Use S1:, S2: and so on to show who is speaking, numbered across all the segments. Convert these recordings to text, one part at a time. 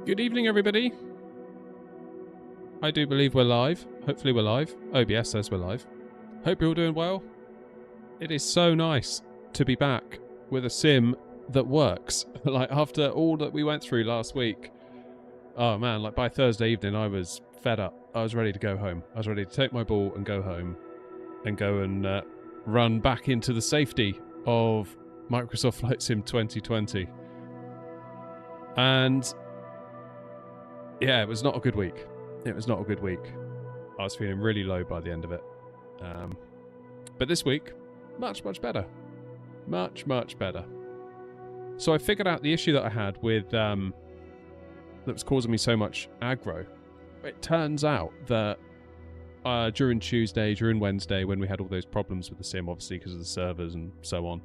S1: Good evening, everybody. I do believe we're live. Hopefully we're live. OBS says we're live. Hope you're all doing well. It is so nice to be back with a sim that works. Like, after all that we went through last week. Oh man, like by Thursday evening I was fed up. I was ready to go home. I was ready to take my ball and go home. And go and run back into the safety of Microsoft Flight Sim 2020. And yeah, it was not a good week. It was not a good week. I was feeling really low by the end of it. But this week, much better. Much better. So I figured out the issue that I had with that was causing me so much aggro. It turns out that during Tuesday, during Wednesday, when we had all those problems with the sim, obviously because of the servers and so on,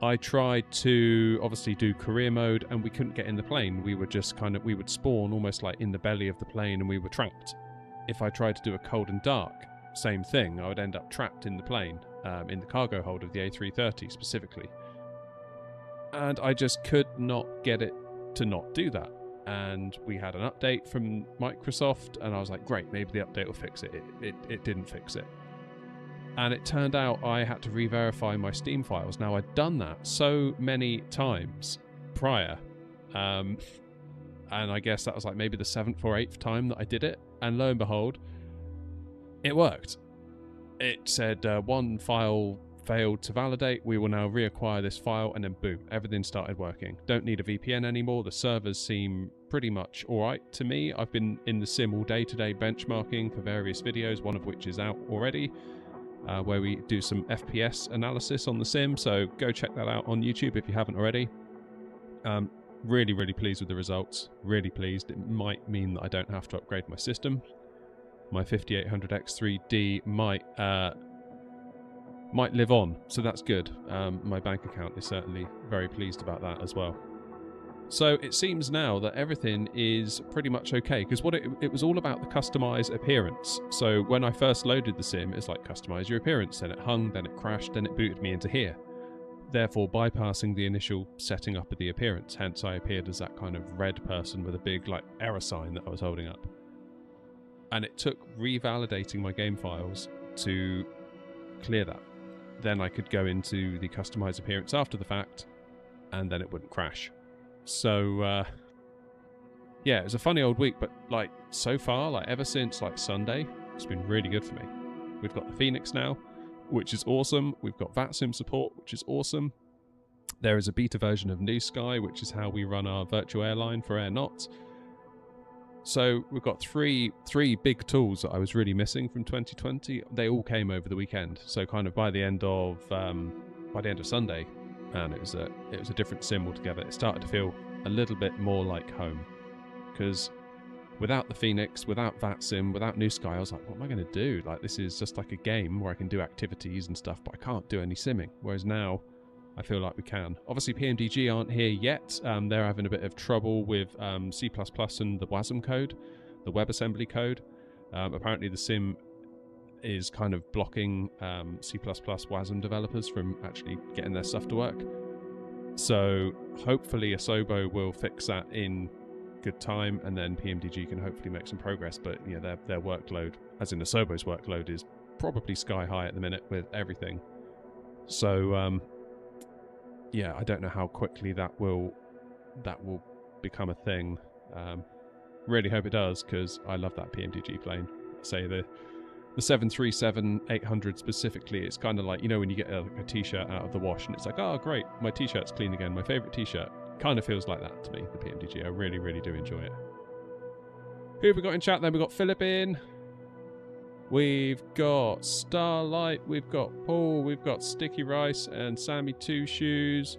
S1: I tried to obviously do career mode and we couldn't get in the plane. We were just we would spawn almost like in the belly of the plane and we were trapped. If I tried to do a cold and dark, same thing. I would end up trapped in the plane, in the cargo hold of the A330 specifically. And I just could not get it to not do that. And we had an update from Microsoft and I was like, great, maybe the update will fix it. It didn't fix it. And it turned out I had to re-verify my Steam files. Now, I'd done that so many times prior. And I guess that was like maybe the 7th or 8th time that I did it. And lo and behold, it worked. It said one file failed to validate. We will now reacquire this file. And then boom, everything started working. Don't need a VPN anymore. The servers seem pretty much all right to me. I've been in the sim all day today benchmarking for various videos, one of which is out already. Where we do some FPS analysis on the sim, so go check that out on YouTube if you haven't already. Really pleased with the results. Really pleased. It might mean that I don't have to upgrade my system. My 5800X3D might live on, so that's good. My bank account is certainly very pleased about that as well. So it seems now that everything is pretty much okay, because what it was all about the customized appearance. So when I first loaded the sim, it's like customize your appearance, then it hung, then it crashed, then it booted me into here. Therefore bypassing the initial setting up of the appearance, hence I appeared as that kind of red person with a big like error sign that I was holding up. And it took revalidating my game files to clear that. Then I could go into the customized appearance after the fact, and then it wouldn't crash. So, yeah, it was a funny old week, but, like, so far, like, ever since, like, Sunday, it's been really good for me. We've got the Phoenix now, which is awesome. We've got VATSIM support, which is awesome. There is a beta version of New Sky, which is how we run our virtual airline for Air Knots. So we've got three big tools that I was really missing from 2020. They all came over the weekend. So kind of by the end of Sunday, and it was a different sim altogether. It started to feel a little bit more like home, because without the Phoenix, without VATSIM, without New Sky, I was like, what am I going to do? Like, this is just like a game where I can do activities and stuff, but I can't do any simming. Whereas now, I feel like we can. Obviously, PMDG aren't here yet. They're having a bit of trouble with C++ and the WASM code, the WebAssembly code. Apparently, the sim is kind of blocking C++ WASM developers from actually getting their stuff to work. So hopefully Asobo will fix that in good time, and then PMDG can hopefully make some progress. But yeah, their workload, as in Asobo's workload, is probably sky high at the minute with everything. So yeah, I don't know how quickly that will become a thing. Really hope it does, because I love that PMDG plane. Say the 737-800 specifically, it's kind of like, you know, when you get a t-shirt out of the wash and it's like, oh great, my t-shirt's clean again, my favourite t-shirt. Kind of feels like that to me, the PMDG. I really do enjoy it. Who have we got in chat then? We've got Philip in. We've got Starlight. We've got Paul. We've got Sticky Rice and Sammy Two Shoes.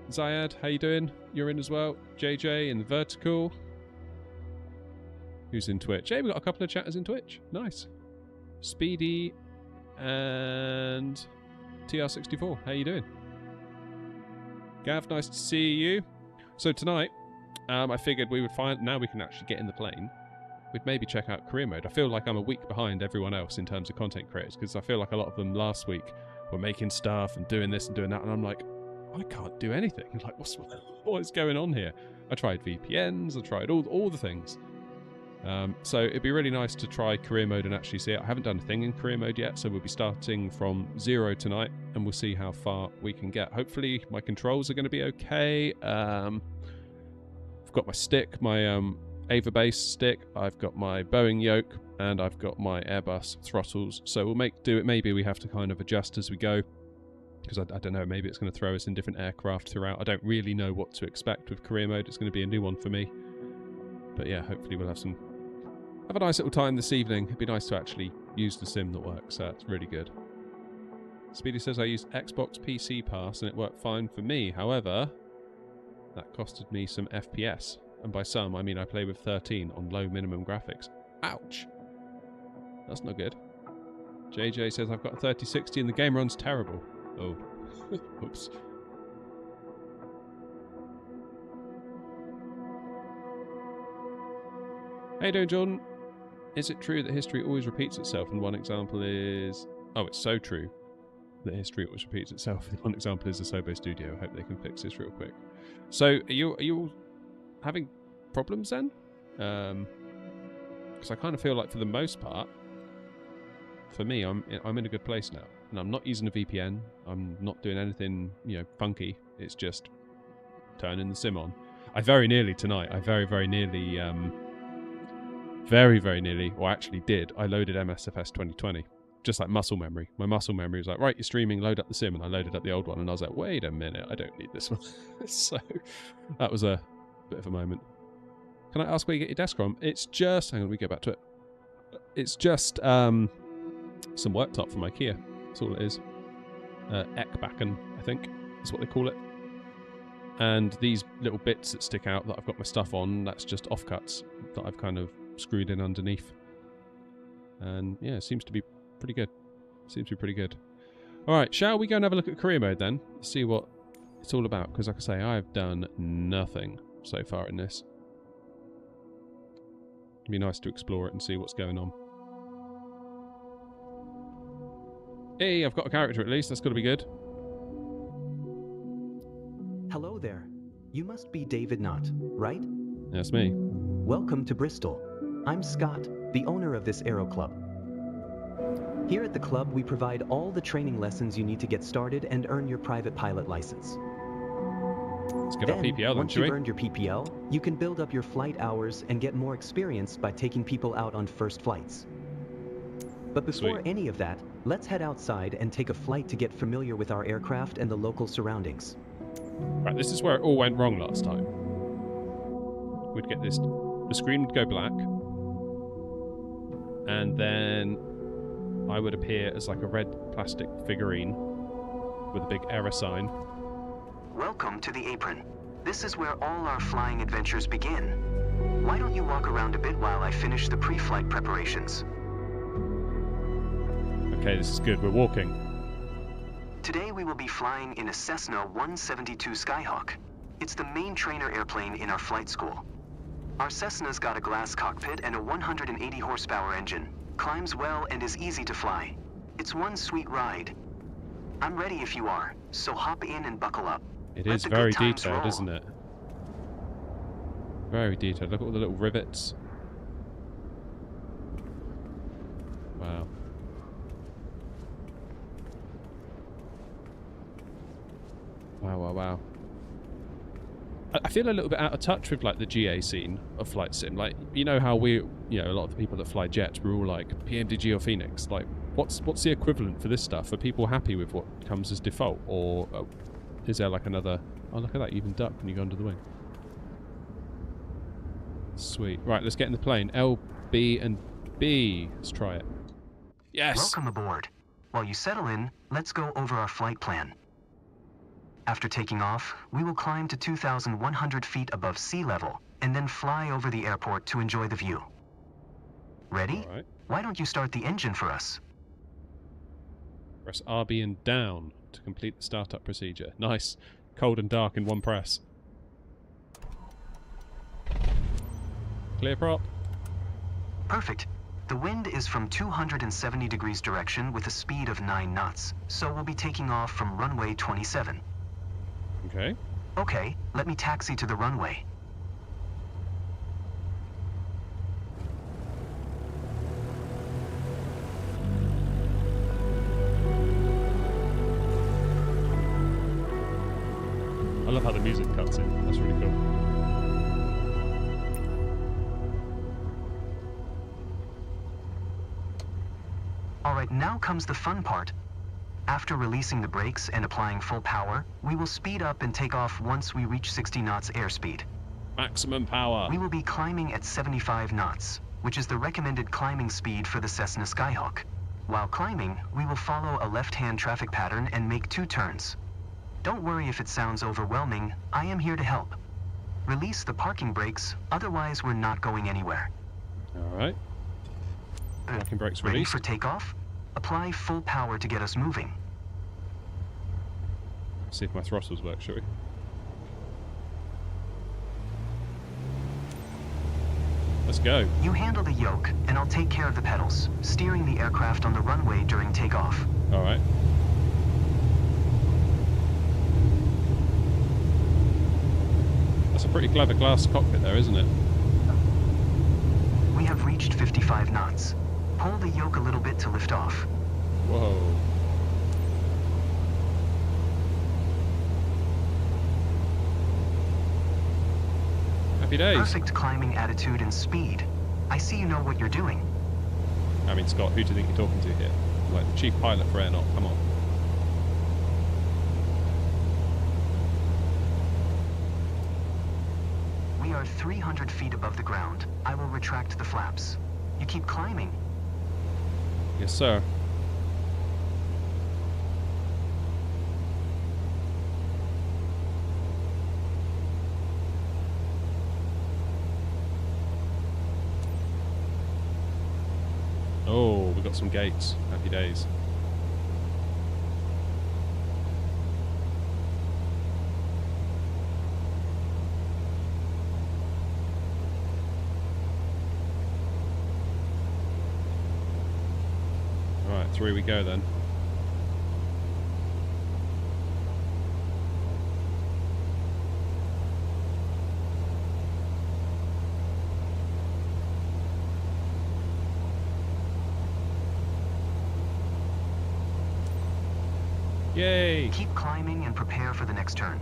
S1: Zayad, how you doing? You're in as well. JJ in the Vertical. Who's in Twitch? Hey, we've got a couple of chatters in Twitch. Nice. Speedy and TR64. How you doing? Gav, nice to see you. So tonight, I figured we would find, now we can actually get in the plane, we'd maybe check out career mode. I feel like I'm a week behind everyone else in terms of content creators, because I feel like a lot of them last week were making stuff and doing this and doing that, and I'm like, I can't do anything. Like, what is going on here? I tried VPNs, I tried all the things. So it'd be really nice to try career mode and actually see it. I haven't done a thing in career mode yet, so we'll be starting from 0 tonight, and we'll see how far we can get. Hopefully my controls are going to be okay. I've got my stick, my Ava base stick, I've got my Boeing yoke, and I've got my Airbus throttles. So we'll do it. Maybe we have to kind of adjust as we go, because I don't know, maybe it's going to throw us in different aircraft throughout. I don't really know what to expect with career mode. It's going to be a new one for me. But yeah, hopefully we'll have a nice little time this evening. It'd be nice to actually use the sim that works. It's really good. Speedy says I used Xbox PC Pass and it worked fine for me. However, that costed me some FPS. And by some, I mean I play with 13 on low minimum graphics. Ouch! That's not good. JJ says I've got a 3060 and the game runs terrible. Oh. Oops. How you doing, Jordan? Is it true that history always repeats itself? And one example is... Oh, it's so true that history always repeats itself. One example is the Sobo Studio. I hope they can fix this real quick. So, are you all having problems then? Because I kind of feel like for the most part, for me, I'm in a good place now. And I'm not using a VPN. I'm not doing anything, funky. It's just turning the sim on. I very nearly tonight, very nearly... very nearly, or actually did, I loaded MSFS 2020. Just like muscle memory. My muscle memory was like, right, you're streaming, load up the sim, and I loaded up the old one, and I was like, wait a minute, I don't need this one. So, that was a bit of a moment. Can I ask where you get your desk from? It's just, hang on, we get back to it. It's just some worktop from IKEA. That's all it is. Eckbacken, I think, is what they call it. And these little bits that stick out that I've got my stuff on, that's just offcuts that I've kind of screwed in underneath. And yeah, it seems to be pretty good. Seems to be pretty good. Alright, shall we go and have a look at career mode then? See what it's all about, because like I say, I've done nothing so far in this. It'd be nice to explore it and see what's going on. Hey, I've got a character at least, that's got to be good.
S2: Hello there. You must be David Knott, right?
S1: That's me.
S2: Welcome to Bristol. I'm Scott, the owner of this Aero Club. Here at the club, we provide all the training lessons you need to get started and earn your private pilot license.
S1: Let's get our PPL then,
S2: once you've earned your PPL, you can build up your flight hours and get more experience by taking people out on first flights. But before any of that, let's head outside and take a flight to get familiar with our aircraft and the local surroundings.
S1: Right, this is where it all went wrong last time. We'd get this, the screen would go black, and then I would appear as like a red plastic figurine with a big error sign.
S2: Welcome to the apron. This is where all our flying adventures begin. Why don't you walk around a bit while I finish the pre-flight preparations?
S1: Okay, this is good. We're walking.
S2: Today we will be flying in a Cessna 172 Skyhawk. It's the main trainer airplane in our flight school. Our Cessna's got a glass cockpit and a 180 horsepower engine. Climbs well and is easy to fly. It's one sweet ride. I'm ready if you are, so hop in and buckle up.
S1: It is very detailed, isn't it? Very detailed. Look at all the little rivets. Wow. Wow. I feel a little bit out of touch with like the GA scene of flight sim. Like, you know how a lot of the people that fly jets, we're all like PMDG or Phoenix. Like, what's the equivalent for this stuff? Are people happy with what comes as default, or is there like another? Oh, look at that! You even duck when you go under the wing. Sweet. Right, let's get in the plane. L, B, and B. Let's try it. Yes.
S2: Welcome aboard. While you settle in, let's go over our flight plan. After taking off, we will climb to 2,100 feet above sea level and then fly over the airport to enjoy the view. Ready?
S1: All right.
S2: Why don't you start the engine for us?
S1: Press RB and down to complete the startup procedure. Nice. Cold and dark in one press. Clear prop.
S2: Perfect. The wind is from 270 degrees direction with a speed of 9 knots, so we'll be taking off from runway 27.
S1: Okay.
S2: Okay, let me taxi to the runway.
S1: I love how the music cuts in. That's really cool.
S2: Alright, now comes the fun part. After releasing the brakes and applying full power, we will speed up and take off once we reach 60 knots airspeed.
S1: Maximum power.
S2: We will be climbing at 75 knots, which is the recommended climbing speed for the Cessna Skyhawk. While climbing, we will follow a left-hand traffic pattern and make 2 turns. Don't worry if it sounds overwhelming, I am here to help. Release the parking brakes, otherwise we're not going anywhere.
S1: Alright. Parking brakes
S2: Ready
S1: released.
S2: for takeoff? Apply full power to get us moving.
S1: See if my throttles work, shall we? Let's go.
S2: You handle the yoke, and I'll take care of the pedals, steering the aircraft on the runway during takeoff.
S1: Alright. That's a pretty clever glass cockpit there, isn't it?
S2: We have reached 55 knots. Pull the yoke a little bit to lift off.
S1: Whoa. Happy days.
S2: Perfect climbing attitude and speed. I see you know what you're doing.
S1: I mean, Scott, who do you think you're talking to here? Like the chief pilot for Airknot, come on.
S2: We are 300 feet above the ground. I will retract the flaps. You keep climbing.
S1: Yes, sir. Oh, we got some gates. Happy days. Alright, through we go then. Yay!
S2: Keep climbing and prepare for the next turn.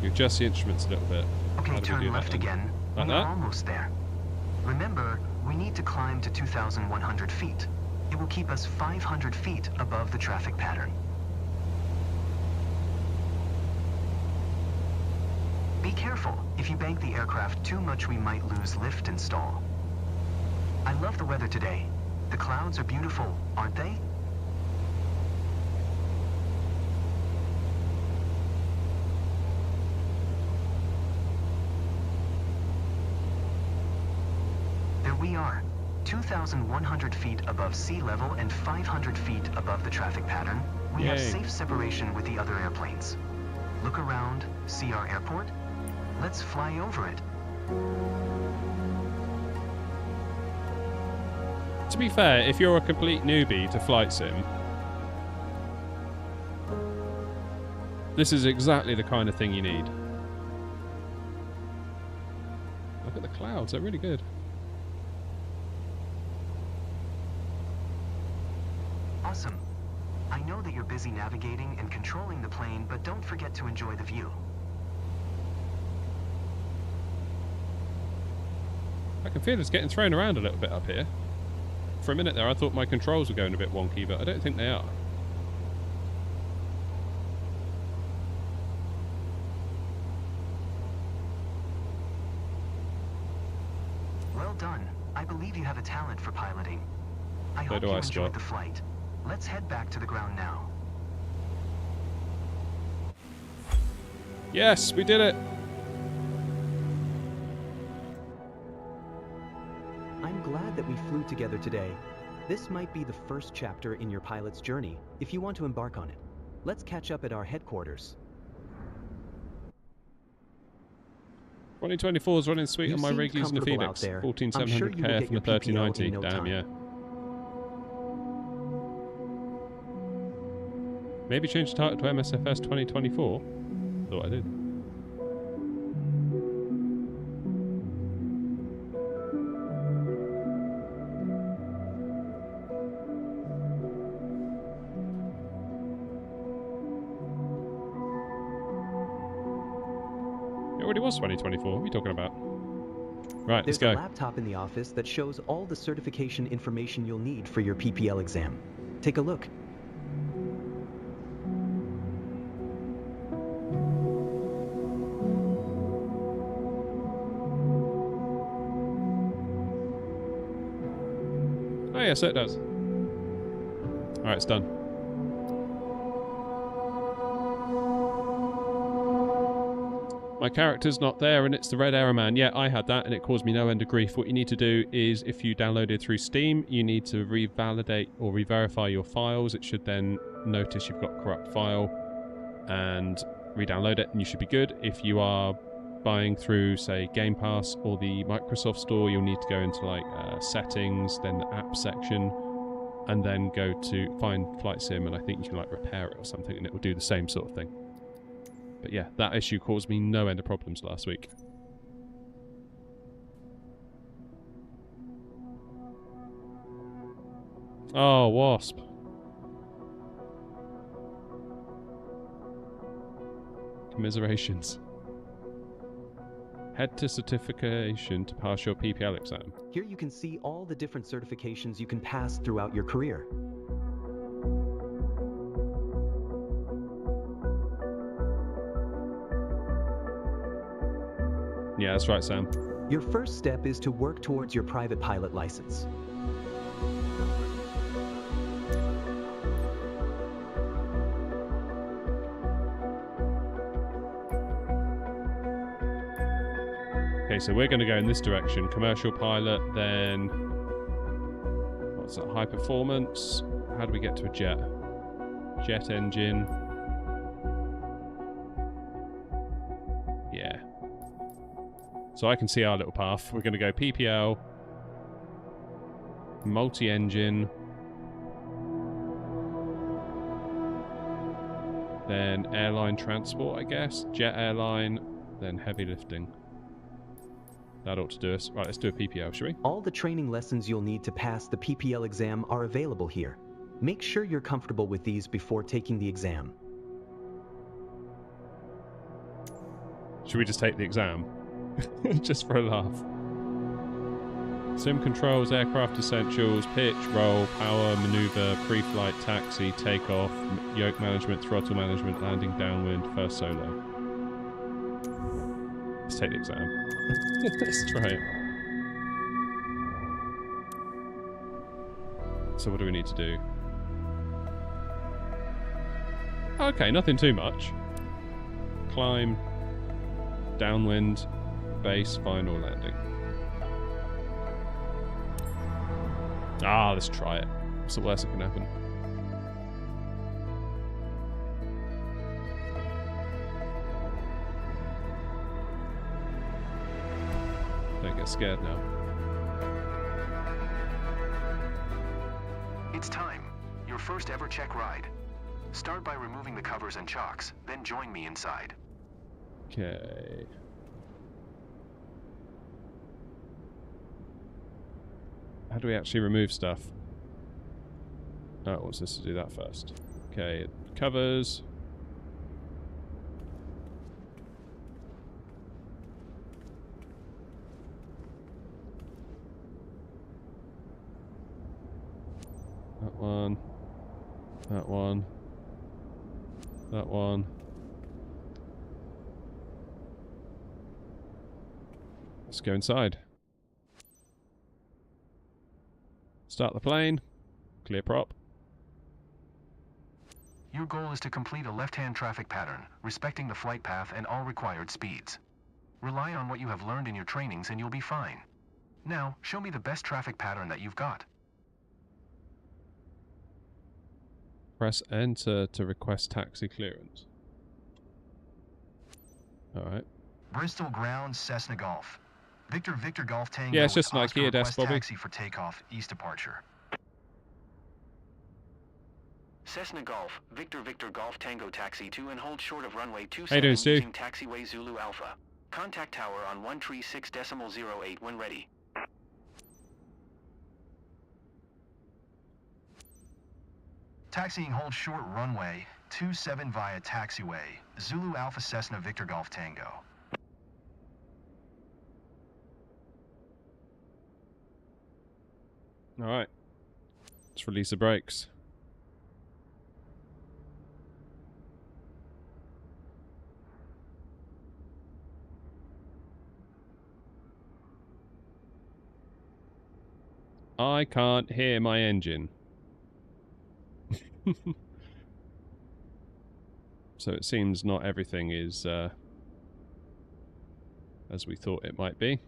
S1: You adjust the instruments a little bit.
S2: Okay,
S1: How do we
S2: turn
S1: do
S2: left
S1: that then?
S2: again.
S1: Like
S2: We're
S1: that?
S2: almost there. Remember, we need to climb to 2,100 feet. It will keep us 500 feet above the traffic pattern. Be careful. If you bank the aircraft too much, we might lose lift and stall. I love the weather today. The clouds are beautiful, aren't they? There we are, 2,100 feet above sea level and 500 feet above the traffic pattern. We have
S1: Yay.
S2: safe separation with the other airplanes. Look around, see our airport? Let's fly over it.
S1: To be fair, if you're a complete newbie to flight sim, this is exactly the kind of thing you need. Look at the clouds, they're really good.
S2: Awesome. I know that you're busy navigating and controlling the plane, but don't forget to enjoy the view.
S1: I can feel it's getting thrown around a little bit up here. For a minute there I thought my controls were going a bit wonky, but I don't think they are.
S2: Well done. I believe you have a talent for piloting. I
S1: So
S2: hope
S1: do
S2: you
S1: I,
S2: enjoyed
S1: Scott.
S2: the flight. Let's head back to the ground now.
S1: Yes, we did it!
S3: I'm glad that we flew together today. This might be the first chapter in your pilot's journey, if you want to embark on it. Let's catch up at our headquarters.
S1: 2024 is running sweet
S3: You
S1: on my
S3: seemed
S1: rig using the
S3: comfortable out
S1: Phoenix.
S3: there.
S1: 14700
S3: I'm sure you will
S1: KF
S3: get
S1: and the
S3: your PPL
S1: 3090.
S3: in no
S1: Damn,
S3: time.
S1: yeah. Maybe change the title to MSFS 2024. Thought I did. It already was 2024. What are you talking about? Right,
S3: There's
S1: let's go.
S3: a laptop in the office that shows all the certification information you'll need for your PPL exam. Take a look.
S1: Oh yeah, so it does. Alright, it's done. My character's not there and it's the red error man. Yeah, I had that and it caused me no end of grief. What you need to do is, if you downloaded through Steam, you need to revalidate or re-verify your files. It should then notice you've got corrupt file and re-download it and you should be good. If you are buying through, say, Game Pass or the Microsoft Store, you'll need to go into like settings, then the app section, and then go to find Flight Sim, and I think you can like repair it or something and it will do the same sort of thing. But yeah, that issue caused me no end of problems last week. Oh, Wasp. Commiserations. Head to certification to pass your PPL exam.
S3: Here you can see all the different certifications you can pass throughout your career.
S1: Yeah, that's right, Sam.
S3: Your first step is to work towards your private pilot license.
S1: Okay, so we're going to go in this direction. Commercial pilot, then... what's that? High performance. How do we get to a jet? Jet engine. Yeah. So I can see our little path. We're going to go PPL, multi-engine, then airline transport, I guess, jet airline, then heavy lifting. That ought to do us. Right, let's do a PPL, shall we?
S3: All the training lessons you'll need to pass the PPL exam are available here. Make sure you're comfortable with these before taking the exam.
S1: Should we just take the exam? Just for a laugh. Sim controls, aircraft essentials, pitch, roll, power, maneuver, pre-flight, taxi, takeoff, yoke management, throttle management, landing downwind, first solo. Let's take the exam. Let's try it. So what do we need to do? Okay, nothing too much. Climb, downwind, base, final landing. Ah, let's try it. What's the worst that can happen? Don't get scared now.
S2: It's time. Your first ever check ride. Start by removing the covers and chocks, then join me inside.
S1: Okay. How do we actually remove stuff? Oh, it wants us to do that first. Okay, covers. That one. That one. That one. Let's go inside. Start the plane. Clear prop.
S2: Your goal is to complete a left-hand traffic pattern, respecting the flight path and all required speeds. Rely on what you have learned in your trainings and you'll be fine. Now, show me the best traffic pattern that you've got.
S1: Press enter to request taxi clearance. Alright.
S2: Bristol Ground, Cessna Golf. Victor Golf Tango.
S1: Yeah, it's just an
S2: Oscar
S1: IKEA desk,
S2: request
S1: Bobby.
S2: taxi for takeoff, east departure. Cessna Golf, Victor Victor Golf Tango Taxi 2 and hold short of runway
S1: How you
S2: 27
S1: doing, Stu?
S2: using taxiway Zulu Alpha. Contact tower on 136.08 when ready.
S4: Taxiing hold short runway 27 via taxiway Zulu Alpha Cessna Victor Golf Tango.
S1: All right. Let's release the brakes. I can't hear my engine. So it seems not everything is as we thought it might be.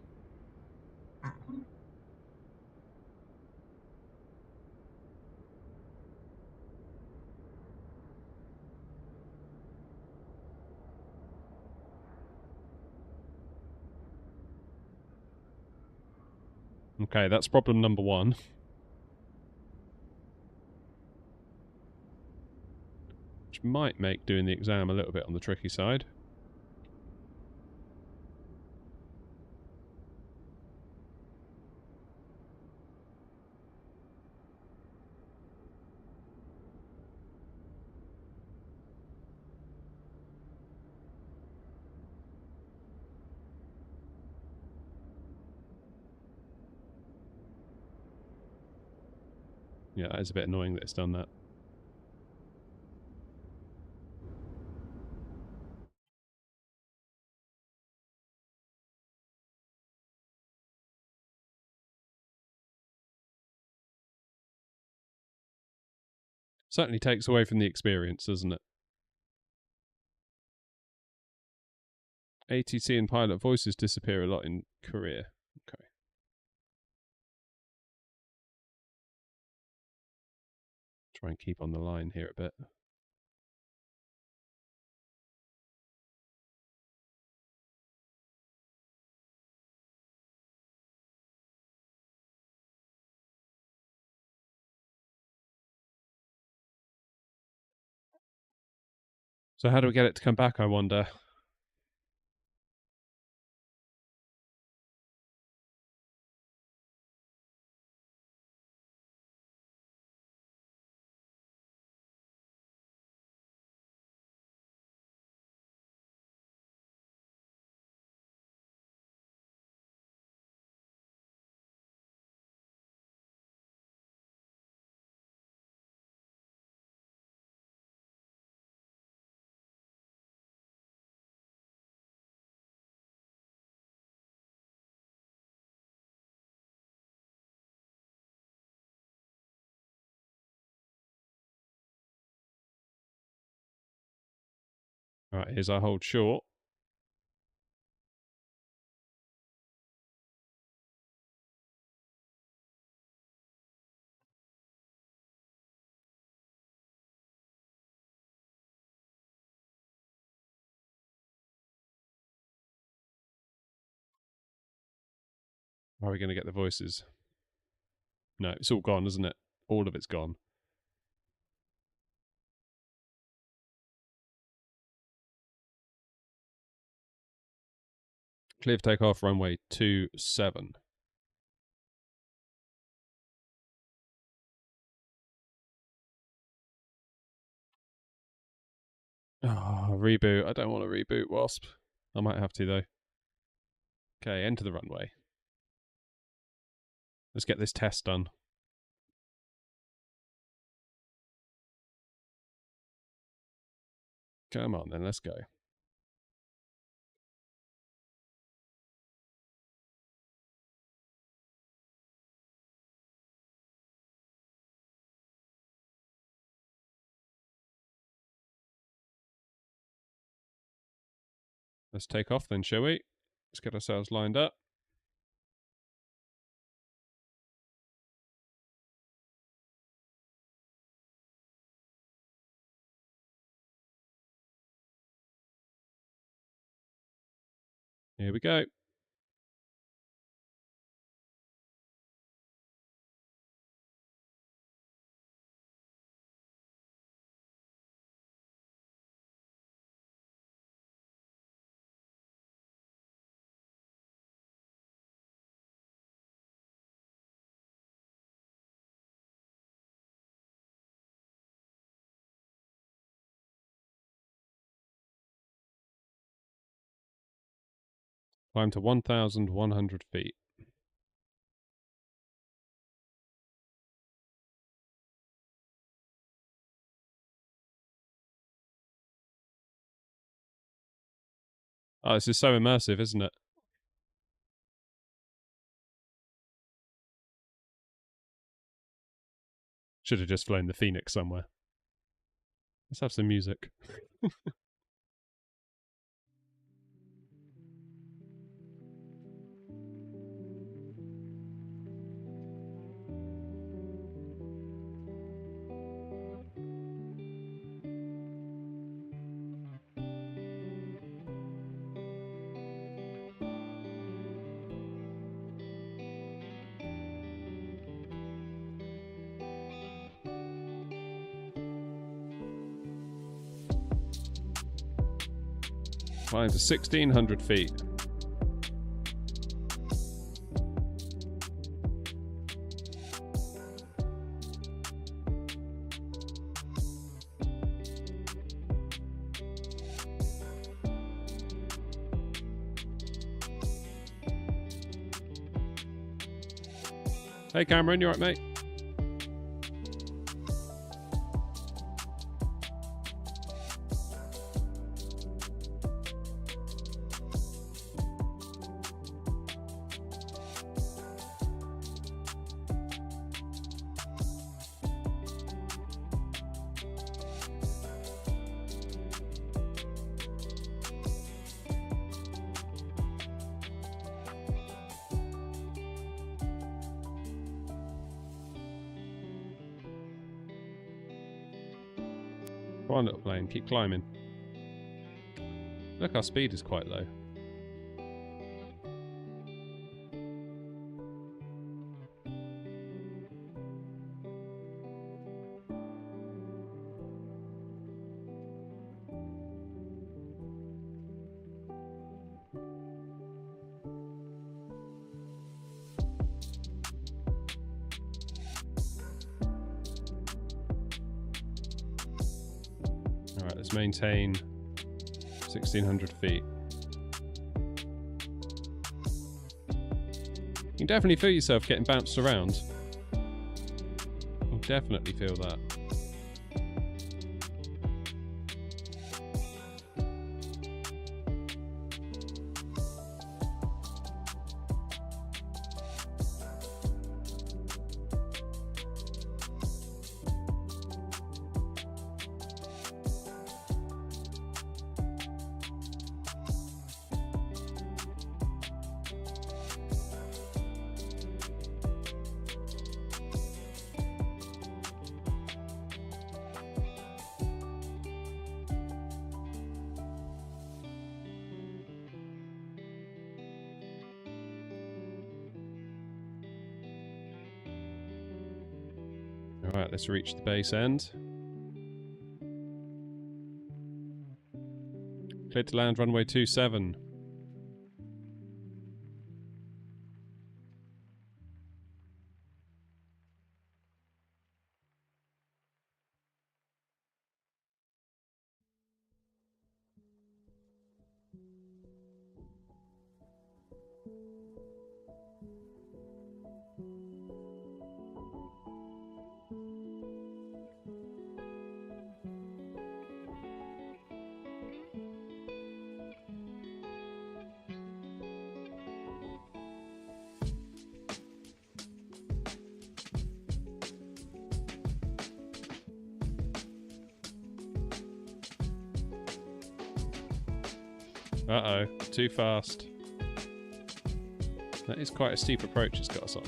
S1: Okay, that's problem number one. Which might make doing the exam a little bit on the tricky side. Yeah, that is a bit annoying that it's done that. Certainly takes away from the experience, doesn't it? ATC and pilot voices disappear a lot in Korea. Okay. Try and keep on the line here a bit. So how do we get it to come back, I wonder? Right, here's our hold short. How are we going to get the voices? No, it's all gone, isn't it? All of it's gone. Clear for takeoff, runway 27. Oh, reboot. I don't want to reboot, Wasp. I might have to, though. Okay, enter the runway. Let's get this test done. Come on, then, let's go. Let's take off then, shall we? Let's get ourselves lined up. Here we go. Climb to 1,100 feet. Oh, this is so immersive, isn't it? Should have just flown the Phoenix somewhere. Let's have some music. Climb to 1,600 feet. Hey Cameron, you alright, mate? Come on, little plane, keep climbing. Look, our speed is quite low. Alright, let's maintain 1,600 feet. You can definitely feel yourself getting bounced around. I definitely feel that. Alright, let's reach the base end. Cleared to land runway 27. Uh-oh, too fast. That is quite a steep approach it's got us on.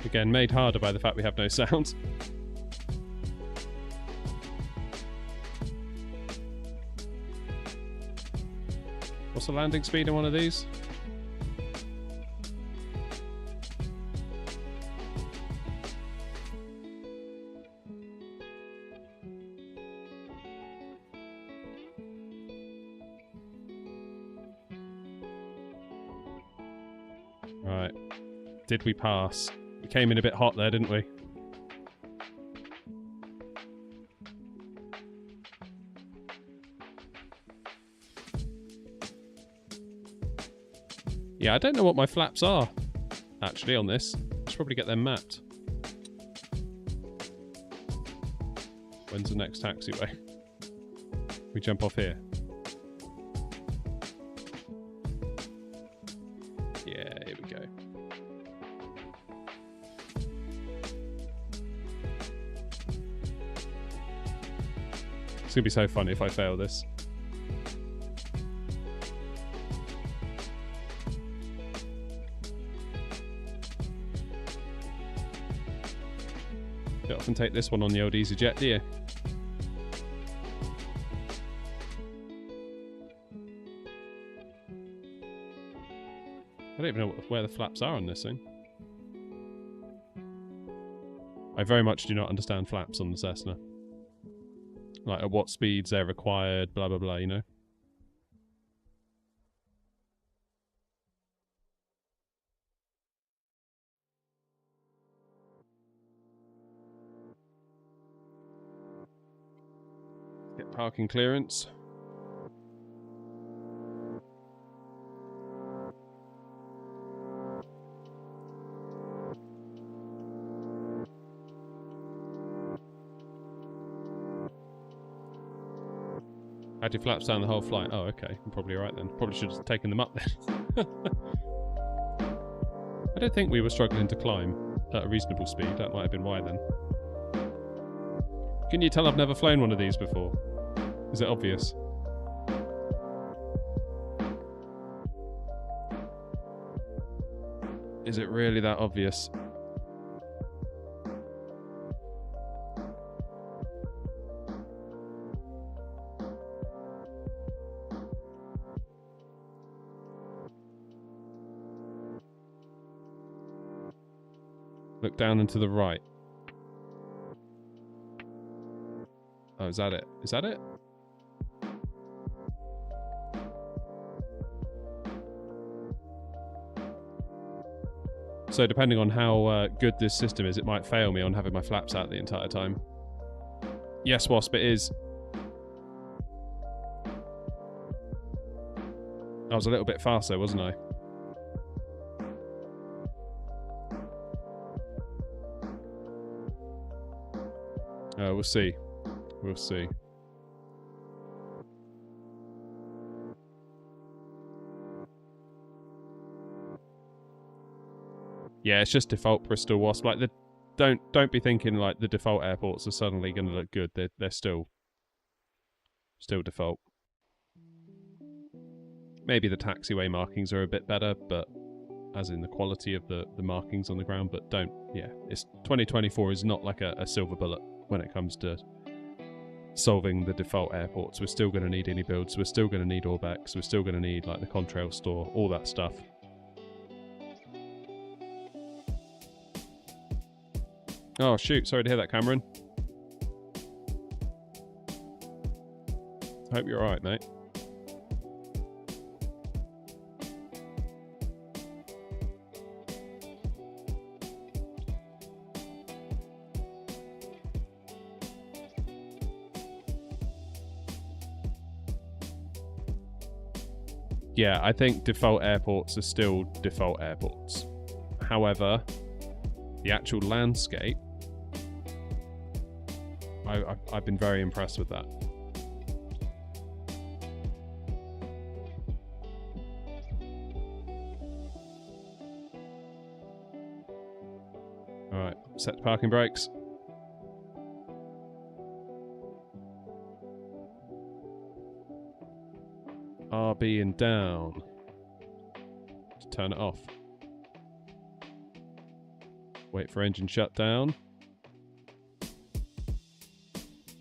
S1: Again, made harder by the fact we have no sound. What's the landing speed in one of these? Right. Did we pass? We came in a bit hot there, didn't we? Yeah, I don't know what my flaps are, actually, on this. I should probably get them mapped. When's the next taxiway? We jump off here. Yeah, here we go. It's gonna be so funny if I fail this. You don't often take this one on the old EasyJet, do you? I don't even know where the flaps are on this thing. I very much do not understand flaps on the Cessna. Like at what speeds they're required, blah blah blah, you know? Get parking clearance. Had your flaps down the whole flight. Oh, okay. I'm probably right then. Probably should have taken them up then. I don't think we were struggling to climb at a reasonable speed. That might have been why then. Can you tell I've never flown one of these before? Is it obvious? Is it really that obvious? Look down and to the right. Oh, is that it? Is that it? So depending on how good this system is, it might fail me on having my flaps out the entire time. Yes, Wasp, it is. I was a little bit faster, wasn't I? We'll see. We'll see. Yeah, it's just default Bristol Wasp. Like don't be thinking like the default airports are suddenly going to look good. They're still default. Maybe the taxiway markings are a bit better, but as in the quality of the markings on the ground. But it's 2024 is not like a silver bullet when it comes to solving the default airports. We're still going to need any builds. We're still going to need Orbex. We're still going to need like the Contrail store, all that stuff. Oh shoot! Sorry to hear that, Cameron. Hope you're alright, mate. Yeah, I think default airports are still default airports. However, the actual landscape, I've been very impressed with that. Alright, set the parking brakes. RB and down. Just turn it off. Wait for engine shutdown.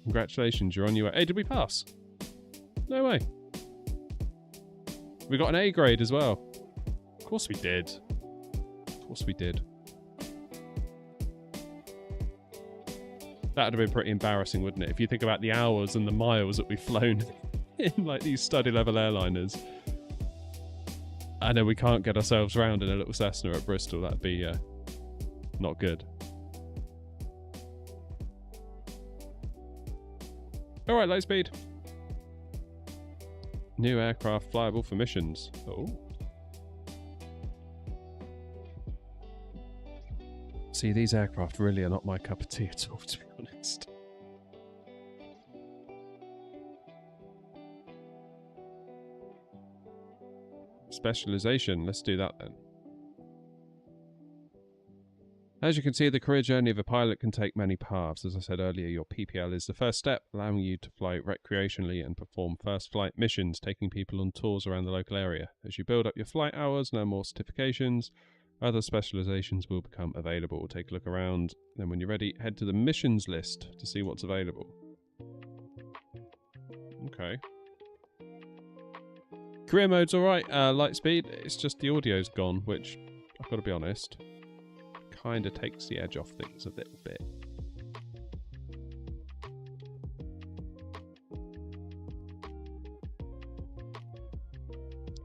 S1: Congratulations, you're on your way. Hey, did we pass? No way. We got an A grade as well. Of course we did. Of course we did. That would have been pretty embarrassing, wouldn't it? If you think about the hours and the miles that we've flown in like these study level airliners. I know we can't get ourselves round in a little Cessna at Bristol. That'd be not good. Alright, Lightspeed. New aircraft flyable for missions. Oh. See, these aircraft really are not my cup of tea at all, to be honest. Specialization, let's do that then. As you can see, the career journey of a pilot can take many paths. As I said earlier, your PPL is the first step, allowing you to fly recreationally and perform first flight missions, taking people on tours around the local area. As you build up your flight hours and earn more certifications, other specializations will become available. Take a look around, then when you're ready, head to the missions list to see what's available. Okay. Career mode's alright, Lightspeed, it's just the audio's gone, which, I've got to be honest, kind of takes the edge off things a little bit.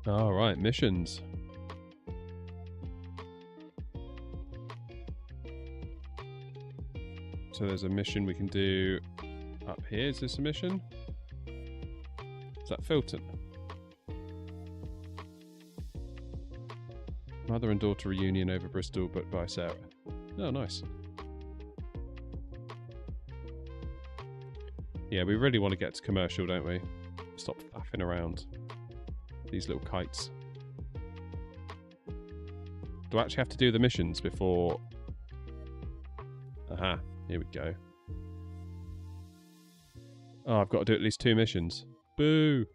S1: Alright, missions. So there's a mission we can do up here. Is this a mission? Is that Filton? Mother and daughter reunion over Bristol, but by Sarah. Oh, nice. Yeah, we really want to get to commercial, don't we? Stop faffing around. These little kites. Do I actually have to do the missions before... Aha, here we go. Oh, I've got to do at least 2 missions. Boo!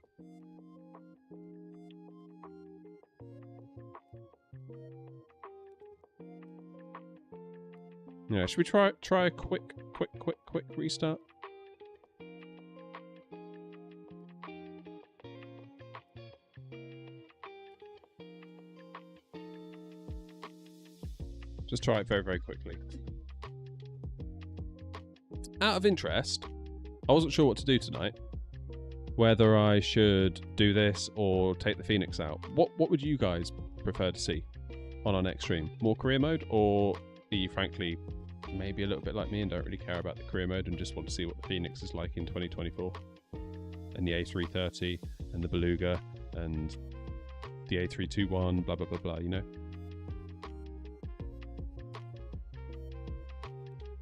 S1: Yeah, should we try a quick restart? Just try it very, very quickly. Out of interest, I wasn't sure what to do tonight. Whether I should do this or take the Phoenix out. What would you guys prefer to see on our next stream? More career mode, or are you frankly maybe a little bit like me and don't really care about the career mode and just want to see what the Phoenix is like in 2024? And the A330 and the Beluga and the A321, blah blah blah blah, you know?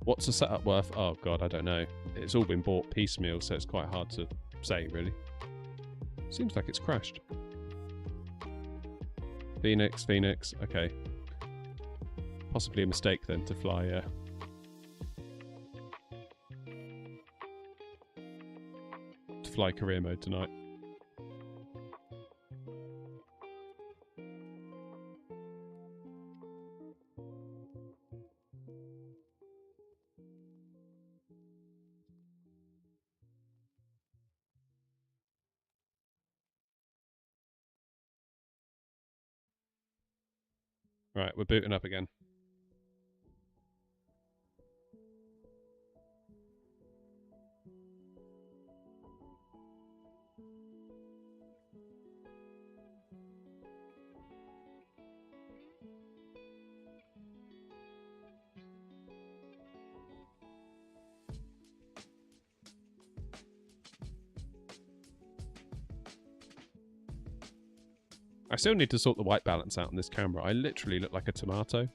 S1: What's the setup worth? Oh god, I don't know. It's all been bought piecemeal, so it's quite hard to say, really. Seems like it's crashed. Phoenix, okay. Possibly a mistake then to fly career mode tonight. Right, we're booting up again. I still need to sort the white balance out on this camera. I literally look like a tomato.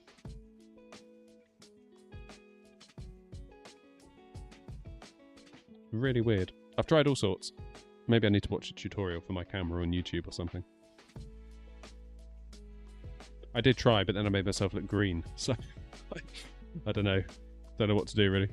S1: Really weird. I've tried all sorts. Maybe I need to watch a tutorial for my camera on YouTube or something. I did try, but then I made myself look green. So, I don't know. Don't know what to do, really.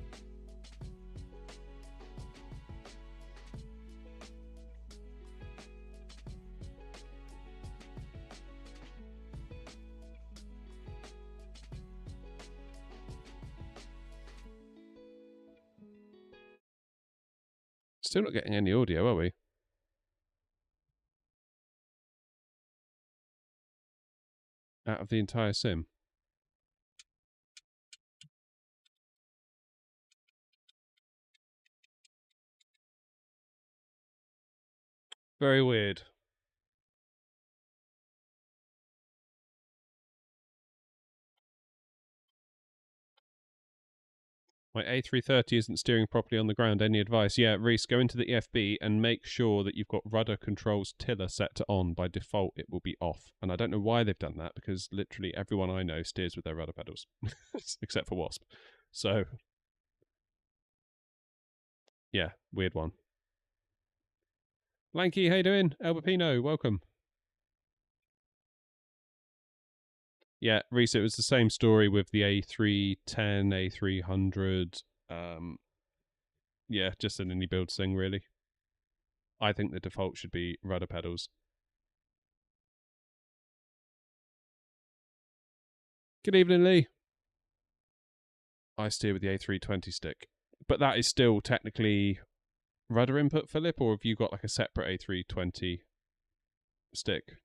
S1: Still not getting any audio, are we? Out of the entire sim. Very weird. My A330 isn't steering properly on the ground. Any advice? Yeah, Reese, go into the EFB and make sure that you've got rudder controls tiller set to on. By default, it will be off. And I don't know why they've done that, because literally everyone I know steers with their rudder pedals, except for Wasp. So, yeah, weird one. Lanky, how you doing? Alberpino, welcome. Yeah, Reese, it was the same story with the A310, A300. Yeah, just an indie build thing, really. I think the default should be rudder pedals. Good evening, Lee. I steer with the A320 stick. But that is still technically rudder input, Philip, or have you got like a separate A320 stick?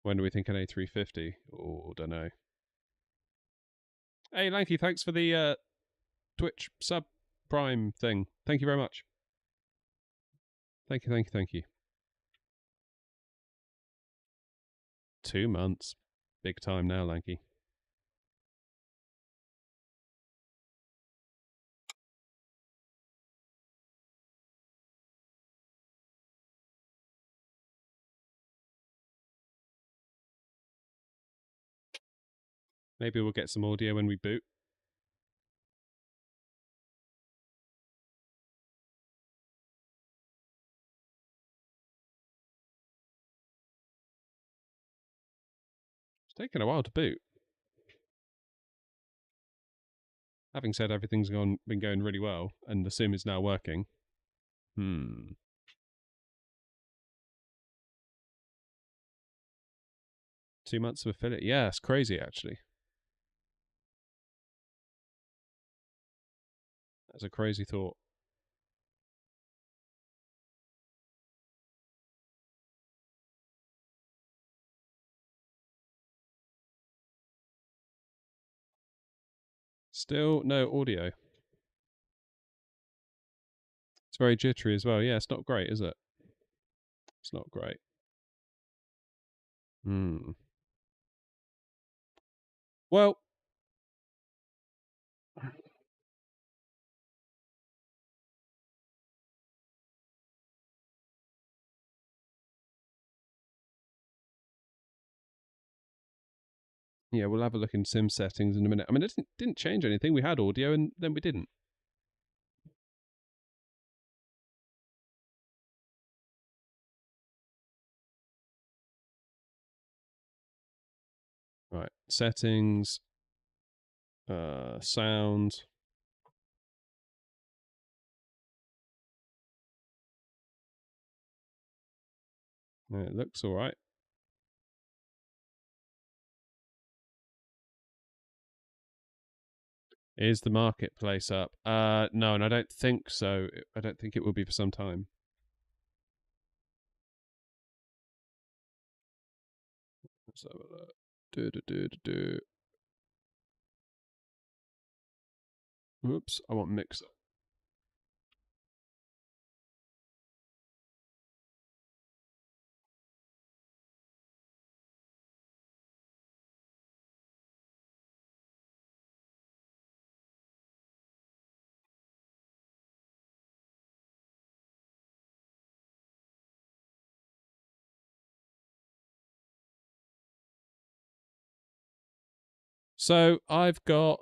S1: When do we think an A350? Oh, don't know. Hey, Lanky, thanks for the Twitch sub prime thing. Thank you very much. Thank you, thank you, thank you. 2 months. Big time now, Lanky. Maybe we'll get some audio when we boot. It's taken a while to boot. Having said everything's been going really well, and the sim is now working. 2 months of affiliate. Yeah, it's crazy, actually. That's a crazy thought. Still no audio. It's very jittery as well. Yeah, it's not great, is it? It's not great. Well, yeah, we'll have a look in sim settings in a minute. I mean, it didn't change anything. We had audio and then we didn't. Right, settings, sound. It looks all right. Is the marketplace up? No, and I don't think so. I don't think it will be for some time. Let's have a look. Oops, I want mixer. So I've got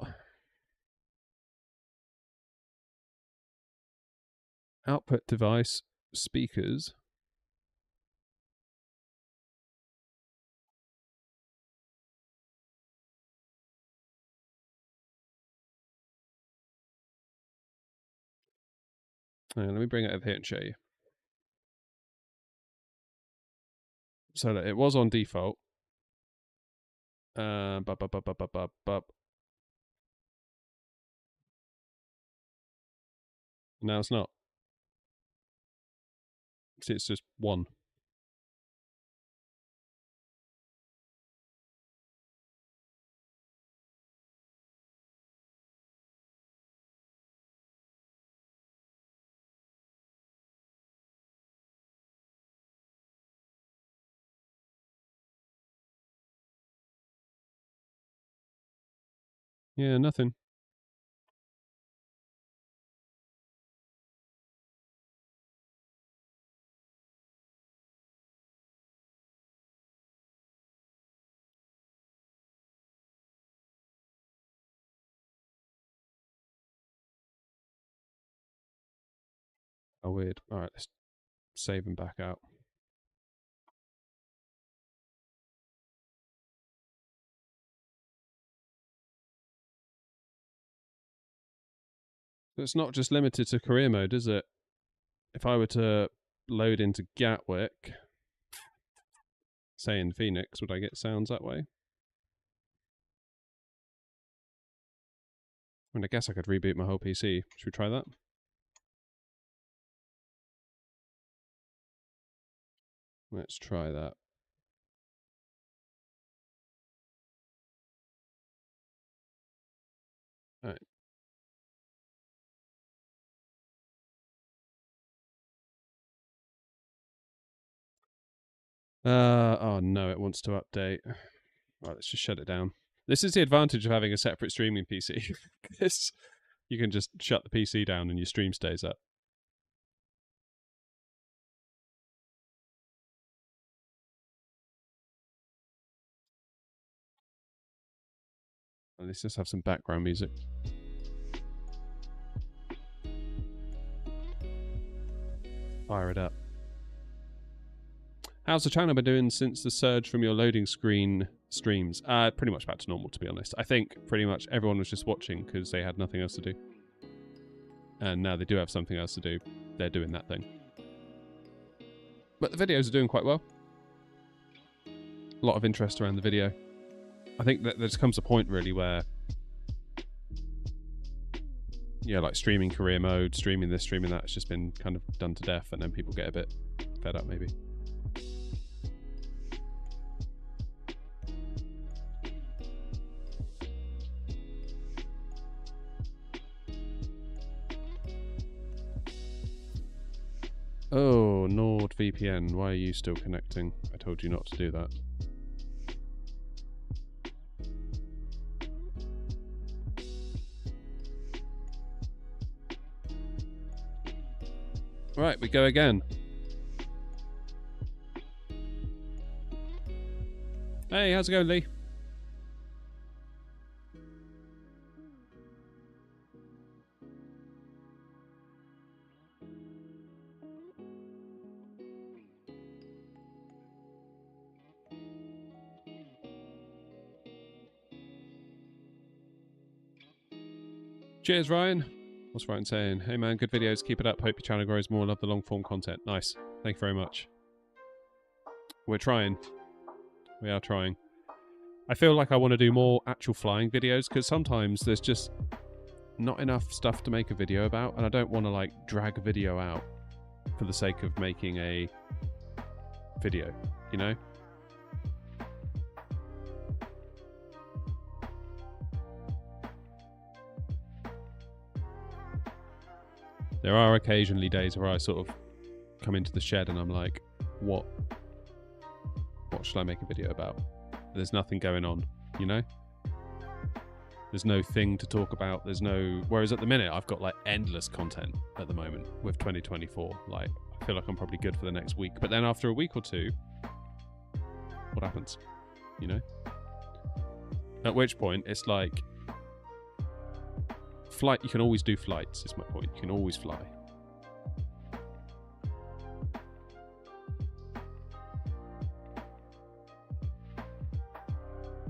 S1: output device, speakers. Let me bring it over here and show you. So it was on default. Now it's not. See, it's just 1. Yeah, nothing. Oh, weird. Alright, let's save and back out. It's not just limited to career mode, is it? If I were to load into Gatwick, say in Phoenix, would I get sounds that way? I mean, I guess I could reboot my whole PC. Should we try that? Let's try that. Alright. Oh no, it wants to update. Right, let's just shut it down. This is the advantage of having a separate streaming PC. You can just shut the PC down and your stream stays up. Let's just have some background music. Fire it up. How's the channel been doing since the surge from your loading screen streams? Pretty much back to normal, to be honest. I think pretty much everyone was just watching because they had nothing else to do. And now they do have something else to do. They're doing that thing. But the videos are doing quite well. A lot of interest around the video. I think that there just comes a point, really, where... yeah, like streaming career mode, streaming this, streaming that, it's just been kind of done to death, and then people get a bit fed up, maybe. Oh, NordVPN, why are you still connecting? I told you not to do that. Right, we go again. Hey, how's it going, Lee? Cheers, Ryan. What's Ryan saying? Hey man, good videos. Keep it up. Hope your channel grows more. Love the long form content. Nice. Thank you very much. We're trying. We are trying. I feel like I want to do more actual flying videos because sometimes there's just not enough stuff to make a video about, and I don't want to like drag a video out for the sake of making a video, you know? There are occasionally days where I sort of come into the shed and I'm like, what should I make a video about? There's nothing going on, you know? There's no thing to talk about. There's no... Whereas at the minute, I've got like endless content at the moment with 2024. Like, I feel like I'm probably good for the next week. But then after a week or two, what happens? You know? At which point, it's like... Flight, you can always do flights, is my point. You can always fly.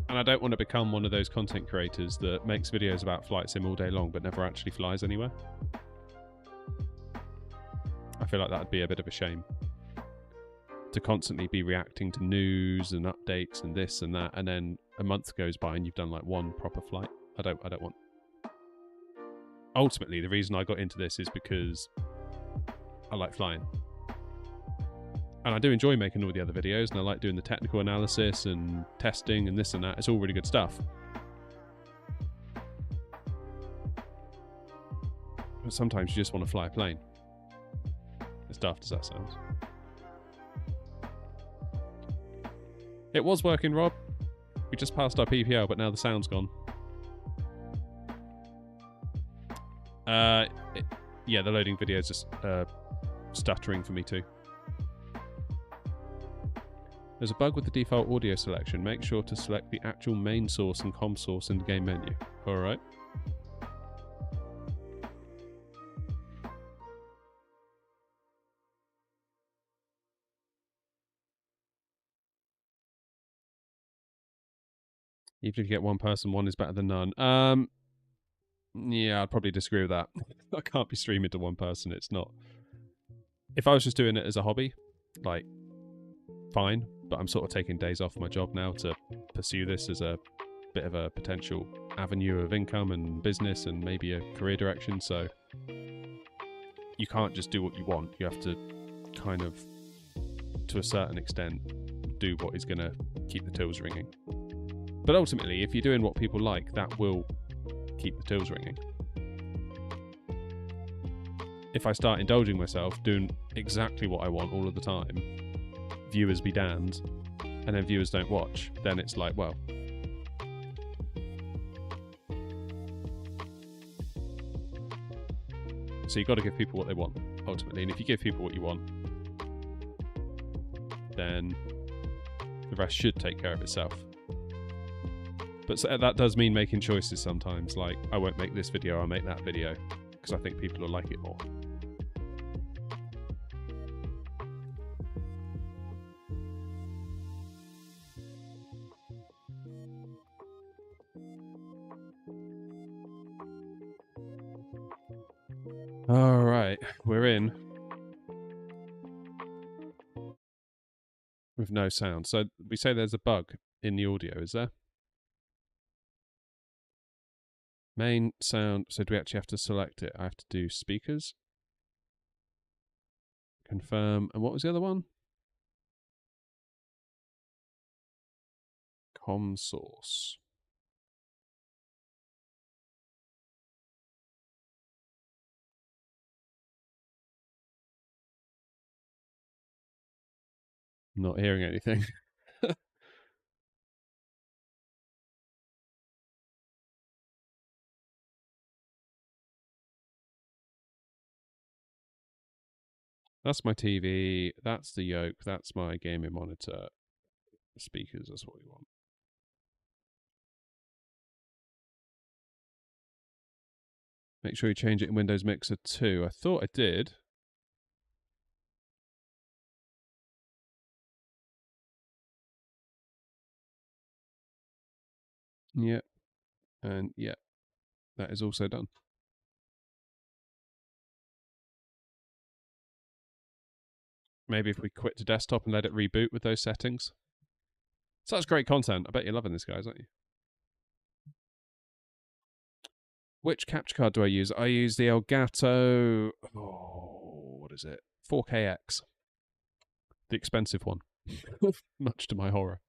S1: And I don't want to become one of those content creators that makes videos about flight sim all day long but never actually flies anywhere. I feel like that would be a bit of a shame. To constantly be reacting to news and updates and this and that, and then a month goes by and you've done like one proper flight. I don't want... Ultimately, the reason I got into this is because I like flying. And I do enjoy making all the other videos, and I like doing the technical analysis and testing and this and that. It's all really good stuff. But sometimes you just want to fly a plane. As daft as that sounds. It was working, Rob. We just passed our PPL, but now the sound's gone. Yeah, the loading videos are stuttering for me too. There's a bug with the default audio selection. Make sure to select the actual main source and com source in the game menu. Alright. Even if you get one person, one is better than none. Yeah, I'd probably disagree with that. I can't be streaming to one person. It's not. If I was just doing it as a hobby, like, fine. But I'm sort of taking days off my job now to pursue this as a bit of a potential avenue of income and business and maybe a career direction. So you can't just do what you want. You have to kind of, to a certain extent, do what is going to keep the tills ringing. But ultimately, if you're doing what people like, that will keep the tills ringing. If I start indulging myself, doing exactly what I want all of the time, viewers be damned, and then viewers don't watch, then it's like, well. So you've got to give people what they want, ultimately. And if you give people what you want, then the rest should take care of itself. But so that does mean making choices sometimes, like, I won't make this video, I'll make that video, because I think people will like it more. Alright, we're in. With no sound. So we say there's a bug in the audio, is there? Main sound. So do we actually have to select it? I have to do speakers. Confirm. And what was the other one? Com source. Not hearing anything. That's my TV. That's the yoke. That's my gaming monitor. The speakers, that's what we want. Make sure you change it in Windows Mixer 2. I thought I did. Yep. And yep. That is also done. Maybe if we quit to desktop and let it reboot with those settings. Such great content. I bet you're loving this, guys, aren't you? Which capture card do I use? I use the Elgato... Oh, what is it? 4KX. The expensive one. Much to my horror.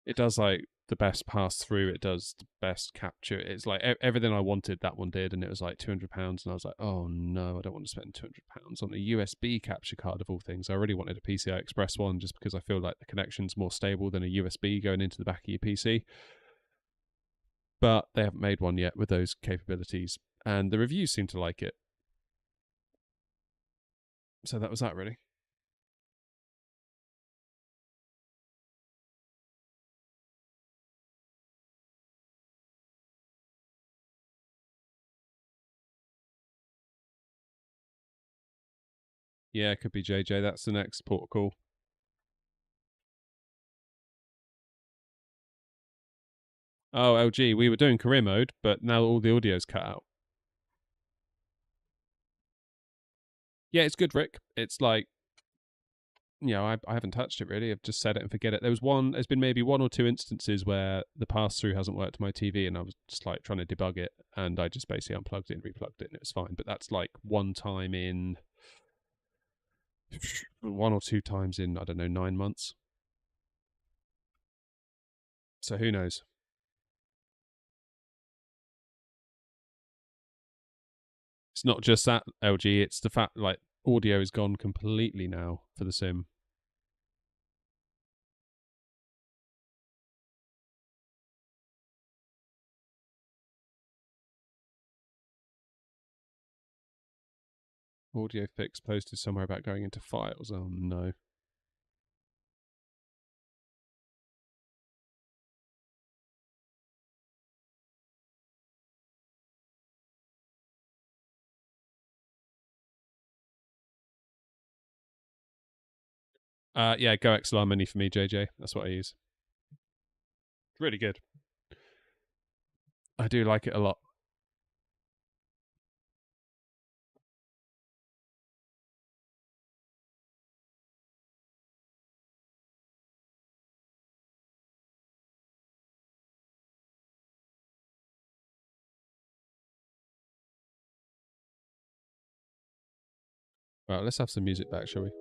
S1: It does, like, the best pass-through. It does the best capture. It's like everything I wanted, that one did, and it was like £200. And I was like, oh, no, I don't want to spend £200 on a USB capture card of all things. I really wanted a PCI Express one just because I feel like the connection's more stable than a USB going into the back of your PC. But they haven't made one yet with those capabilities, and the reviews seem to like it. So that was that, really. Yeah, it could be JJ. That's the next port call. Oh, LG, we were doing career mode, but now all the audio's cut out. Yeah, it's good, Rick. It's like, you know, I haven't touched it really. I've just set it and forget it. There's been maybe one or two instances where the pass-through hasn't worked to my TV, and I was just like trying to debug it, and I just basically unplugged it and replugged it, and it was fine. But that's like one time in, one or two times in, I don't know, 9 months. So who knows? It's not just that, LG. It's the fact like audio is gone completely now for the sim. Audio fix posted somewhere about going into files. Oh no. Yeah, Go XLR menu for me, JJ. That's what I use. Really good. I do like it a lot. Right, let's have some music back, shall we?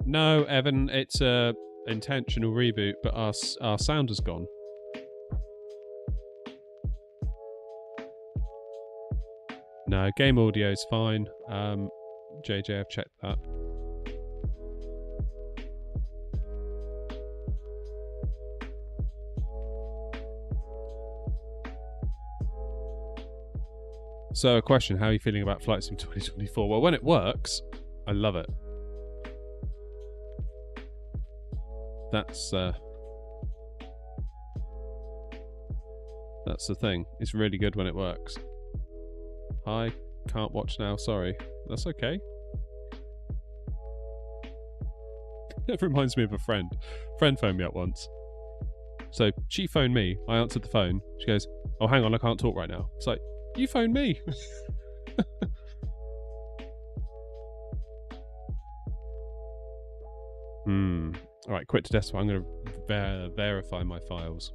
S1: No, Evan, it's a intentional reboot, but our sound has gone. No, game audio is fine. JJ, I've checked that. So, a question: how are you feeling about Flight Sim 2024? Well, when it works, I love it. That's the thing. It's really good when it works. Hi, can't watch now. Sorry. That's okay. It reminds me of a friend. Friend phoned me up once. So she phoned me. I answered the phone. She goes, "Oh, hang on, I can't talk right now." It's like, you phoned me. All right, quit to desktop. I'm going to verify my files.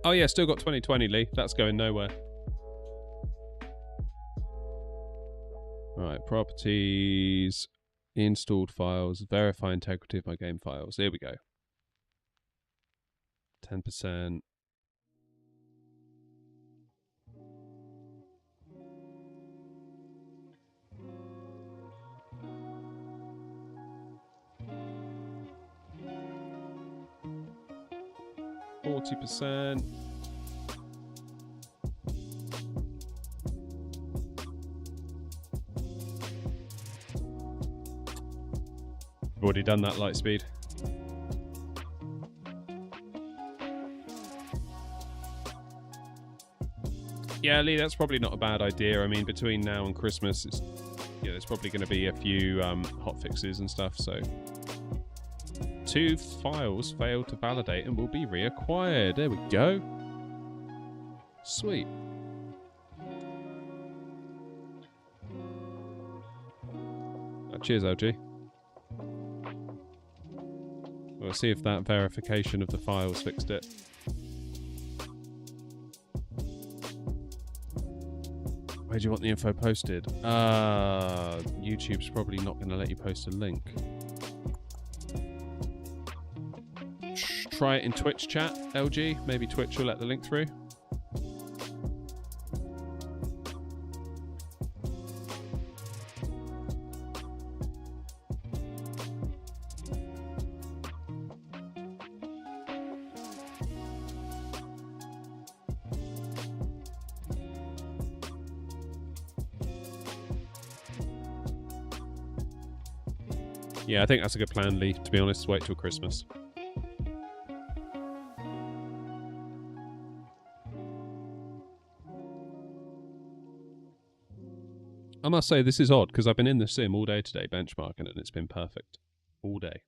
S1: Oh yeah, still got 2020, Lee. That's going nowhere. All right, properties, installed files, verify integrity of my game files. Here we go. 10%. %. I've already done that, Lightspeed. Yeah, Lee, that's probably not a bad idea. I mean, between now and Christmas, there's probably going to be a few hot fixes and stuff. So, 2 files failed to validate and will be reacquired. There we go. Sweet. Cheers, LG. We'll see if that verification of the files fixed it. Where do you want the info posted? YouTube's probably not going to let you post a link. Try it in Twitch chat, LG. Maybe Twitch will let the link through. Yeah, I think that's a good plan, Lee. To be honest, wait till Christmas. I must say, this is odd, because I've been in the sim all day today benchmarking it, and it's been perfect. All day.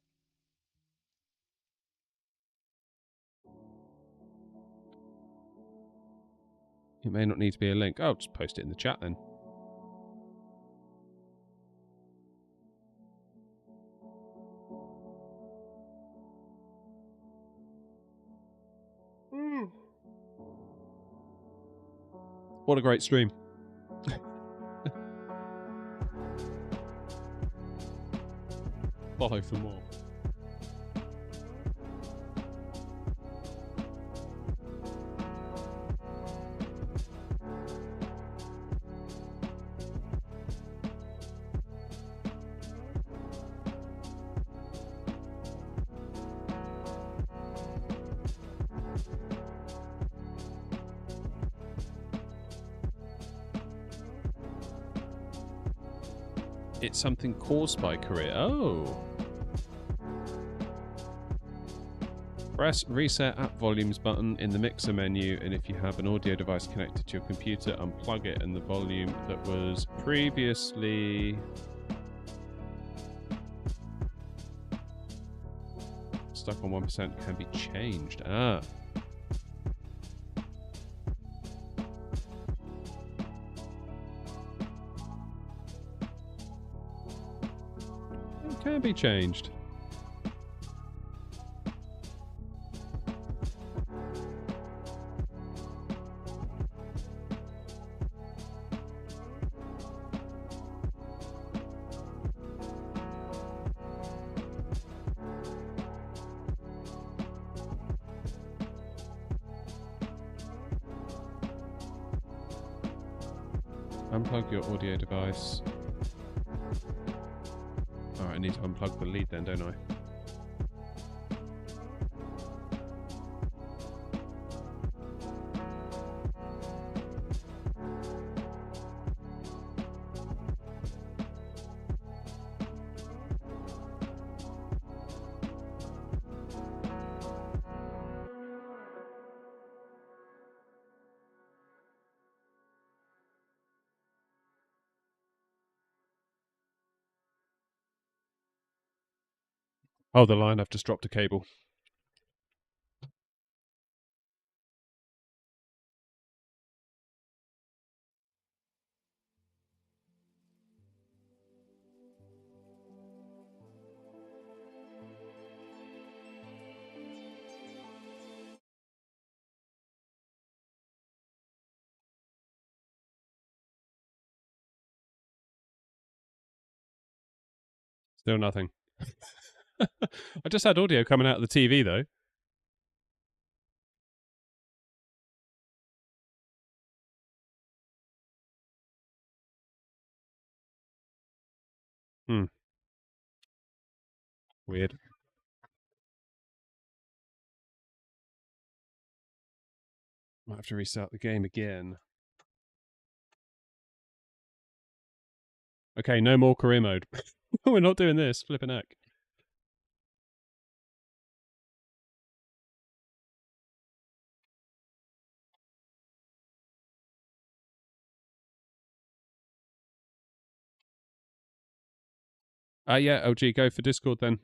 S1: It may not need to be a link. Oh, just post it in the chat then. What a great stream. Follow for more. It's something caused by Korea. Oh. Press reset app volumes button in the mixer menu, and if you have an audio device connected to your computer, unplug it, and the volume that was previously stuck on 1% can be changed. Ah. It can be changed. Unplug your audio device. Alright, I need to unplug the lead then, don't I? Oh, the line, I've just dropped a cable. Still nothing. I just had audio coming out of the TV, though. Hmm. Weird. Might have to restart the game again. Okay, no more career mode. We're not doing this. Flipping heck. Yeah, LG, go for Discord then.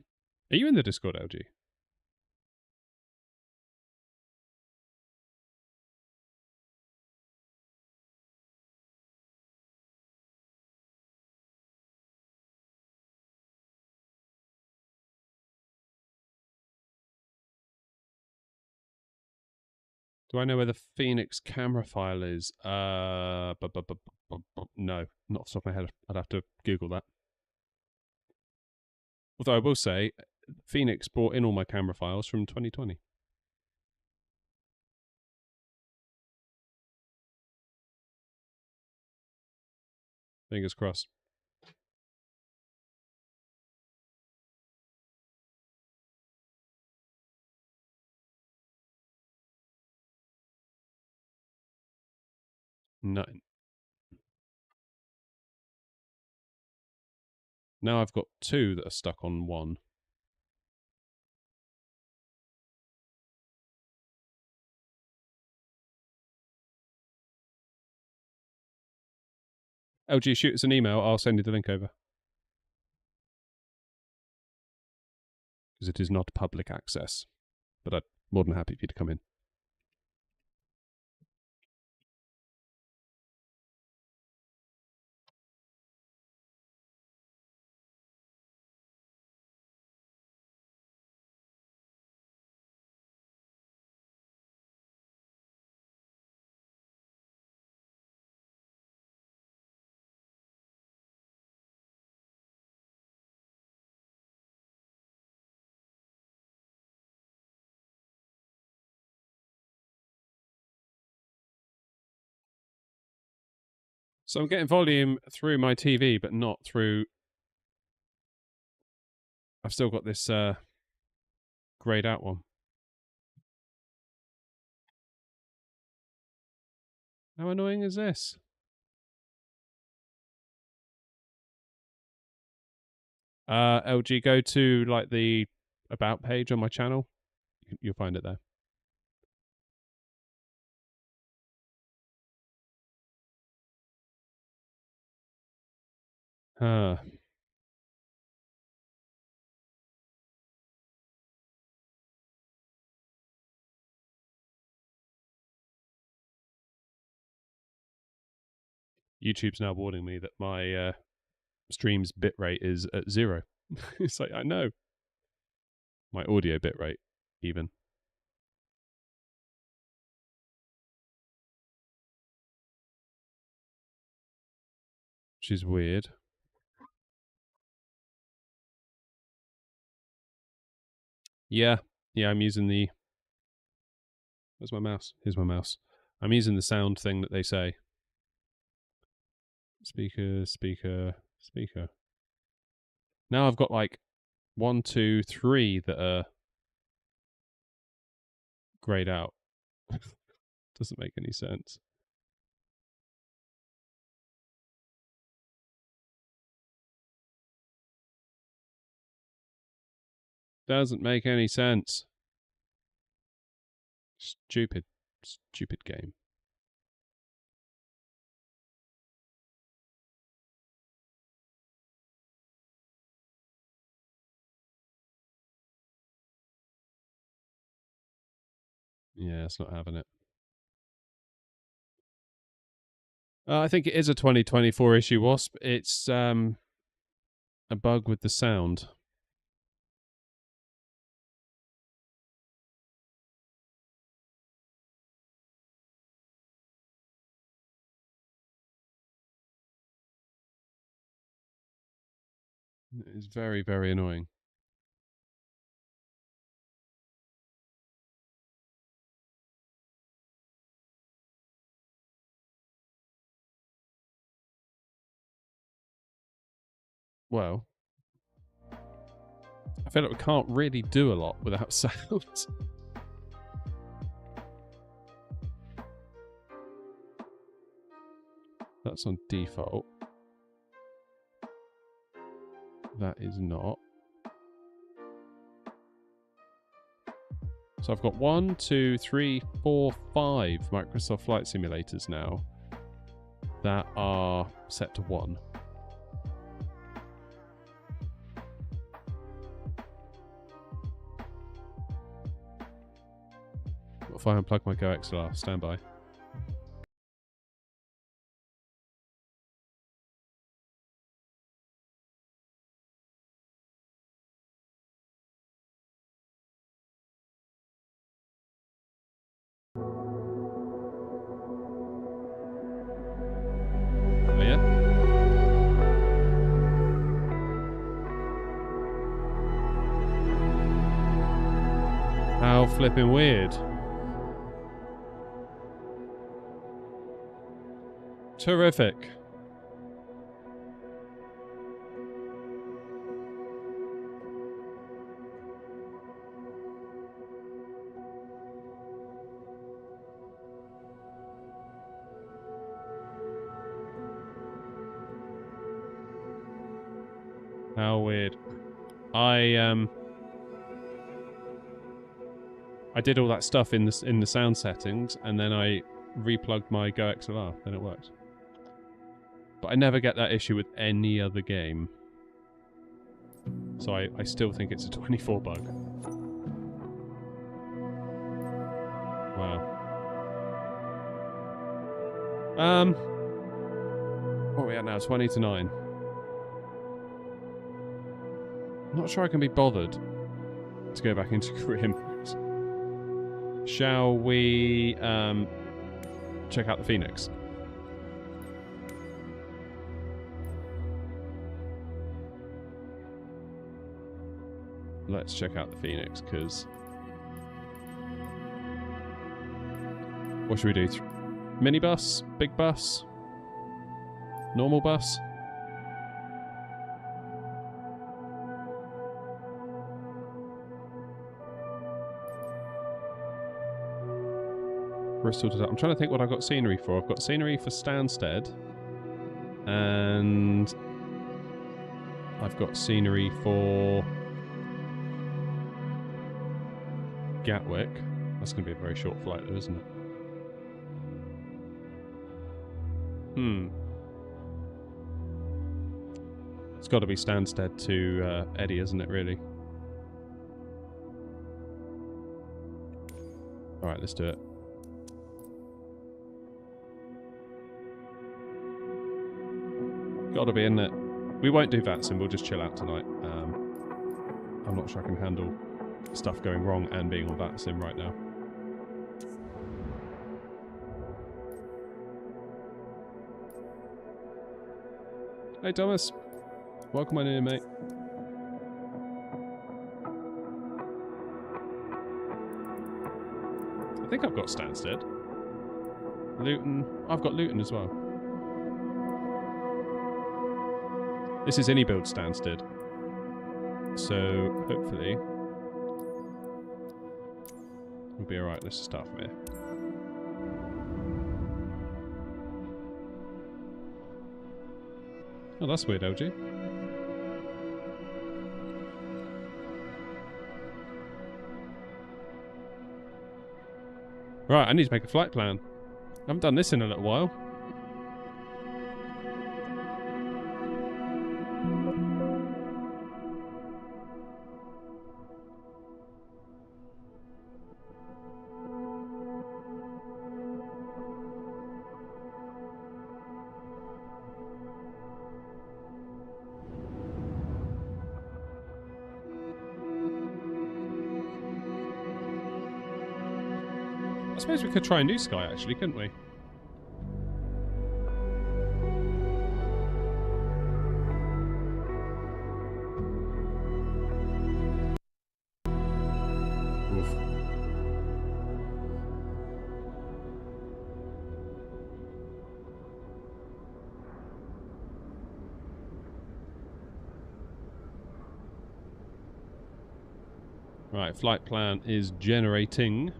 S1: Are you in the Discord, LG? Do I know where the Phoenix camera file is? No, not off the top of my head. I'd have to Google that. Although I will say, Phoenix brought in all my camera files from 2020. Fingers crossed. No. Now I've got two that are stuck on one. LG, shoot us an email. I'll send you the link over. Because it is not public access. But I'm more than happy for you to come in. So I'm getting volume through my TV, but not through... I've still got this greyed out one. How annoying is this? LG, go to like the about page on my channel. You'll find it there. YouTube's now warning me that my stream's bitrate is at 0. It's like, I know. My audio bitrate, even. Which is weird. Yeah, I'm using the... Where's my mouse? Here's my mouse. I'm using the sound thing that they say. Speaker, speaker, speaker. Now I've got like 1, 2, 3 that are grayed out. Doesn't make any sense. Doesn't make any sense. Stupid game. Yeah, it's not having it. I think it is a 2024 issue, Wasp. It's a bug with the sound. It is very, very annoying. Well, I feel like we can't really do a lot without sound. That's on default. That is not. So I've got 1, 2, 3, 4, 5 Microsoft Flight Simulators now that are set to 1. If I unplug my Go XLR, stand by. How flipping weird. Terrific. How weird. I did all that stuff in the sound settings, and then I replugged my Go XLR, then it worked. But I never get that issue with any other game. So I still think it's a 24 bug. Wow. What are we at now? 20 to 9. I'm not sure I can be bothered to go back into career mode. Shall we check out the Phoenix? Let's check out the Phoenix, because... What should we do? Minibus? Big bus? Normal bus. Bristol to... I'm trying to think what I've got scenery for. I've got scenery for Stansted. And I've got scenery for Gatwick. That's going to be a very short flight though, isn't it? It's got to be Stansted to Eddie, isn't it, really? Alright, let's do it. Got to be, isn't it? We won't do VATSIM, we'll just chill out tonight. I'm not sure I can handle stuff going wrong and being on VATSIM right now. Hey Thomas, welcome on in, mate. I think I've got Stansted. Luton, I've got Luton as well. This is any build Stansted, so hopefully we'll be alright. Let's start from here. Oh, that's weird, LG. Right, I need to make a flight plan. I haven't done this in a little while. I suppose we could try a new sky, actually, couldn't we? Oof. Right, flight plan is generating.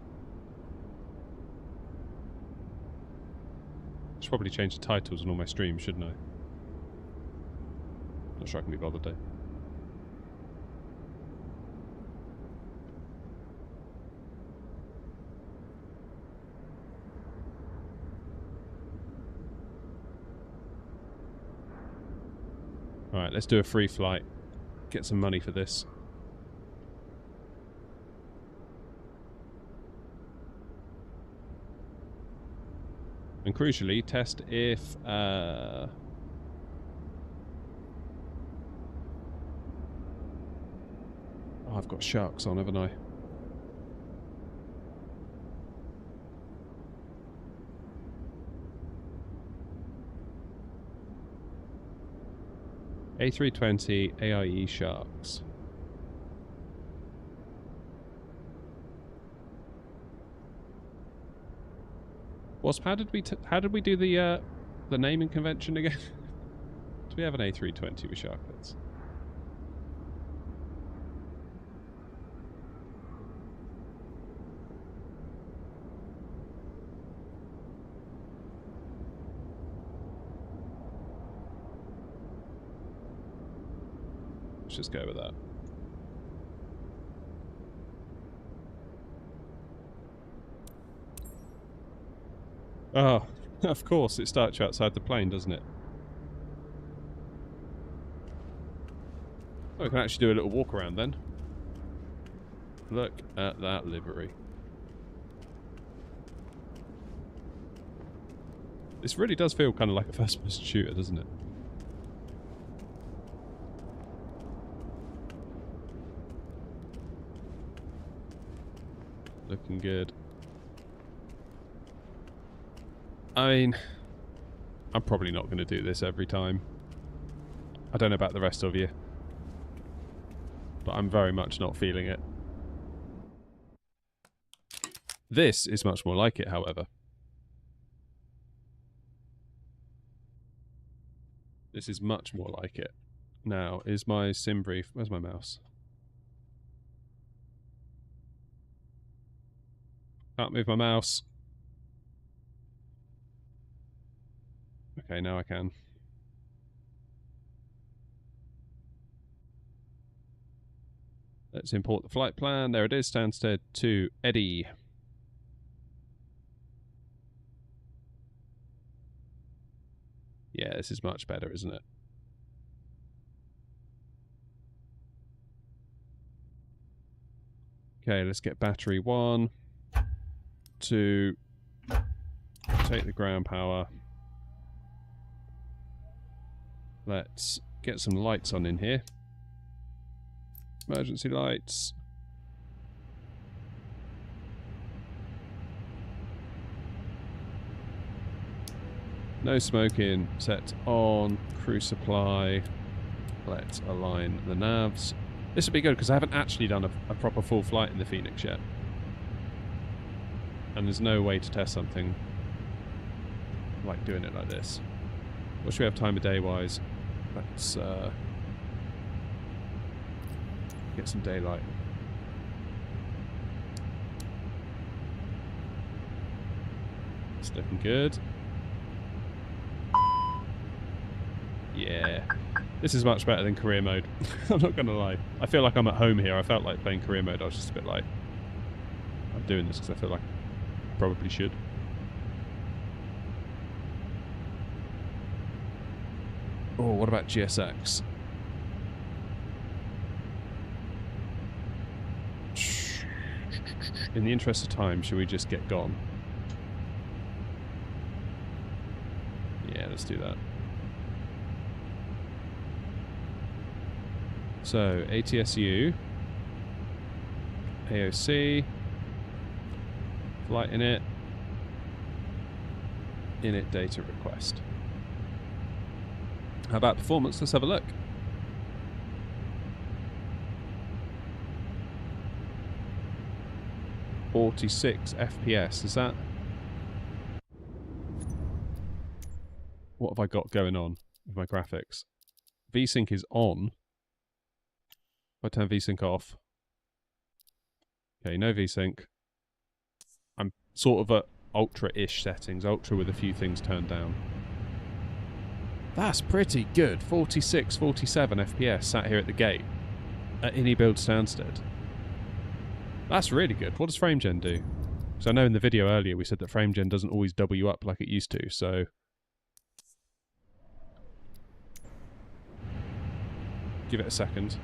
S1: Should probably change the titles on all my streams, shouldn't I? Not sure I can be bothered though. Alright, let's do a free flight. Get some money for this. And crucially, test if oh, I've got sharks on, haven't I? A320 AIE sharks. Wasp, how did we do the naming convention again? Do we have an A320 with sharklets? Let's just go with that. Oh, of course, it starts you outside the plane, doesn't it? Oh, we can actually do a little walk around then. Look at that livery. This really does feel kind of like a first-person shooter, doesn't it? Looking good. I mean, I'm probably not going to do this every time. I don't know about the rest of you, but I'm very much not feeling it. This is much more like it, however. This is much more like it. Now, is my sim brief... Where's my mouse? Can't move my mouse. Okay, now I can. Let's import the flight plan. There it is, Stansted to Eddie. Yeah, this is much better, isn't it? Okay, let's get battery 1. 2. Take the ground power. Let's get some lights on in here. Emergency lights. No smoking. Set on. Crew supply. Let's align the navs. This would be good because I haven't actually done a proper full flight in the Phoenix yet. And there's no way to test something like doing it like this. What should we have time of day wise? Let's get some daylight. It's looking good. Yeah. This is much better than career mode. I'm not going to lie. I feel like I'm at home here. I felt like playing career mode. I was just a bit like... I'm doing this because I feel like I probably should. Oh, what about GSX? In the interest of time, should we just get gone? Yeah, let's do that. So, ATSU, AOC, flight init data request. How about performance? Let's have a look. .46 FPS, is that? What have I got going on with my graphics? VSync is on. If I turn VSync off. Okay, no VSync. I'm sort of at ultra-ish settings, ultra with a few things turned down. That's pretty good. 46, 47 FPS sat here at the gate at any build Stansted. That's really good. What does FrameGen do? Because I know in the video earlier we said that FrameGen doesn't always double you up like it used to, so... Give it a second.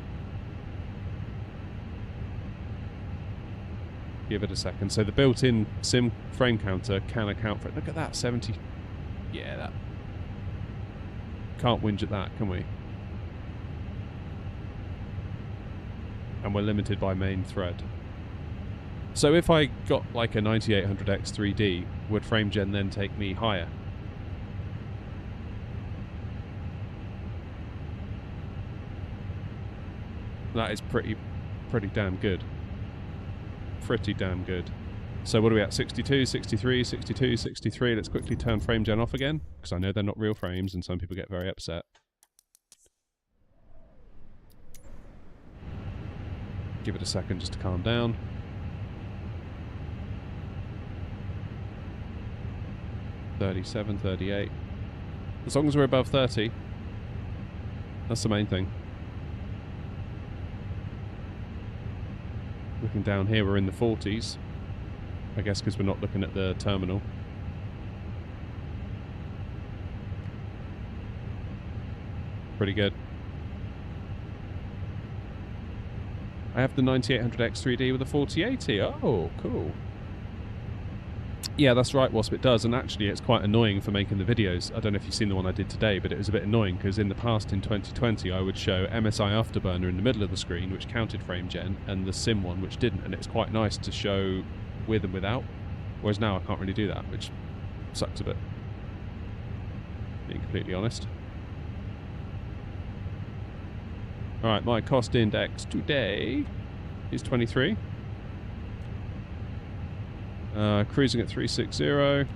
S1: Give it a second. So the built-in sim frame counter can account for it. Look at that, 70... Yeah, that... Can't whinge at that, can we? And we're limited by main thread. So if I got like a 9800X 3D, would FrameGen then take me higher? That is pretty damn good. Pretty damn good. So what are we at? 62, 63, 62, 63. Let's quickly turn FrameGen off again, because I know they're not real frames and some people get very upset. Give it a second just to calm down. $37, $38. As long as we're above 30, that's the main thing. Looking down here, we're in the 40s. I guess because we're not looking at the terminal. Pretty good. I have the 9800X 3D with a 4080. Oh, cool. Yeah, that's right, Wasp, it does. And actually, it's quite annoying for making the videos. I don't know if you've seen the one I did today, but it was a bit annoying because in the past, in 2020, I would show MSI Afterburner in the middle of the screen, which counted FrameGen, and the sim one, which didn't. And it's quite nice to show with and without. Whereas now I can't really do that, which sucks a bit. Being completely honest. Alright, my cost index today is 23. Cruising at 360.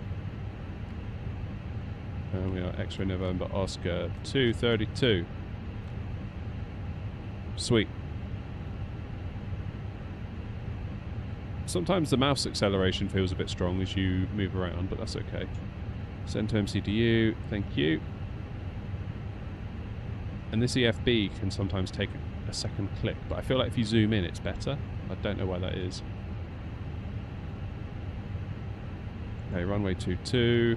S1: we are. X-ray November Oscar 232. Sweet. Sometimes the mouse acceleration feels a bit strong as you move around, but that's okay. Send to MCDU, thank you. And this EFB can sometimes take a second click, but I feel like if you zoom in, it's better. I don't know why that is. Okay, runway 22.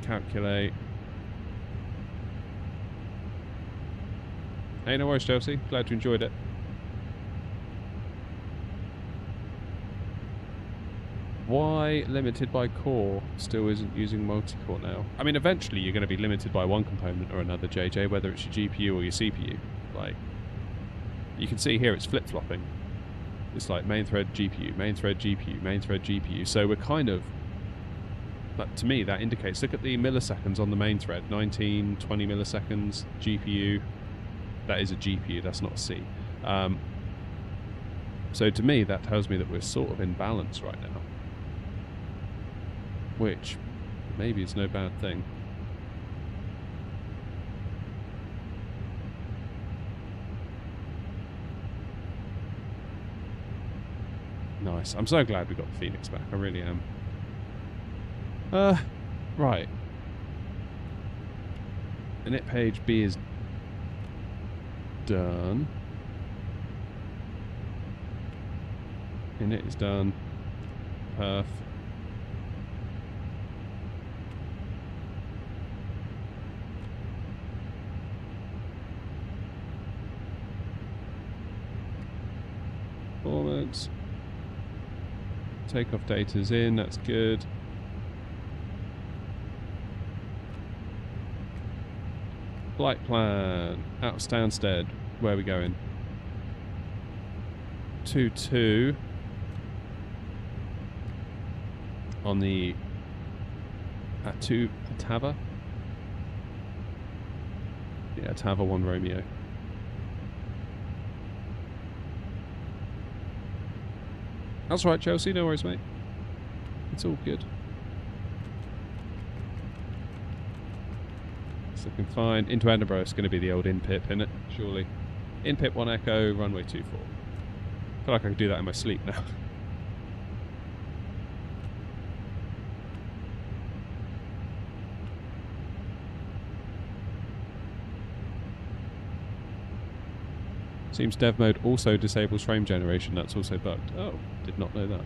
S1: Calculate. Hey, no worries, Chelsea. Glad you enjoyed it. Why limited by core still isn't using multi-core now? I mean, eventually you're going to be limited by one component or another, JJ, whether it's your GPU or your CPU. Like, you can see here it's flip-flopping. It's like main thread, GPU, main thread, GPU, main thread, GPU. So we're kind of... But to me, that indicates... Look at the milliseconds on the main thread. 19, 20 milliseconds, GPU. That is a GPU, that's not a C. So to me, that tells me that we're sort of in balance right now. Which maybe is no bad thing. Nice. I'm so glad we got the Phoenix back. I really am. Right. Init page B is done. Init is done. Perf. Performance. Takeoff data's in, that's good. Flight plan. Out of Stansted. Where are we going? 2-2. On the Atava? Yeah, Atava 1 Romeo. That's right, Chelsea. No worries, mate. It's all good. It's looking fine. Into Edinburgh, it's going to be the old in-pip, isn't it? Surely. In-pip 1 Echo, runway 24. I feel like I can do that in my sleep now. Seems dev mode also disables frame generation. That's also bugged. Oh, did not know that.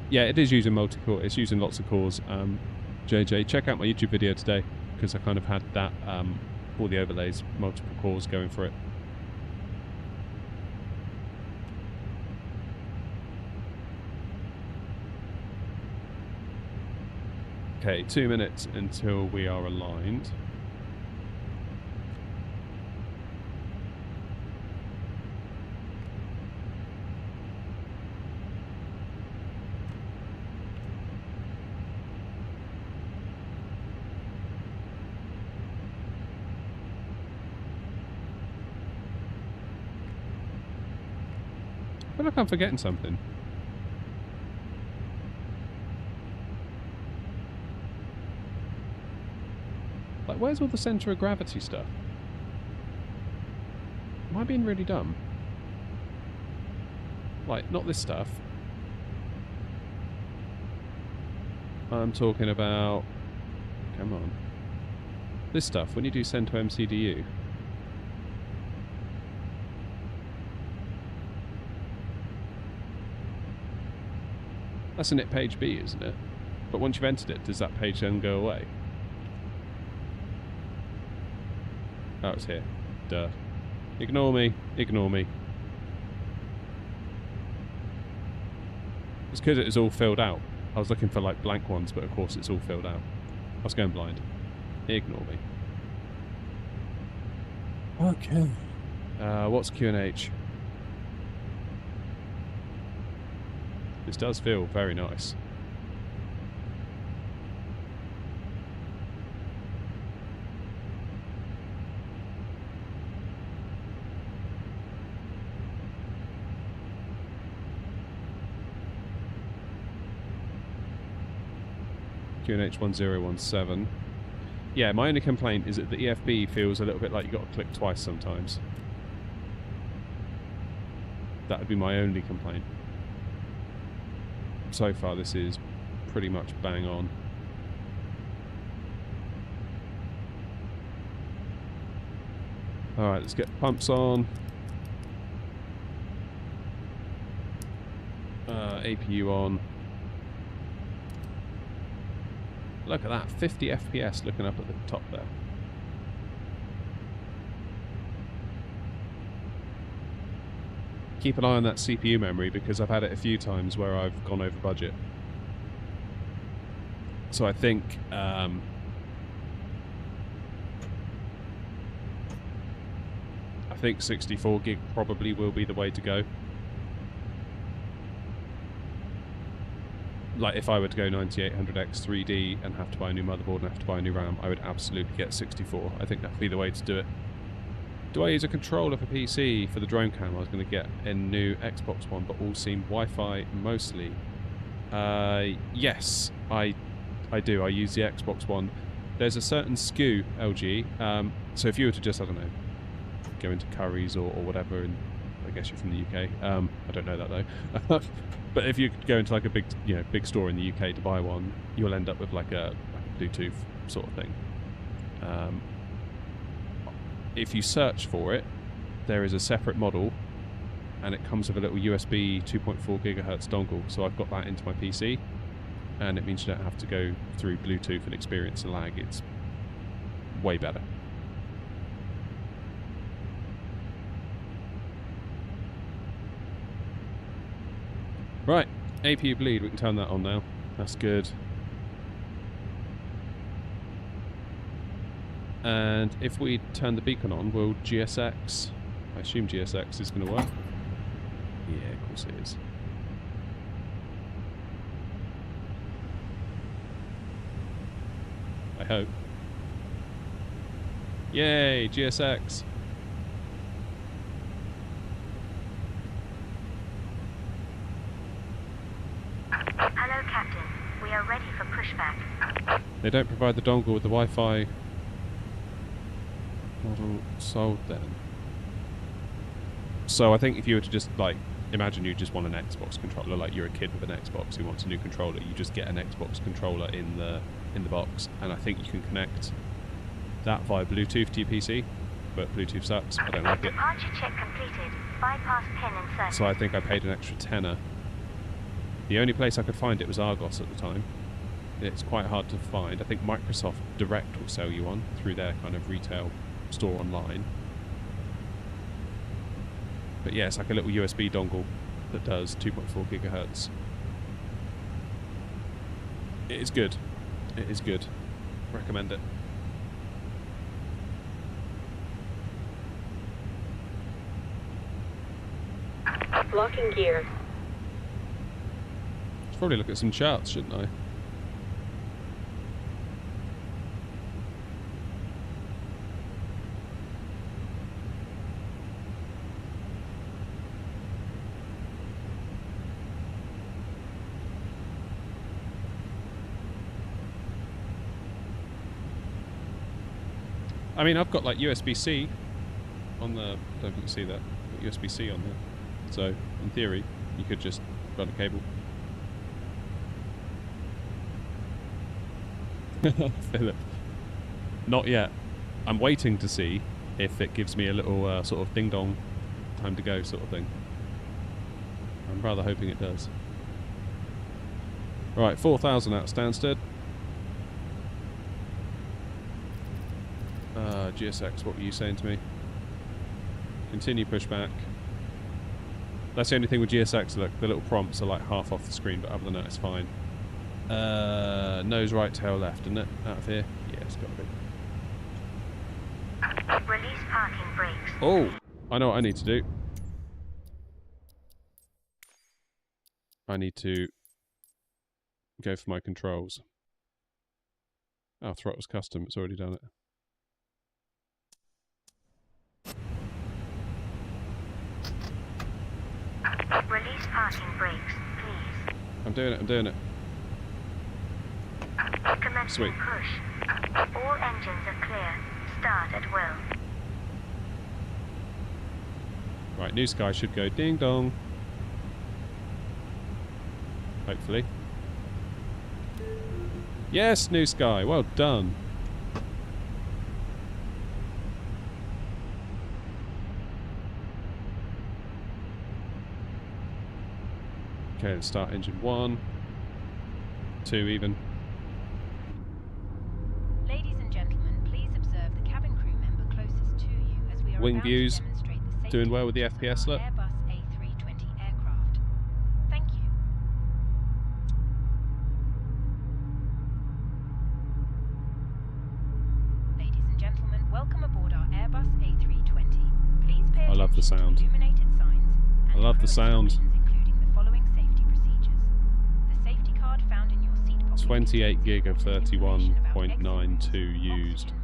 S1: Yeah, it is using multi-core. It's using lots of cores. JJ, check out my YouTube video today because I kind of had that, all the overlays, multiple cores going for it. Okay, 2 minutes until we are aligned. I feel like I'm forgetting something. Like, where's all the centre of gravity stuff? Am I being really dumb? Like, not this stuff. I'm talking about... Come on. This stuff, when you do send to MCDU. That's init page B, isn't it? But once you've entered it, does that page then go away? Oh, it's here. Duh. Ignore me. Ignore me. It's because it is all filled out. I was looking for like blank ones, but of course it's all filled out. I was going blind. Ignore me. Okay. What's QNH? This does feel very nice. QNH1017. Yeah, my only complaint is that the EFB feels a little bit like you got to click twice sometimes. That would be my only complaint. So far, this is pretty much bang on. Alright, let's get pumps on. APU on. Look at that, 50 FPS looking up at the top there. Keep an eye on that CPU memory because I've had it a few times where I've gone over budget. So I think 64 gig probably will be the way to go. Like if I were to go 9800X 3D and have to buy a new motherboard and have to buy a new RAM, I would absolutely get 64. I think that would be the way to do it. Do I use a controller for PC for the drone cam? I was going to get a new Xbox One, but all seem Wi-Fi mostly. Yes, I do. I use the Xbox One. There's a certain SKU, LG. So if you were to just, I don't know, go into Currys or whatever, and I guess you're from the UK. I don't know that though. But if you go into like a big store in the UK to buy one, you'll end up with like a Bluetooth sort of thing. If you search for it, there is a separate model, and it comes with a little USB 2.4 gigahertz dongle. So I've got that into my PC, and it means you don't have to go through Bluetooth and experience the lag. It's way better. Right, APU bleed, we can turn that on now. That's good. And if we turn the beacon on, will GSX... I assume GSX is going to work. Yeah, of course it is. I hope. Yay, GSX!
S5: Hello, Captain. We are ready for pushback.
S1: They don't provide the dongle with the Wi-Fi model sold then. So I think if you were to just, like, imagine you just want an Xbox controller, like you're a kid with an Xbox who wants a new controller, you just get an Xbox controller in the box, and I think you can connect that via Bluetooth to your PC, but Bluetooth sucks, I don't like it.
S5: Departure check completed. Bypass pin inserted.
S1: So I think I paid an extra tenner. The only place I could find it was Argos at the time. It's quite hard to find. I think Microsoft Direct will sell you one through their kind of retail store online. But yeah, it's like a little USB dongle that does 2.4 gigahertz. It is good. It is good. Recommend it.
S5: Locking gear.
S1: Should probably look at some charts, shouldn't I? I mean, I've got like USB-C on the... I don't know if you can see that. I've got USB-C on there. So, in theory, you could just run a cable. Philip. Not yet. I'm waiting to see if it gives me a little sort of ding-dong, time to go sort of thing. I'm rather hoping it does. Right, 4,000 out Stansted. GSX, what were you saying to me? Continue pushback. That's the only thing with GSX, look, the little prompts are like half off the screen, but other than that it's fine. Nose right, tail left, isn't it? Out of here? Yeah, it's got to be.
S5: Release parking brakes.
S1: Oh! I know what I need to do. I need to go for my controls. Oh, throttle's custom, it's already done it.
S5: Release parking brakes, please.
S1: I'm doing it, I'm doing it.
S5: Commencing
S1: Sweet.
S5: push. All engines are clear. Start at will.
S1: Right, New Sky should go ding dong. Hopefully. Yes, New Sky. Well done. Okay, let's start engine 1. 2 even.
S6: Ladies and gentlemen, please observe the cabin crew member closest to you as we are
S1: Wing
S6: about
S1: views.
S6: to demonstrate the safety
S1: Doing well with the
S6: features
S1: FPS,
S6: of our
S1: look.
S6: Airbus A320 aircraft. Thank you. Ladies and gentlemen, welcome aboard our Airbus A320. Please pay
S1: I love the
S6: attention to
S1: sound.
S6: illuminated signs and
S1: I love the
S6: crew
S1: sound.
S6: instructions, including the following safety procedures. The safety card found in your seat pocket
S1: 28
S6: contains
S1: gig of
S6: important information about
S1: 31.92
S6: exit rules,
S1: used.
S6: oxygen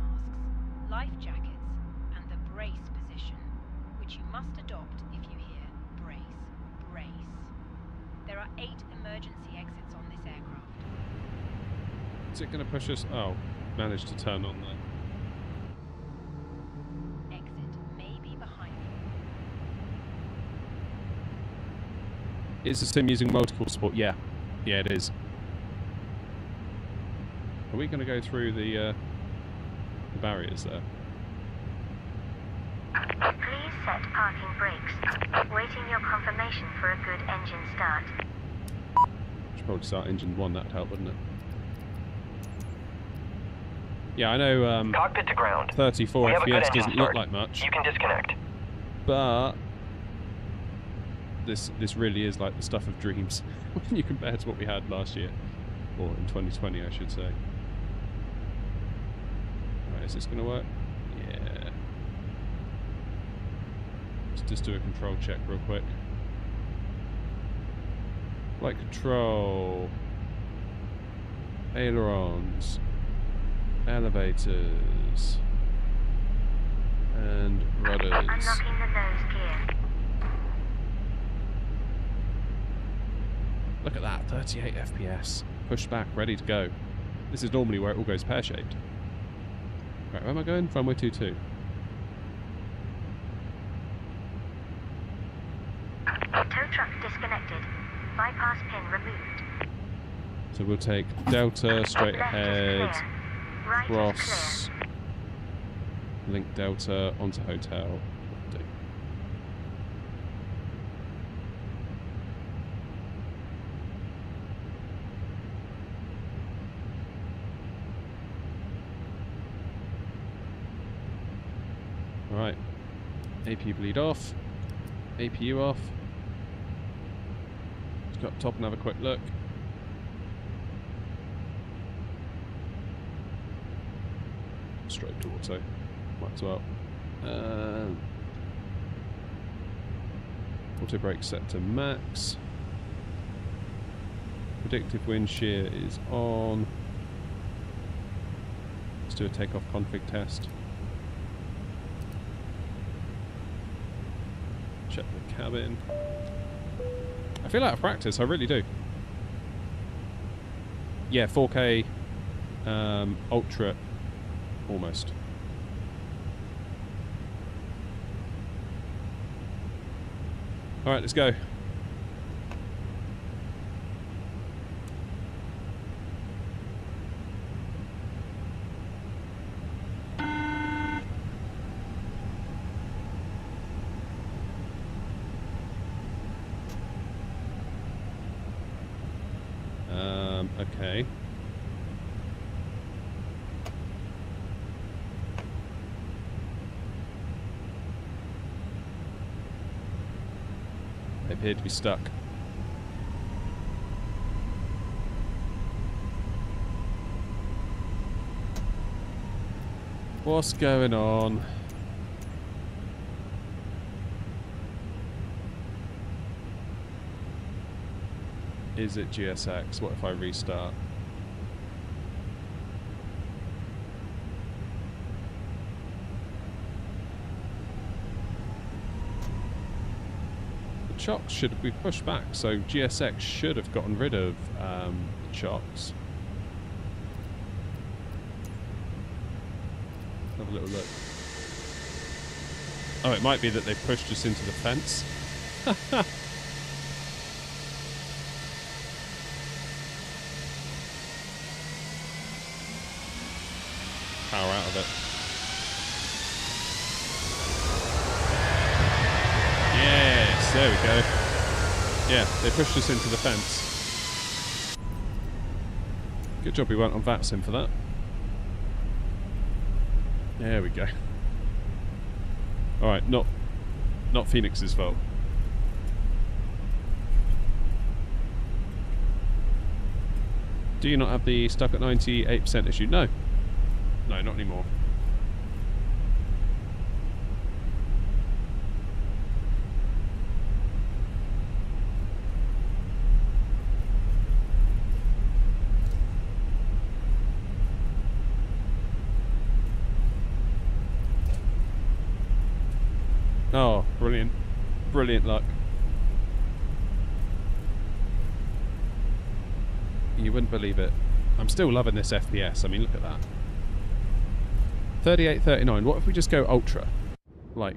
S6: masks, life jackets, and the brace position, which you must adopt if you hear brace, brace. There are 8 emergency exits on this aircraft.
S1: Is it going to push us? Oh, managed to turn on there.
S6: Exit may be behind you.
S1: Is the sim using multiple support? Yeah. Yeah, it is. Are we going to go through the barriers there?
S5: Please set parking brakes. Waiting your confirmation for a good engine start.
S1: Should probably start engine 1, that'd help, wouldn't it? Yeah, I know
S7: Cockpit to ground.
S1: 34
S7: We have a good
S1: FPS
S7: engine
S1: doesn't look
S7: start.
S1: like much,
S7: You can disconnect.
S1: but this really is like the stuff of dreams when you compare to what we had last year, or in 2020, I should say. Right, is this going to work? Yeah. Let's just do a control check real quick. Flight control, ailerons, elevators, and rudders.
S5: Unlocking the nose gear.
S1: Look at that, 38 FPS. Pushed back, ready to go. This is normally where it all goes pear-shaped. Right, where am I going? Runway 22.
S5: Tow truck disconnected. Bypass pin removed.
S1: So we'll take Delta straight
S5: Left
S1: ahead,
S5: is clear. Right is
S1: cross, link Delta onto hotel. Alright, AP bleed off, APU off. Let's go up top and have a quick look. Straight to auto, might as well. Auto brake set to max. Predictive wind shear is on. Let's do a takeoff config test. Check the cabin. I feel out of practice, I really do. Yeah, 4K Ultra, almost. Alright, let's go. Okay. They appear to be stuck. What's going on? Is it GSX? What if I restart? The chocks should be pushed back, so GSX should have gotten rid of the chocks. have a little look. Oh, it might be that they've pushed us into the fence. Power out of it. Yes, there we go. Yeah, they pushed us into the fence. Good job we weren't on VATSIM for that. There we go. Alright, not Phoenix's fault. Do you not have the stuck at 98% issue? No. No, not anymore. Oh, brilliant. Brilliant luck. You wouldn't believe it. I'm still loving this FPS. I mean, look at that. 38.39. What if we just go ultra? Like,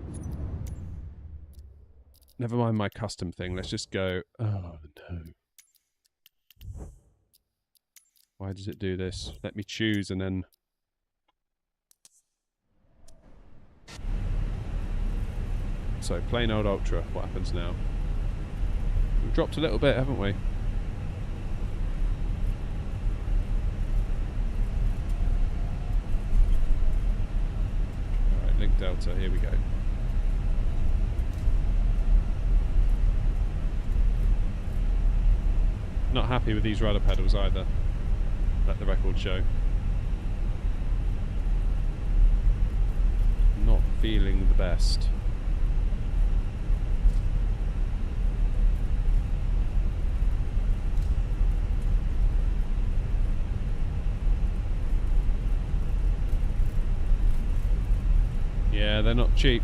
S1: never mind my custom thing. Let's just go... Oh, no. Why does it do this? Let me choose and then... So, plain old ultra. What happens now? We've dropped a little bit, haven't we? Alright, link delta. Here we go. Not happy with these rudder pedals either. Let the record show. Not feeling the best. Yeah, they're not cheap.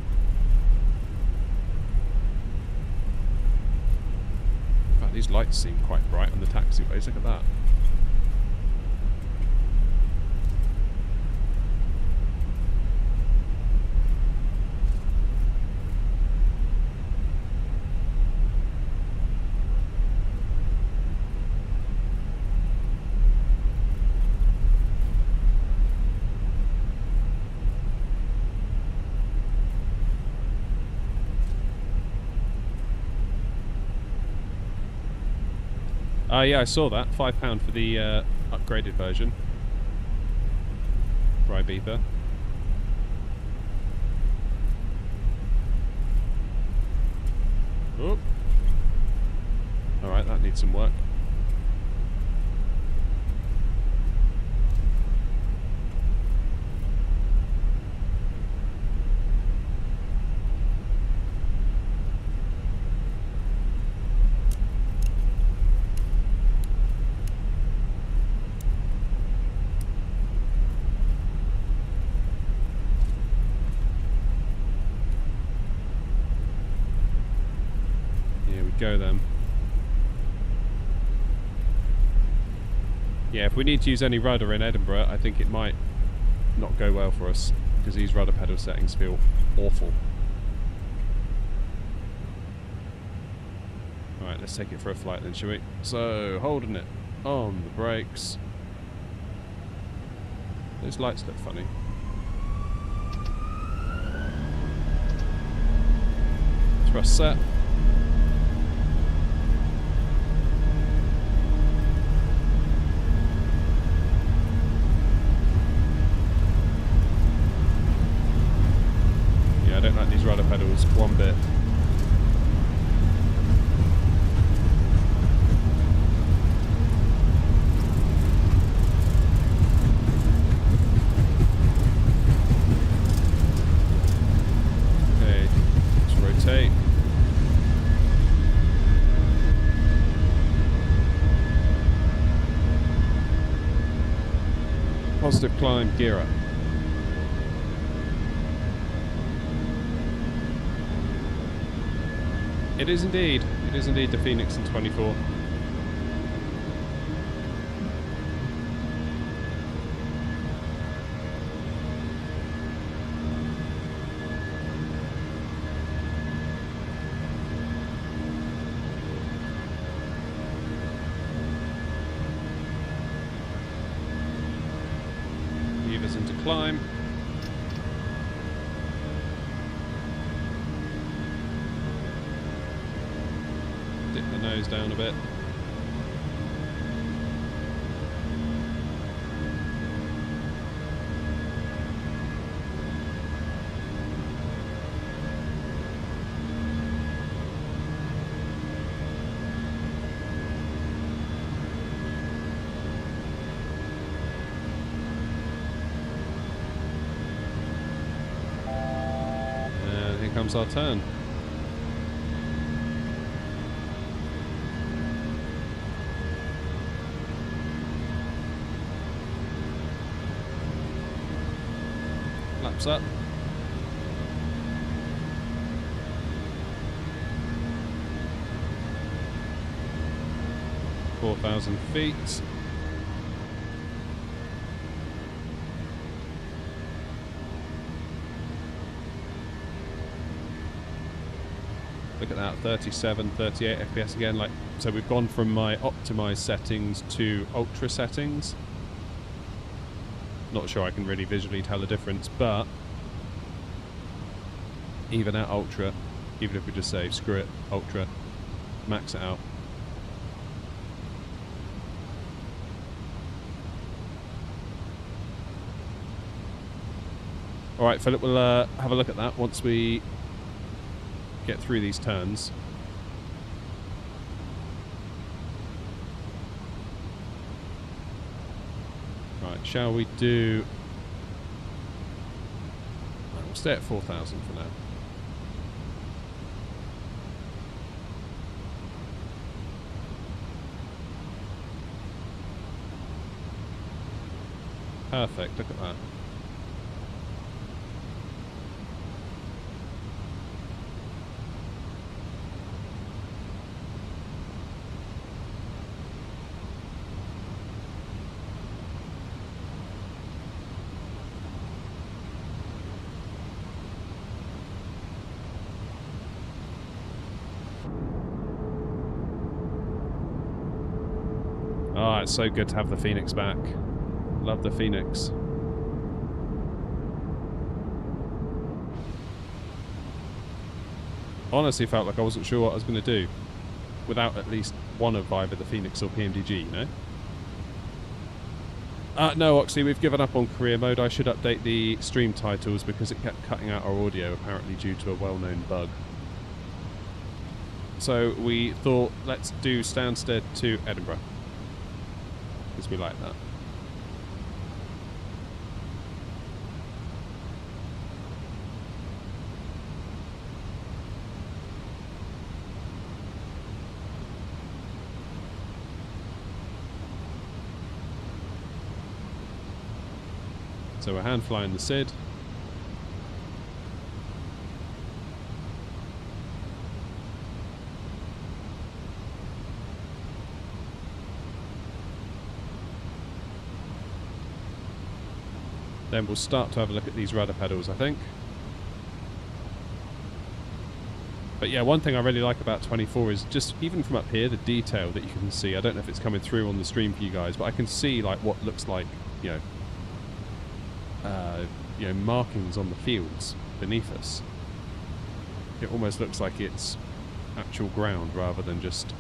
S1: In fact, these lights seem quite bright on the taxiways. Look at that. Yeah, I saw that. £5 for the upgraded version. For Ibiza. Oh. Alright, that needs some work. Go then. Yeah, if we need to use any rudder in Edinburgh, I think it might not go well for us because these rudder pedal settings feel awful. Alright, let's take it for a flight then, shall we? So, holding it on the brakes. Those lights look funny. Thrust set. I don't like these rudder pedals one bit. Okay, let's rotate. Positive climb, gear up. It is indeed. It is indeed the Phoenix in 24. climb. Dip the nose down a bit. And here comes our turn. Laps up. (4,000 feet). Look at that, 37, 38 FPS again. Like, so we've gone from my optimized settings to ultra settings. Not sure I can really visually tell the difference, but even at ultra, even if we just say screw it, ultra, max it out. Alright, Philip, we'll have a look at that once we get through these turns. Right, shall we do... Right, we'll stay at 4,000 for now. Perfect, look at that. Oh, it's so good to have the Phoenix back. Love the Phoenix. Honestly felt like I wasn't sure what I was going to do without at least one of either the Phoenix or PMDG, you know? No, Oxley, we've given up on career mode. I should update the stream titles because it kept cutting out our audio, apparently due to a well-known bug. So we thought, let's do Stansted to Edinburgh, because we like that. So we're hand flying the SID. Then we'll start to have a look at these rudder pedals, I think. But yeah, one thing I really like about 24 is just, even from up here, the detail that you can see. I don't know if it's coming through on the stream for you guys, but I can see like what looks like, you know, markings on the fields beneath us. It almost looks like it's actual ground rather than just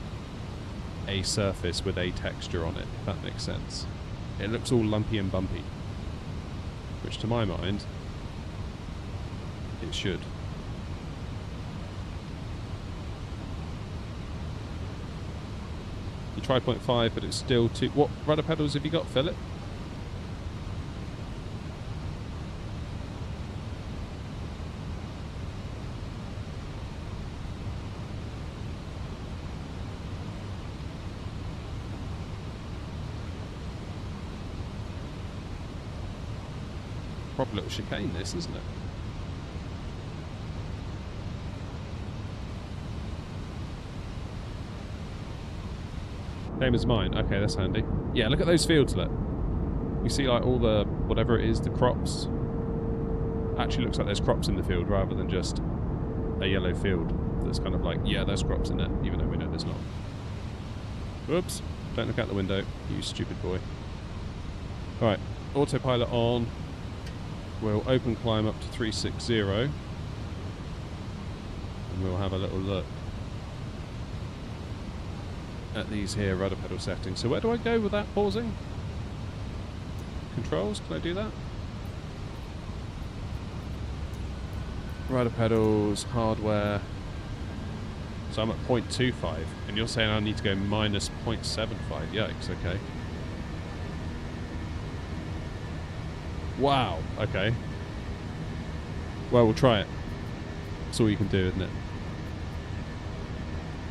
S1: a surface with a texture on it, if that makes sense. It looks all lumpy and bumpy, which to my mind, it should. You tried 0.5, but it's still too... What rudder pedals have you got, Philip? Proper little chicane, this, isn't it? Same as mine. Okay, that's handy. Yeah, look at those fields, look. You see like all the, whatever it is, the crops. Actually looks like there's crops in the field rather than just a yellow field that's kind of like, yeah, there's crops in it, even though we know there's not. Oops. Don't look out the window, you stupid boy. Alright, autopilot on. We'll open climb up to 360 and we'll have a little look at these here rudder pedal settings. So where do I go with that pausing? Controls, can I do that? Rudder pedals, hardware. So I'm at 0.25 and you're saying I need to go minus 0.75. Yikes, okay. Wow, okay. Well, we'll try it. That's all you can do, isn't it?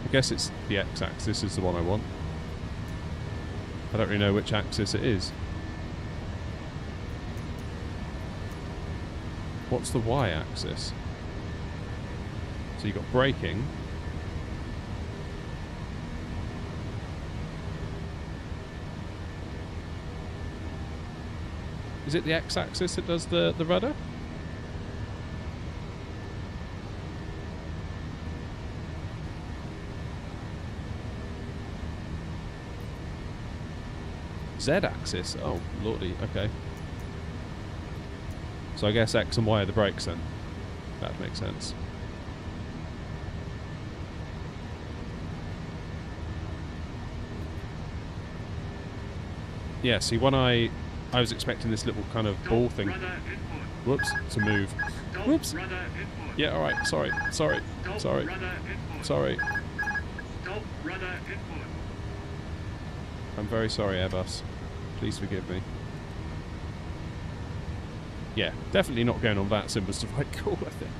S1: I guess it's the x-axis is the one I want. I don't really know which axis it is. What's the y-axis? So you've got braking. Is it the x-axis that does the rudder? Z-axis? Oh, lordy, okay. So I guess X and Y are the brakes then. That makes sense. Yeah, see, when I was expecting this little kind of ball thing. Whoops, to move. Whoops. Yeah, alright, sorry. I'm very sorry, Airbus. Please forgive me. Yeah, definitely not going on that Simba's to right call, I think.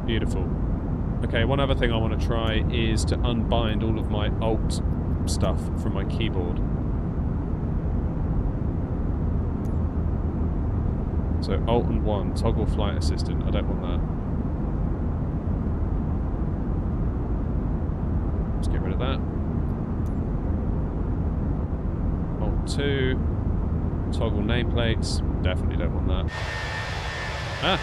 S1: Beautiful. Okay, one other thing I want to try is to unbind all of my Alt stuff from my keyboard. So Alt and 1, toggle flight assistant. I don't want that. Let's get rid of that. Alt 2, toggle nameplates. Definitely don't want that. Ah!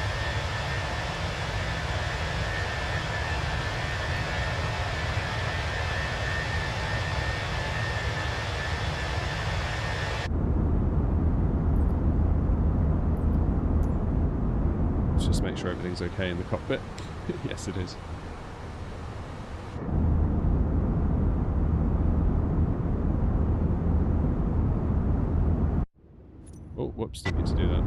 S1: Just make sure everything's okay in the cockpit. Yes, it is. Oh, whoops, didn't mean to do that.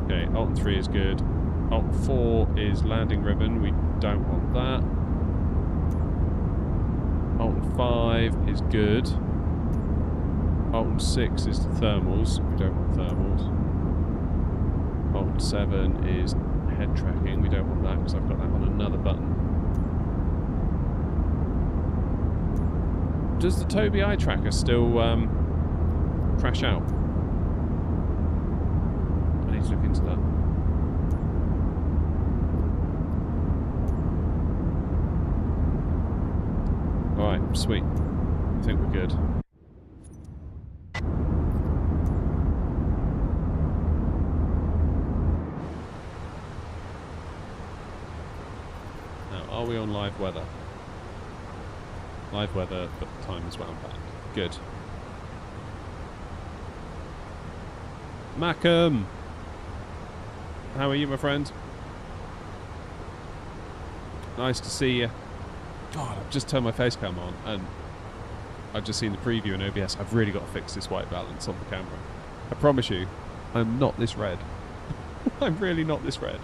S1: Okay, Alt 3 is good. Alt 4 is landing ribbon, we don't want that. Alt 5 is good. Alt 6 is the thermals, we don't want thermals. Alt 7 is head tracking, we don't want that because I've got that on another button. Does the Tobii eye tracker still crash out? I need to look into that. Alright, sweet. I think we're good. Now, are we on live weather? Live weather, but the time is wound back. Good. Macam! How are you, my friend? Nice to see you. God, I've just turned my face cam on and I've just seen the preview in OBS. I've really got to fix this white balance on the camera. I promise you, I'm not this red. I'm really not this red.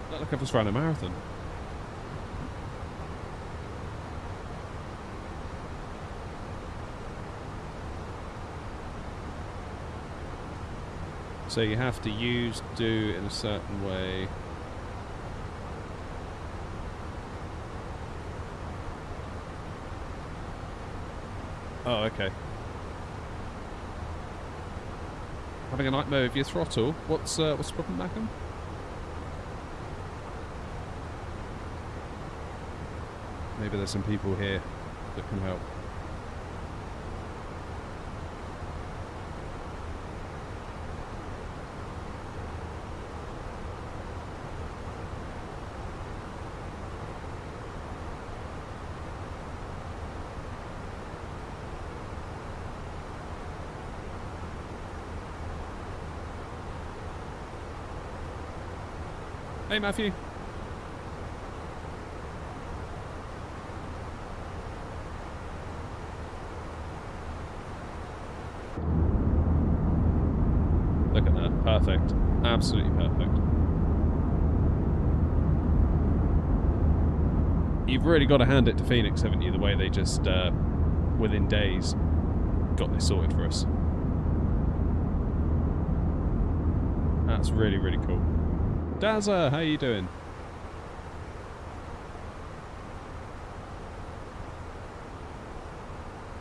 S1: I look like I've just ran a marathon. So you have to do in a certain way. Oh, okay. Having a nightmare with your throttle? What's the problem, Malcolm? Maybe there's some people here that can help. Hey, Matthew. Look at that. Perfect. Absolutely perfect. You've really got to hand it to Phoenix, haven't you? The way they just, within days, got this sorted for us. That's really, really cool. Dazza, how you doing?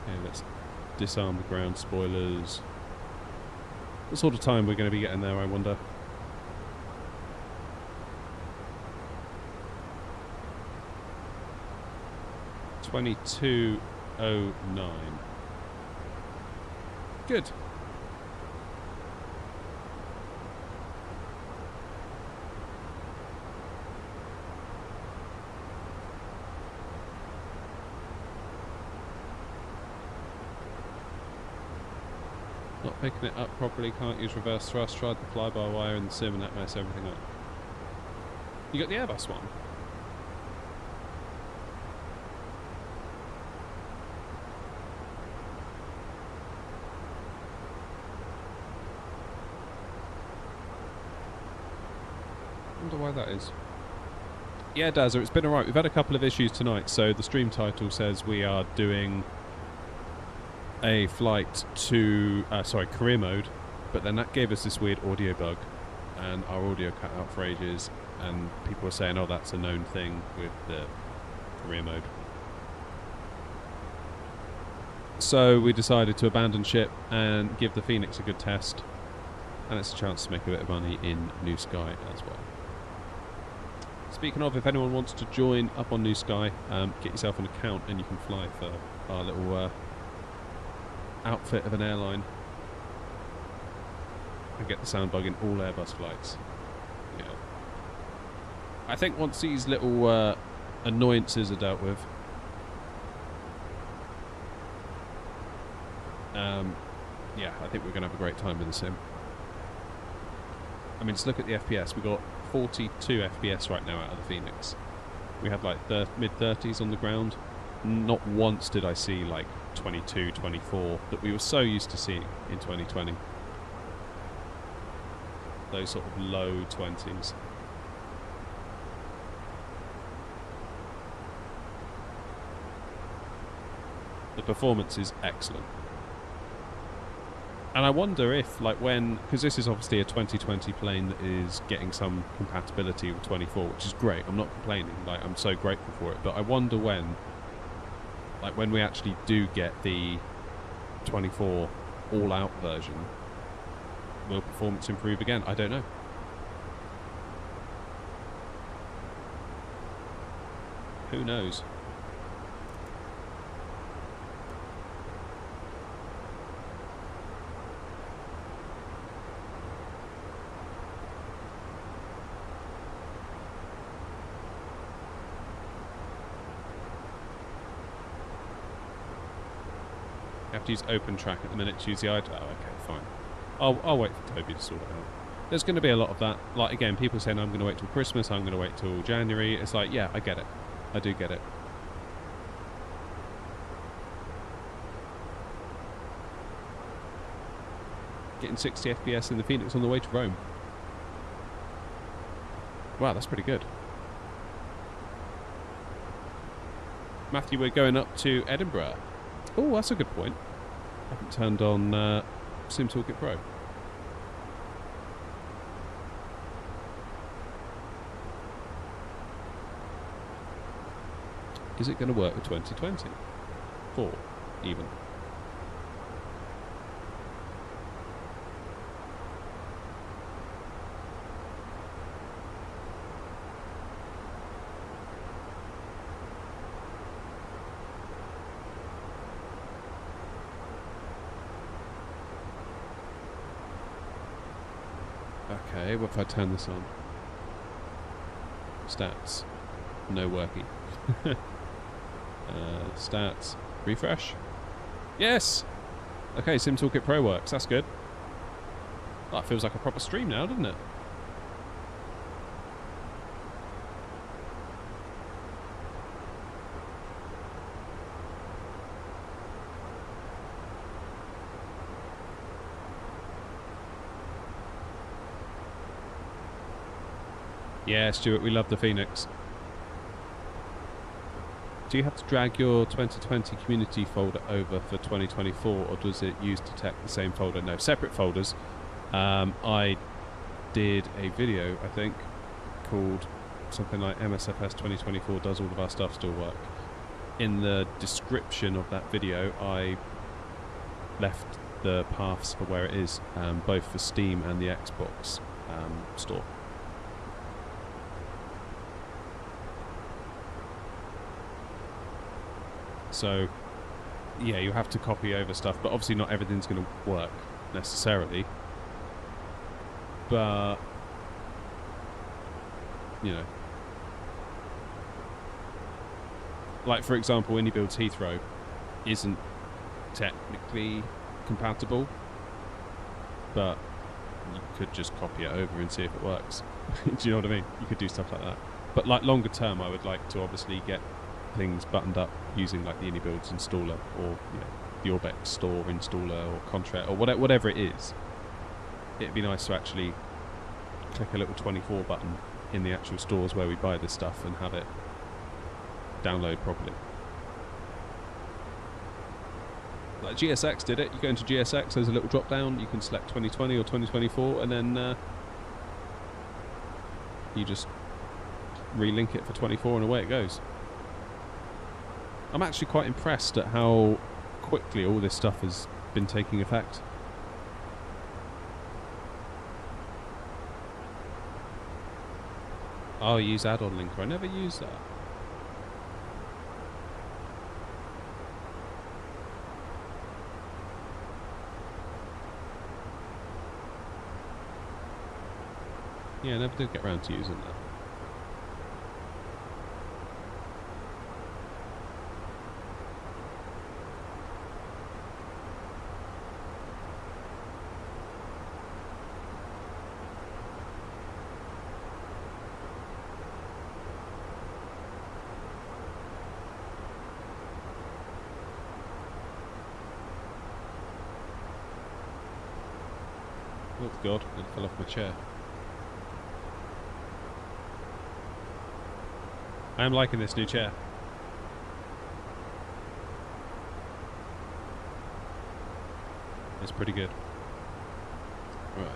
S1: Okay, let's disarm the ground spoilers. What sort of time we're going to be getting there, I wonder? $22.09. Good. Not picking it up properly, can't use reverse thrust, tried the fly-by-wire in the sim and that messed everything up. You got the Airbus one? I wonder why that is. Yeah, Dazza, it's been alright. We've had a couple of issues tonight, so the stream title says we are doing a flight to, career mode, but then that gave us this weird audio bug, and our audio cut out for ages, and people were saying, oh, that's a known thing with the career mode. So we decided to abandon ship and give the Phoenix a good test, and it's a chance to make a bit of money in New Sky as well. Speaking of, if anyone wants to join up on New Sky, get yourself an account and you can fly for our little outfit of an airline and get the sound bug in all Airbus flights. Yeah. I think once these little annoyances are dealt with, yeah, I think we're going to have a great time with the sim. I mean, just look at the FPS. We've got 42 FPS right now out of the Phoenix. We had like mid-30s on the ground. Not once did I see like 22, 24 that we were so used to seeing in 2020. Those sort of low 20s. The performance is excellent. And I wonder if, like, because this is obviously a 2020 plane that is getting some compatibility with 24, which is great. I'm not complaining. Like, I'm so grateful for it. But I wonder when we actually do get the 24 all-out version, will performance improve again? I don't know. Who knows? Have to use open track at the minute to use the idle. Oh, okay, fine. I'll wait for Toby to sort it out. There's going to be a lot of that. Like, again, people saying I'm going to wait till Christmas, I'm going to wait till January. It's like, yeah, I get it. I do get it. Getting 60 FPS in the Phoenix on the way to Rome. Wow, that's pretty good. Matthew, we're going up to Edinburgh. Oh, that's a good point. I haven't turned on Sim Toolkit Pro. Is it going to work with 2020? 4, even. Okay, what if I turn this on? Stats. No working. Stats. Refresh. Yes! Okay, Sim Toolkit Pro works. That's good. That feels like a proper stream now, doesn't it? Yeah, Stuart, we love the Phoenix. Do you have to drag your 2020 community folder over for 2024, or does it use detect the same folder? No, separate folders. I did a video, I think, called something like MSFS 2024 does all of our stuff still work. In the description of that video, I left the paths for where it is, both for Steam and the Xbox store. So, yeah, you have to copy over stuff, but obviously not everything's going to work necessarily. But, you know, like for example, IndieBuilds Heathrow isn't technically compatible, but you could just copy it over and see if it works. Do you know what I mean? You could do stuff like that. But like longer term, I would like to obviously get things buttoned up using like the IndieBuilds installer, or you know, the Orbex store installer, or Contract, or whatever it is. It'd be nice to actually click a little 24 button in the actual stores where we buy this stuff and have it download properly. Like GSX did it. You go into GSX, there's a little drop down, you can select 2020 or 2024, and then you just relink it for 24 and away it goes. I'm actually quite impressed at how quickly all this stuff has been taking effect. Oh, use add-on linker. I never used that. Yeah, I never did get around to using that. Oh god, it fell off my chair. I am liking this new chair. It's pretty good. Right.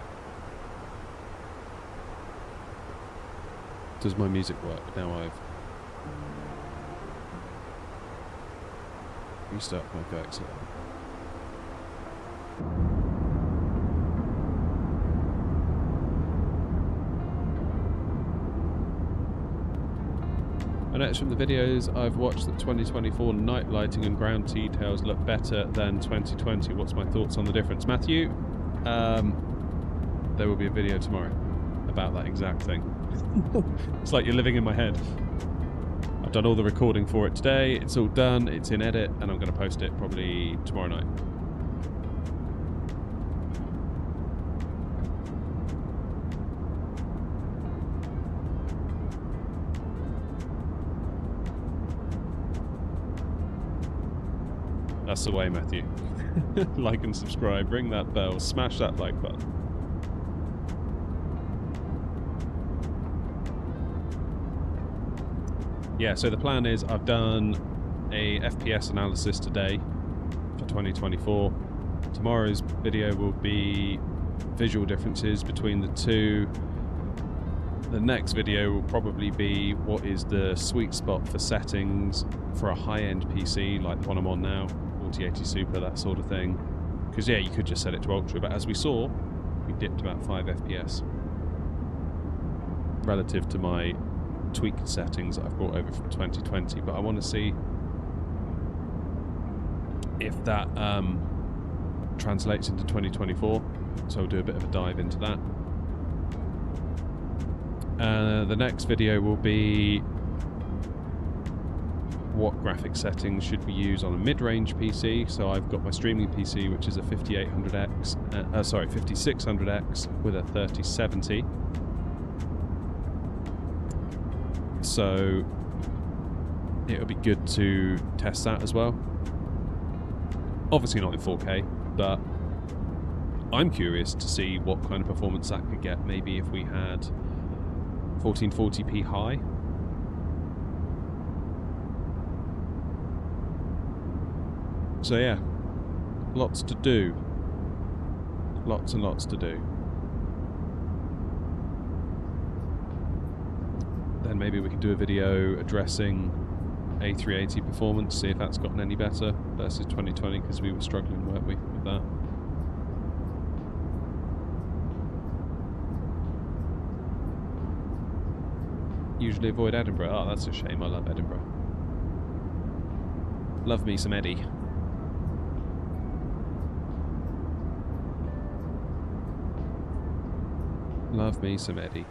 S1: Does my music work? Now I've restart my VX. I noticed from the videos I've watched that 2024 night lighting and ground details look better than 2020. What's my thoughts on the difference? Matthew, there will be a video tomorrow about that exact thing. It's like you're living in my head. I've done all the recording for it today, it's all done, it's in edit, and I'm going to post it probably tomorrow night. That's the way, Matthew. Like and subscribe, ring that bell, smash that like button. Yeah, so the plan is I've done a FPS analysis today for 2024. Tomorrow's video will be visual differences between the two. The next video will probably be what is the sweet spot for settings for a high-end PC like the one I'm on now. 4080 Super, that sort of thing. Because yeah, you could just set it to Ultra, but as we saw, we dipped about 5 FPS relative to my tweaked settings that I've brought over from 2020. But I want to see if that translates into 2024, so I'll do a bit of a dive into that. The next video will be what graphic settings should we use on a mid-range PC. So I've got my streaming PC, which is a 5600X with a 3070. So it'll be good to test that as well. Obviously not in 4K, but I'm curious to see what kind of performance that could get. Maybe if we had 1440p high. So yeah, lots to do. Lots and lots to do. Then maybe we could do a video addressing A380 performance, see if that's gotten any better versus 2020, because we were struggling, weren't we, with that? Usually avoid Edinburgh. Oh, that's a shame. I love Edinburgh. Love me some Eddie. Love me some Eddie.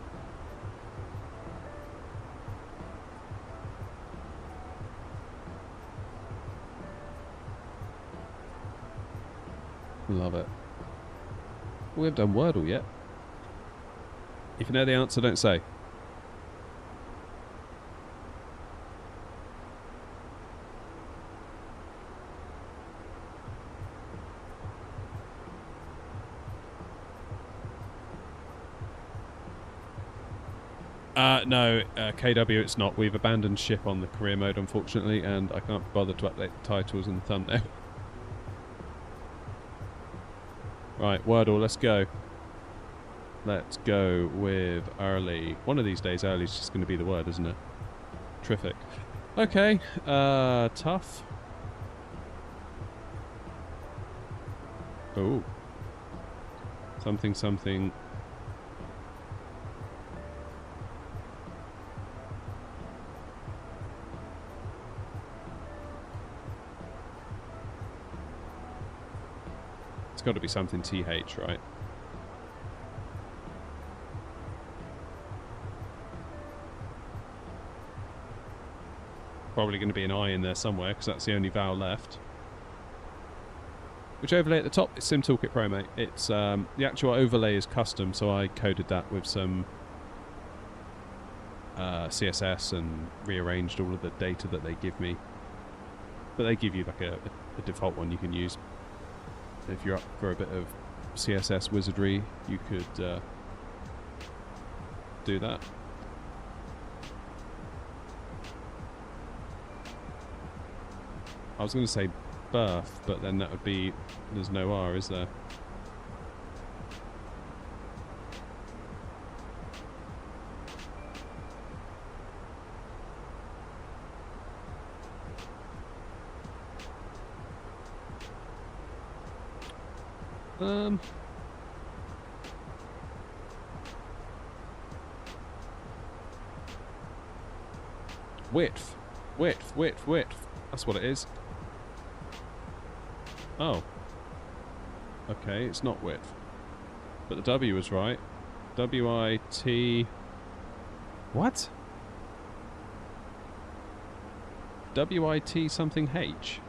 S1: Love it. We haven't done Wordle yet. If you know the answer, don't say. No, KW, it's not. We've abandoned ship on the career mode, unfortunately, and I can't be bothered to update the titles and the thumbnail. Right, Wordle, let's go. Let's go with early. One of these days, early is just going to be the word, isn't it? Terrific. Okay, tough. Oh. Something, something. It's got to be something TH, right? Probably going to be an I in there somewhere, because that's the only vowel left. Which overlay at the top? It's Sim Toolkit Pro, mate. It's the actual overlay is custom, so I coded that with some CSS and rearranged all of the data that they give me. But they give you like a default one you can use. If you're up for a bit of CSS wizardry, you could do that. I was going to say birth, but then that would be, there's no R, is there? Width. Width, width, width. That's what it is. Oh. Okay, it's not width. But the W was right. W-I-T... What? W-I-T something H.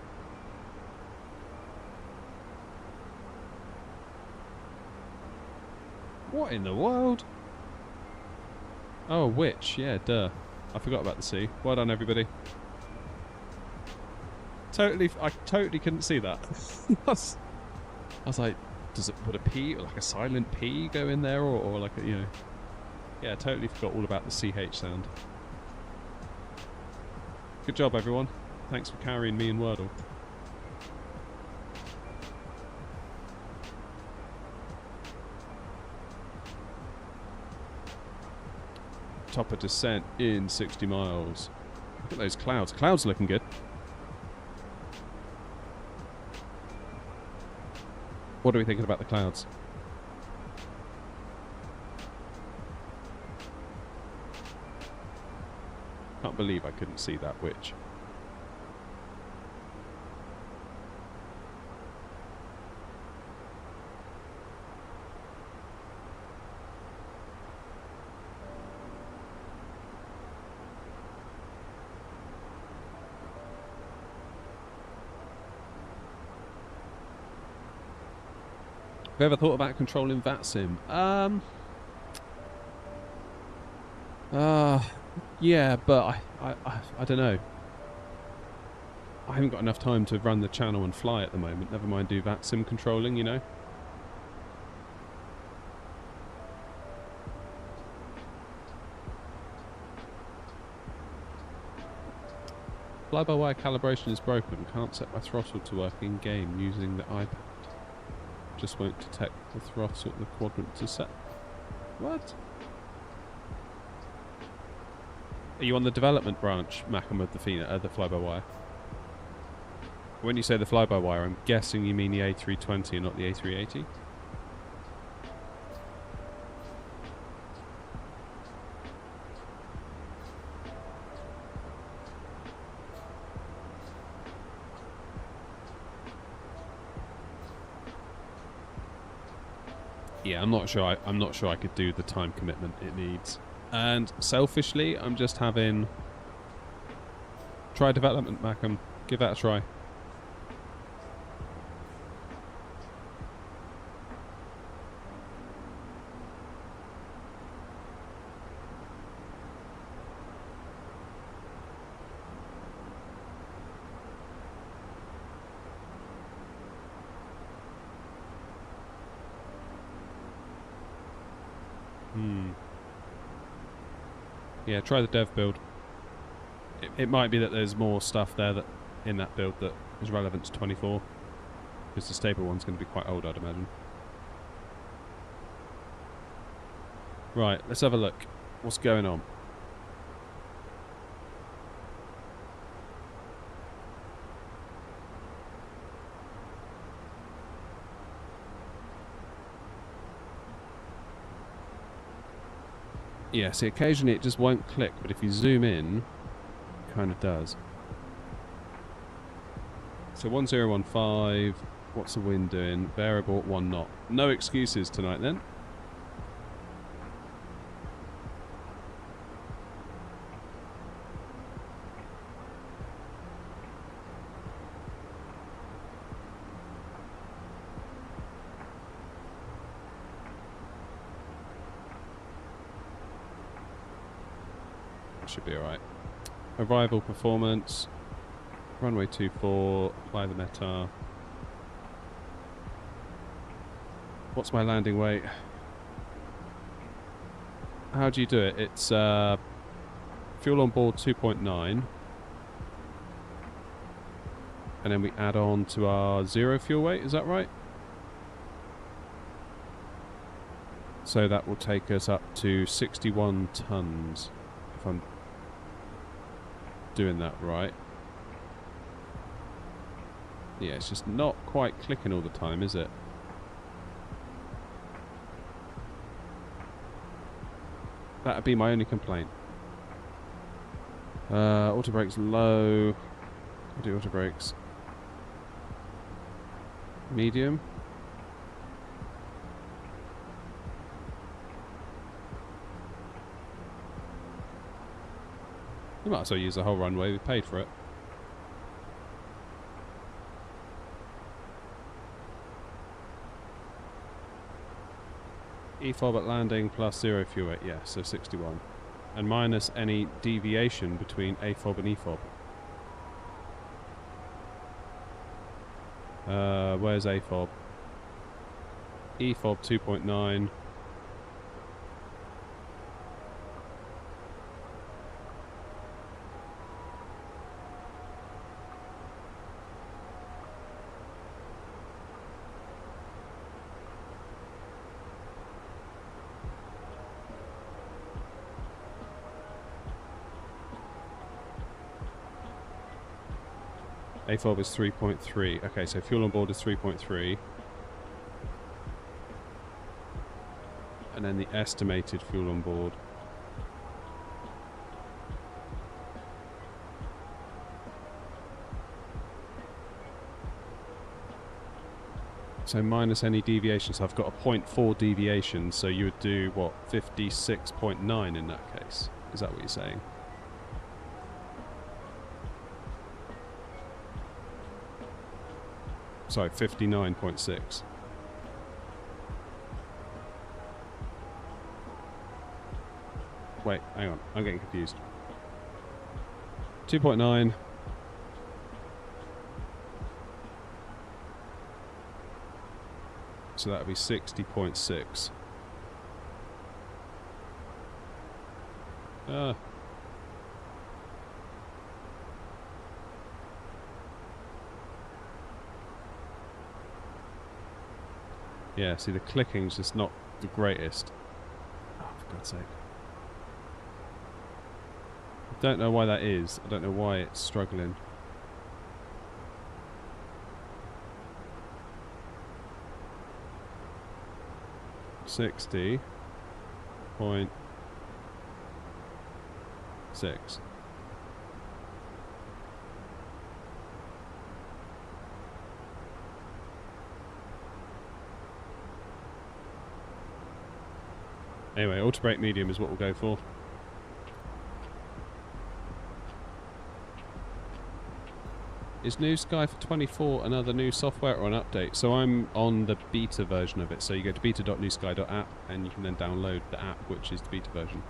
S1: What in the world? Oh, which? Yeah, duh. I forgot about the C. Well done, everybody. I totally couldn't see that. I was like, does it put a P, or like a silent P go in there, or like a, you know? Yeah, I totally forgot all about the CH sound. Good job, everyone. Thanks for carrying me in Wordle. Top of descent in 60 miles. Look at those clouds. Clouds looking good. What are we thinking about the clouds? Can't believe I couldn't see that witch. you ever thought about controlling VATSIM? Yeah, but I don't know. I haven't got enough time to run the channel and fly at the moment. Never mind do VATSIM controlling, you know. Fly-by-wire calibration is broken. Can't set my throttle to work in game using the iPad. Just won't detect the throttle, the quadrant to set. What? Are you on the development branch, Macam, of the fly-by-wire? When you say the fly-by-wire, I'm guessing you mean the A320 and not the A380? Yeah, I'm not sure I could do the time commitment it needs. And selfishly, I'm just having... Try development, Macam. Give that a try. Yeah, try the dev build. It might be that there's more stuff there that in that build that is relevant to 24. Because the stable one's going to be quite old, I'd imagine. Right, let's have a look. What's going on? Yeah, see, occasionally it just won't click, but if you zoom in, it kind of does. So 1015, what's the wind doing? Variable at 1 knot. No excuses tonight then. Should be alright. Arrival performance. Runway 24. Apply the METAR. What's my landing weight? How do you do it? It's fuel on board 2.9. And then we add on to our 0 fuel weight, is that right? So that will take us up to 61 tons, if I'm doing that right. Yeah, it's just not quite clicking all the time, is it? That'd be my only complaint. Auto brakes low. I'll do auto brakes. Medium. You might as well use the whole runway, we paid for it. EFOB at landing plus 0 fuel weight, yeah, so 61. And minus any deviation between AFOB and EFOB. Where's AFOB? EFOB 2.9. AFOB is 3.3. Okay, so fuel on board is 3.3. And then the estimated fuel on board. So minus any deviation. So I've got a 0.4 deviation. So you would do, what, 56.9 in that case? Is that what you're saying? Sorry, 59.6. Wait, hang on. I'm getting confused. 2.9. So that would be 60.6. Yeah, see, the clicking's just not the greatest. Oh, for God's sake. I don't know why that is. I don't know why it's struggling. .6. Anyway, auto brake medium is what we'll go for. Is New Sky for 24 another new software or an update? So I'm on the beta version of it. So you go to beta.newsky.app and you can then download the app, which is the beta version.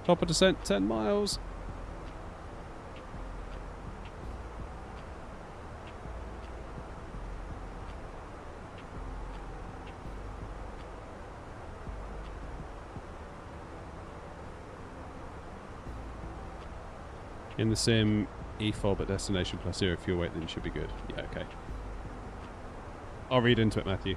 S1: Top of descent, 10 miles. In the sim, EFOB at destination plus 0 fuel weight, then you should be good. Yeah, okay. I'll read into it, Matthew.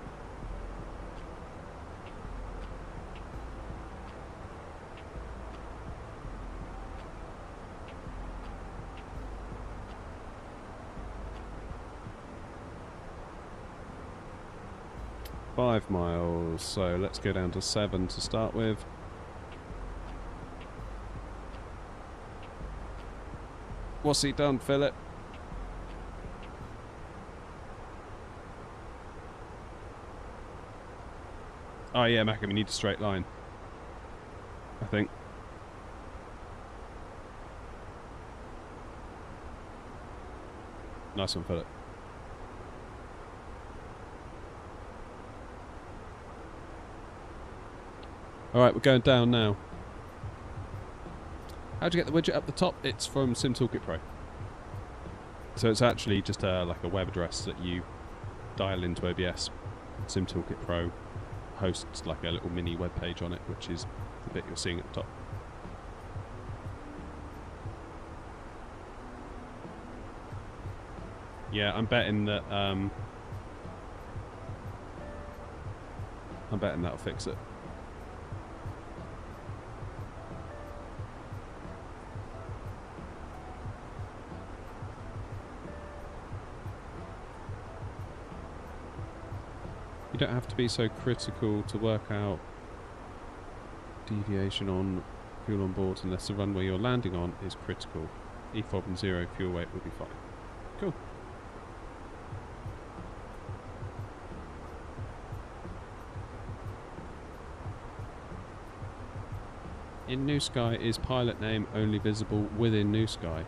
S1: Five miles, so let's go down to 7 to start with. What's he done, Philip? Oh yeah, Macca, we need a straight line, I think. Nice one, Philip. Alright, we're going down now. How'd you get the widget up the top? It's from Sim Toolkit Pro. So it's actually just like a web address that you dial into OBS. Sim Toolkit Pro hosts like a little mini web page on it, which is the bit you're seeing at the top. Yeah, I'm betting that that'll fix it. You don't have to be so critical to work out deviation on fuel on board unless the runway you're landing on is critical. EFOB and 0 fuel weight will be fine. Cool. In New Sky, is pilot name only visible within New Sky?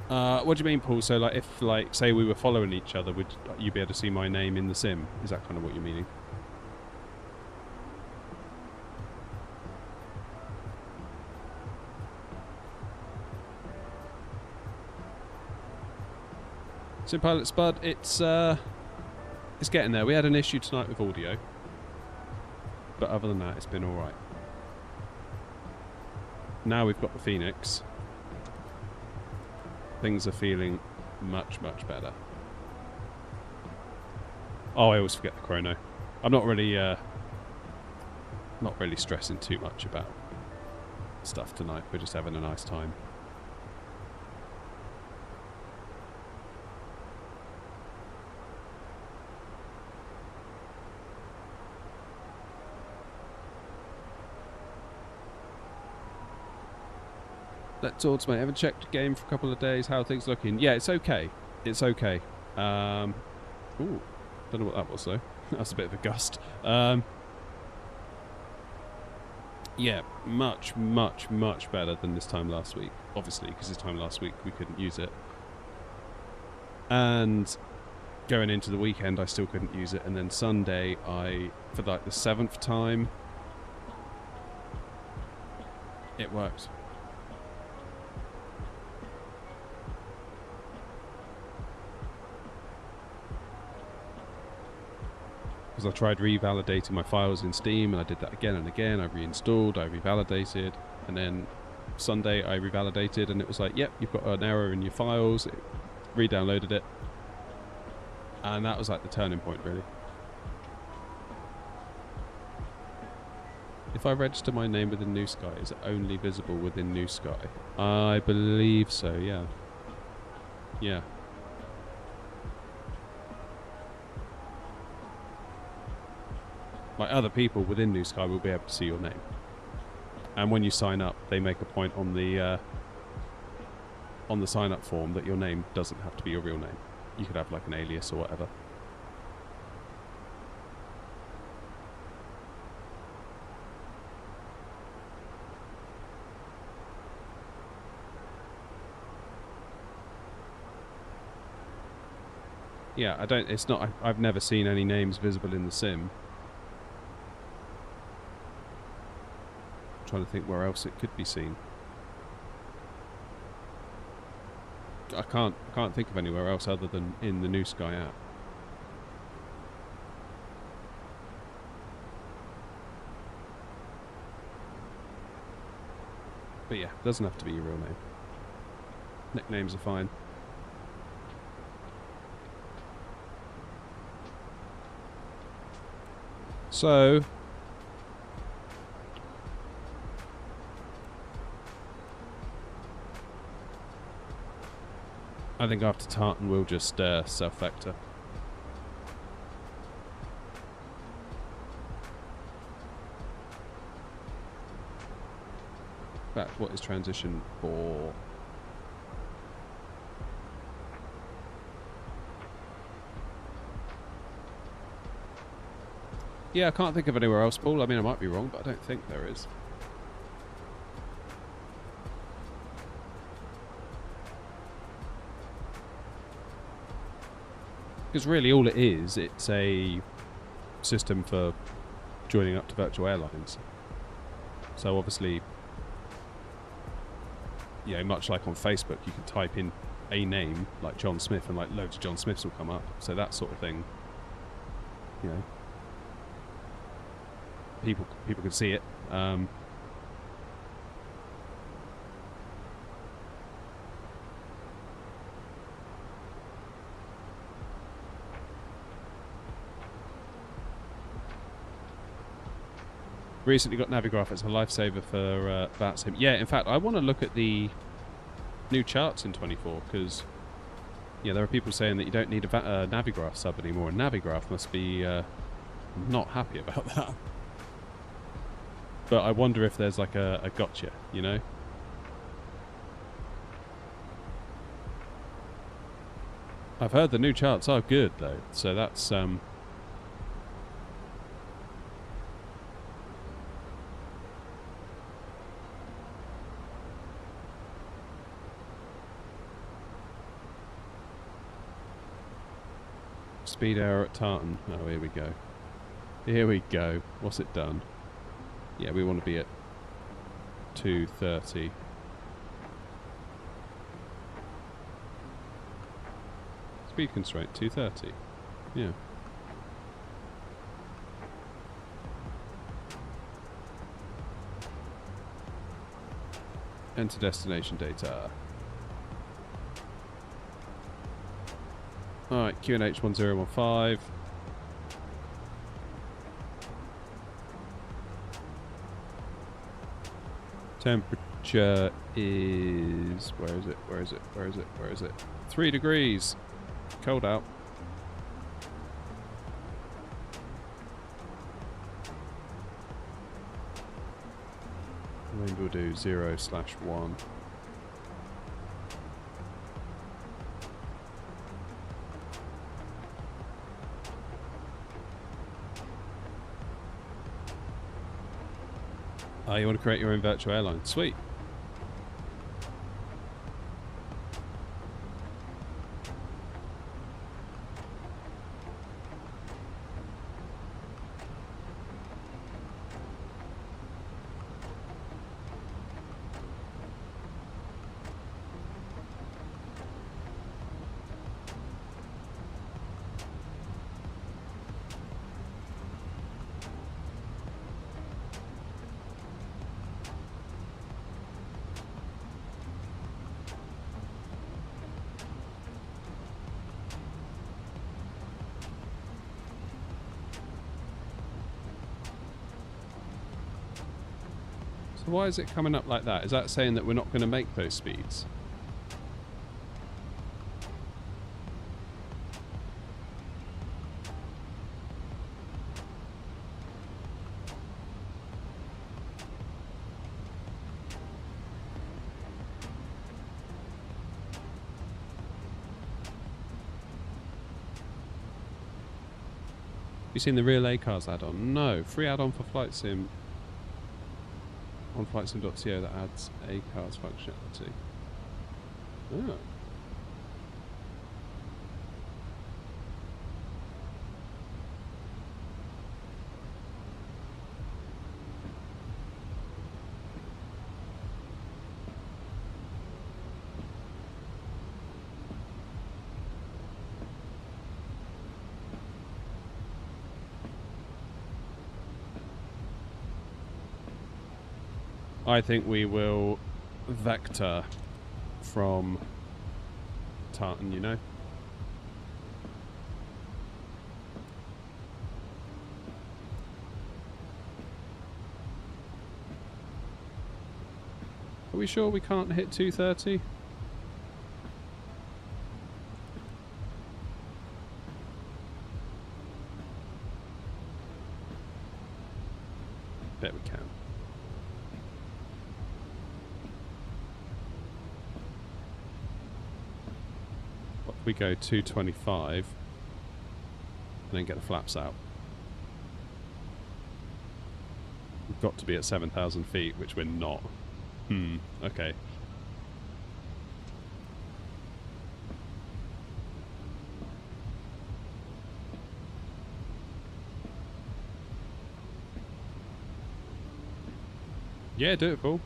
S1: What do you mean, Paul? So, like, if, like, say we were following each other, would you be able to see my name in the sim? Is that kind of what you're meaning? Sim Pilot Spud, it's getting there. We had an issue tonight with audio, but other than that, it's been all right. Now we've got the Phoenix. Things are feeling much, much better. Oh, I always forget the chrono. I'm not really stressing too much about stuff tonight. We're just having a nice time. Let's automate. Haven't checked the game for a couple of days. How are things looking? Yeah, it's okay. It's okay. Ooh, don't know what that was though. That was a bit of a gust. Yeah, much, much, much better than this time last week. Obviously, because this time last week we couldn't use it. And going into the weekend, I still couldn't use it. And then Sunday, for like the 7th time, it worked. Because I tried revalidating my files in Steam, and I did that again and again. I reinstalled, I revalidated, and then Sunday I revalidated, and it was like, yep, you've got an error in your files. It re-downloaded it, and that was like the turning point, really. If I register my name within New Sky, is it only visible within New Sky? I believe so, yeah. Yeah. Like, other people within New Sky will be able to see your name. And when you sign up, they make a point on the sign-up form that your name doesn't have to be your real name. You could have, like, an alias or whatever. Yeah, I've never seen any names visible in the sim. Trying to think where else it could be seen. I can't think of anywhere else other than in the New Sky app. But yeah, it doesn't have to be your real name. Nicknames are fine. So I think after Tartan we'll just self-vector. In fact, what is transition for? Yeah, I can't think of anywhere else, Paul. I mean, I might be wrong, but I don't think there is. Because really all it is, it's a system for joining up to virtual airlines. So obviously, you know, much like on Facebook, you can type in a name like John Smith and like loads of John Smiths will come up. So that sort of thing, you know, people can see it. Recently got Navigraph. It's a lifesaver for VATSIM. Yeah, in fact, I want to look at the new charts in 24 because, yeah, there are people saying that you don't need a Navigraph sub anymore, and Navigraph must be not happy about that. But I wonder if there's like a gotcha, you know? I've heard the new charts are good though, so that's speed error at Tartan. Oh, here we go. Here we go. What's it done? Yeah, we want to be at 230. Speed constraint, 230. Yeah. Enter destination data. Alright, QNH 1015. Temperature is... Where is it? 3 degrees. Cold out. Maybe we'll do 0/1. Oh, you want to create your own virtual airline? Sweet. So why is it coming up like that? Is that saying that we're not going to make those speeds? You seen the real A cars add-on? No, free add-on for Flight Sim on flightsim.co that adds A cars functionality. Oh. I think we will vector from Tartan, you know? Are we sure we can't hit 230? Bet we can. We go 225 and then get the flaps out. We've got to be at 7,000 feet, which we're not. Okay. Yeah, do it, Paul.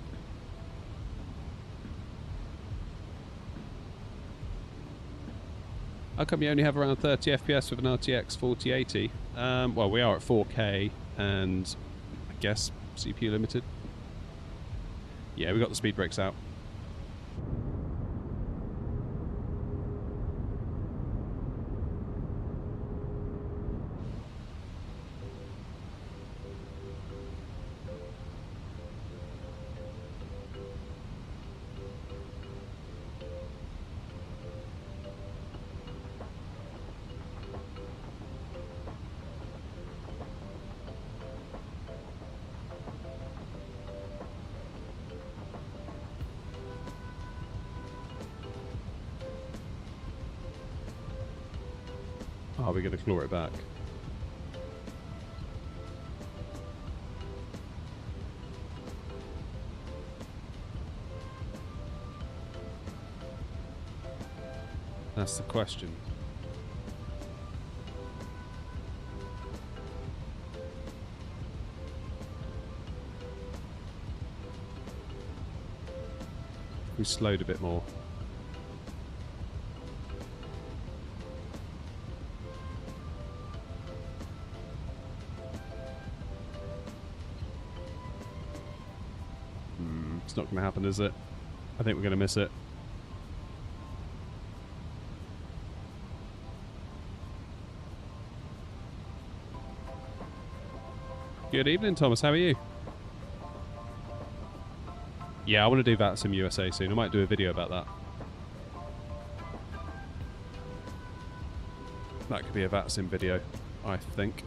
S1: How come you only have around 30 FPS with an RTX 4080? Well, we are at 4K and I guess CPU limited. Yeah, we got the speed brakes out. Are we going to claw it back? That's the question. We slowed a bit more. It's not going to happen, is it? I think we're going to miss it. Good evening, Thomas. How are you? Yeah, I want to do VATSIM USA soon. I might do a video about that. That could be a VATSIM video, I think.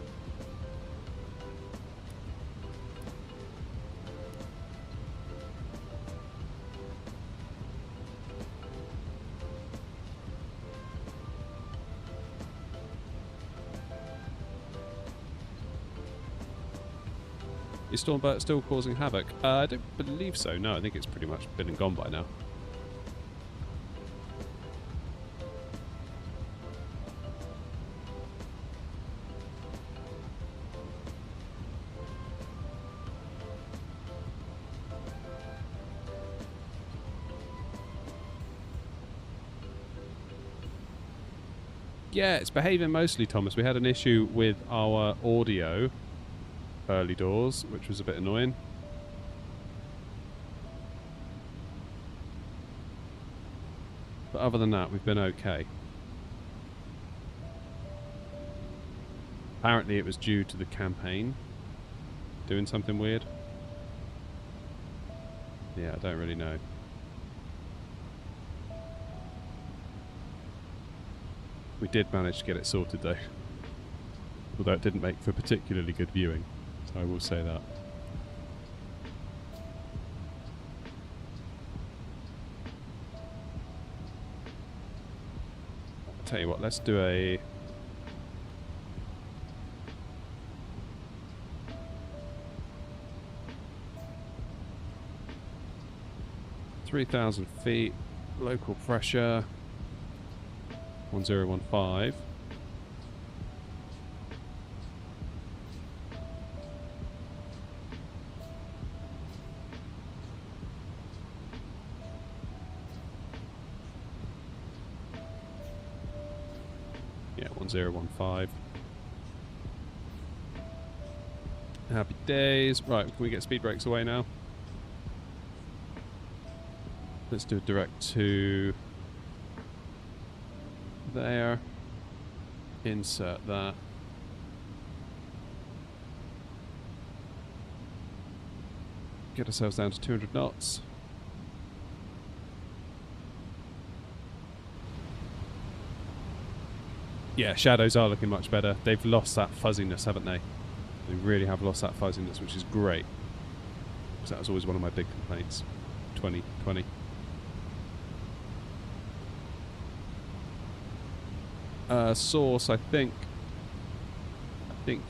S1: Is Stormbird still causing havoc? I don't believe so. No, I think it's pretty much been and gone by now. Yeah, it's behaving mostly, Thomas. We had an issue with our audio early doors, which was a bit annoying. But other than that, we've been okay. Apparently it was due to the campaign doing something weird. Yeah, I don't really know. We did manage to get it sorted though, although it didn't make for particularly good viewing, so I will say that. I'll tell you what, let's do a... ...3,000 feet, local pressure... 1015. Yeah, 1015. Happy days. Right, can we get speed brakes away now? Let's do a direct to there. Insert that. Get ourselves down to 200 knots. Yeah, shadows are looking much better. They've lost that fuzziness, haven't they? They really have lost that fuzziness, which is great. Because that was always one of my big complaints. 2020. Source, I think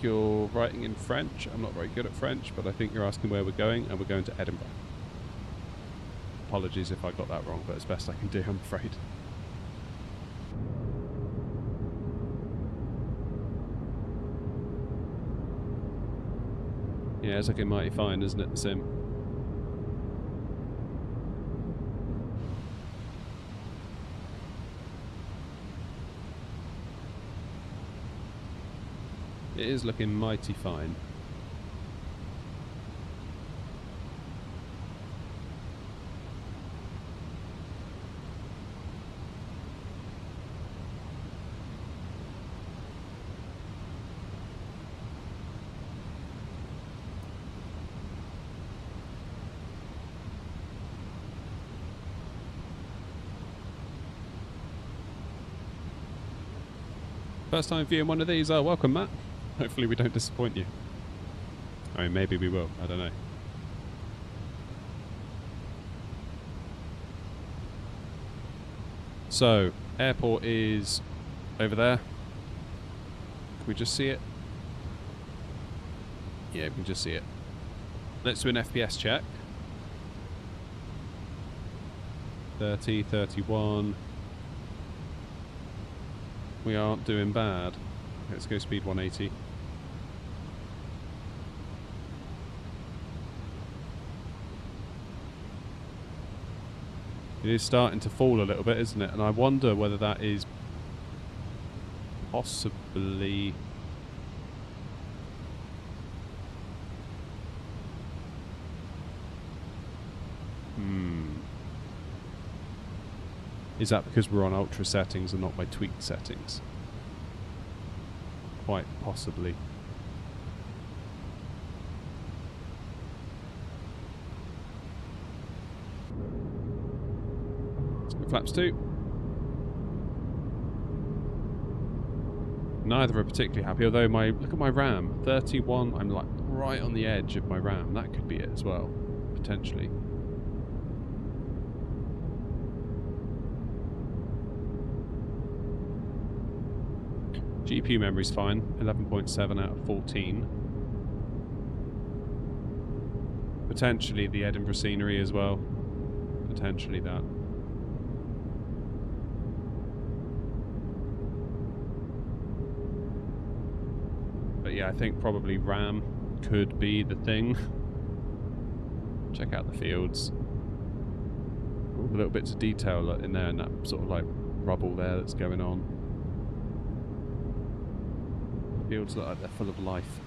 S1: you're writing in French. I'm not very good at French, but I think you're asking where we're going, and we're going to Edinburgh. Apologies if I got that wrong, but it's best I can do, I'm afraid. Yeah, it's looking mighty fine, isn't it, the sim? It is looking mighty fine. First time viewing one of these. Oh, welcome, Matt. Hopefully we don't disappoint you. I mean, maybe we will. I don't know. So, airport is over there. Can we just see it? Yeah, we can just see it. Let's do an FPS check. 30, 31. We aren't doing bad. Let's go speed 180. It is starting to fall a little bit, isn't it? And I wonder whether that is possibly... Is that because we're on ultra settings and not by tweaked settings? Quite possibly. Let's go flaps 2. Neither are particularly happy, although look at my RAM, 31, I'm like right on the edge of my RAM. That could be it as well, potentially. GPU memory's fine, 11.7 out of 14. Potentially the Edinburgh scenery as well. Potentially that. But yeah, I think probably RAM could be the thing. Check out the fields. All the little bits of detail in there and that sort of like rubble there that's going on. Fields look like they're full of life.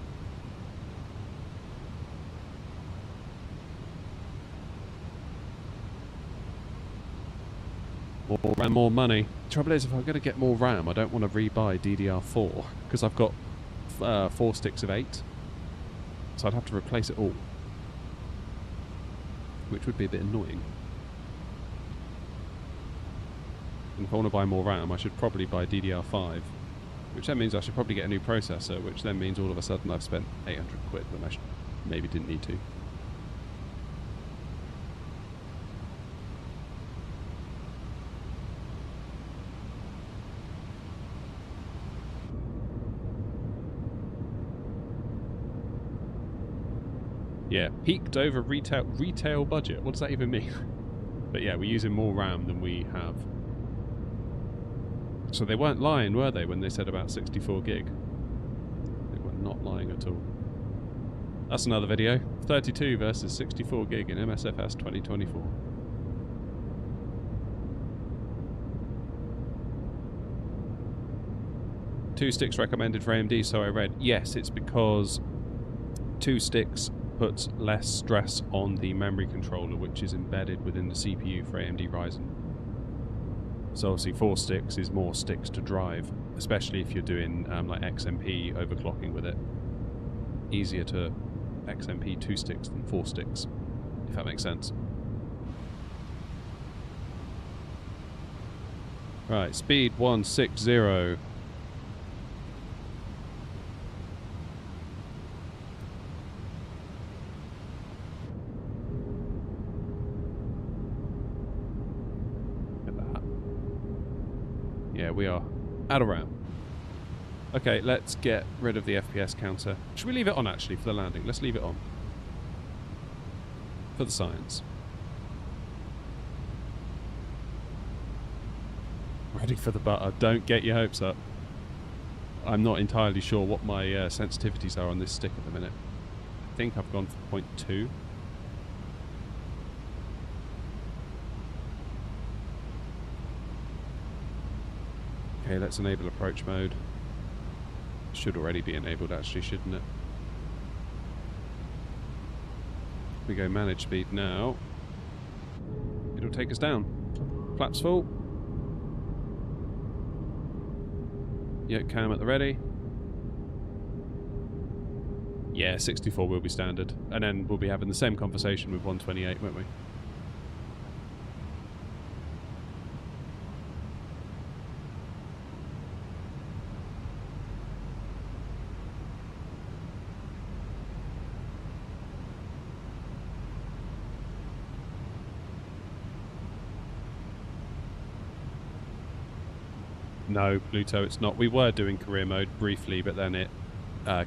S1: More RAM, more money. Trouble is, if I'm going to get more RAM, I don't want to rebuy DDR4 because I've got 4 sticks of 8, so I'd have to replace it all, which would be a bit annoying. And if I want to buy more RAM, I should probably buy DDR5, which then means I should probably get a new processor, which then means all of a sudden I've spent 800 quid when I maybe didn't need to. Yeah, peaked over retail budget. What does that even mean? But yeah, we're using more RAM than we have. So they weren't lying, were they, when they said about 64 gig? They were not lying at all. That's another video. 32 versus 64 gig in MSFS 2024. Two sticks recommended for AMD, so I read. Yes, it's because 2 sticks puts less stress on the memory controller, which is embedded within the CPU for AMD Ryzen. So obviously 4 sticks is more sticks to drive, especially if you're doing like XMP overclocking with it. Easier to XMP 2 sticks than 4 sticks, if that makes sense. Right, speed 160. Yeah, we are out of RAM. Okay, let's get rid of the FPS counter. Should we leave it on, actually, for the landing? Let's leave it on. For the science. Ready for the butter. Don't get your hopes up. I'm not entirely sure what my sensitivities are on this stick at the minute. I think I've gone for 0.2. Okay, let's enable approach mode. Should already be enabled, actually, shouldn't it? We go manage speed now. It'll take us down. Flaps full. Yoke cam at the ready. Yeah, 64 will be standard. And then we'll be having the same conversation with 128, won't we? No, Pluto, it's not. We were doing career mode briefly, but then it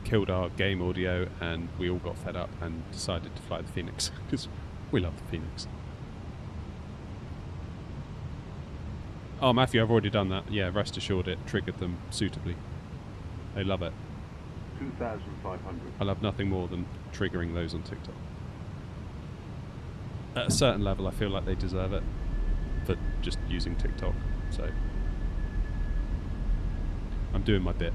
S1: killed our game audio and we all got fed up and decided to fly the Phoenix because we love the Phoenix. Oh, Matthew, I've already done that. Yeah, rest assured it triggered them suitably. They love it.
S7: 2,500.
S1: I love nothing more than triggering those on TikTok. At a certain level, I feel like they deserve it for just using TikTok, so I'm doing my bit.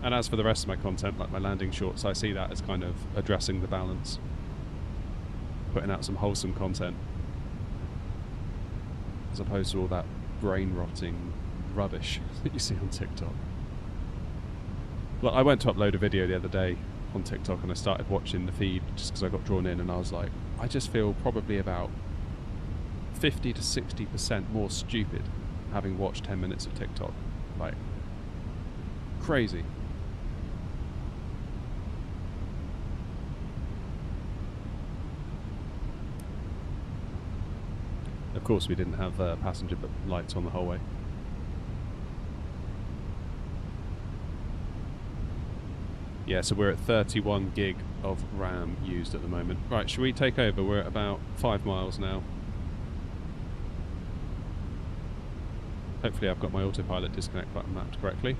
S1: And as for the rest of my content, like my landing shorts, I see that as kind of addressing the balance. Putting out some wholesome content. As opposed to all that brain-rotting rubbish that you see on TikTok. Look, I went to upload a video the other day on TikTok and I started watching the feed just because I got drawn in and I was like, I just feel probably about 50 to 60% more stupid having watched 10 minutes of TikTok. Like, crazy. Of course we didn't have passenger lights on the whole way. Yeah, so we're at 31 gig of RAM used at the moment. Right, should we take over? We're at about 5 miles now. Hopefully I've got my autopilot disconnect button mapped correctly.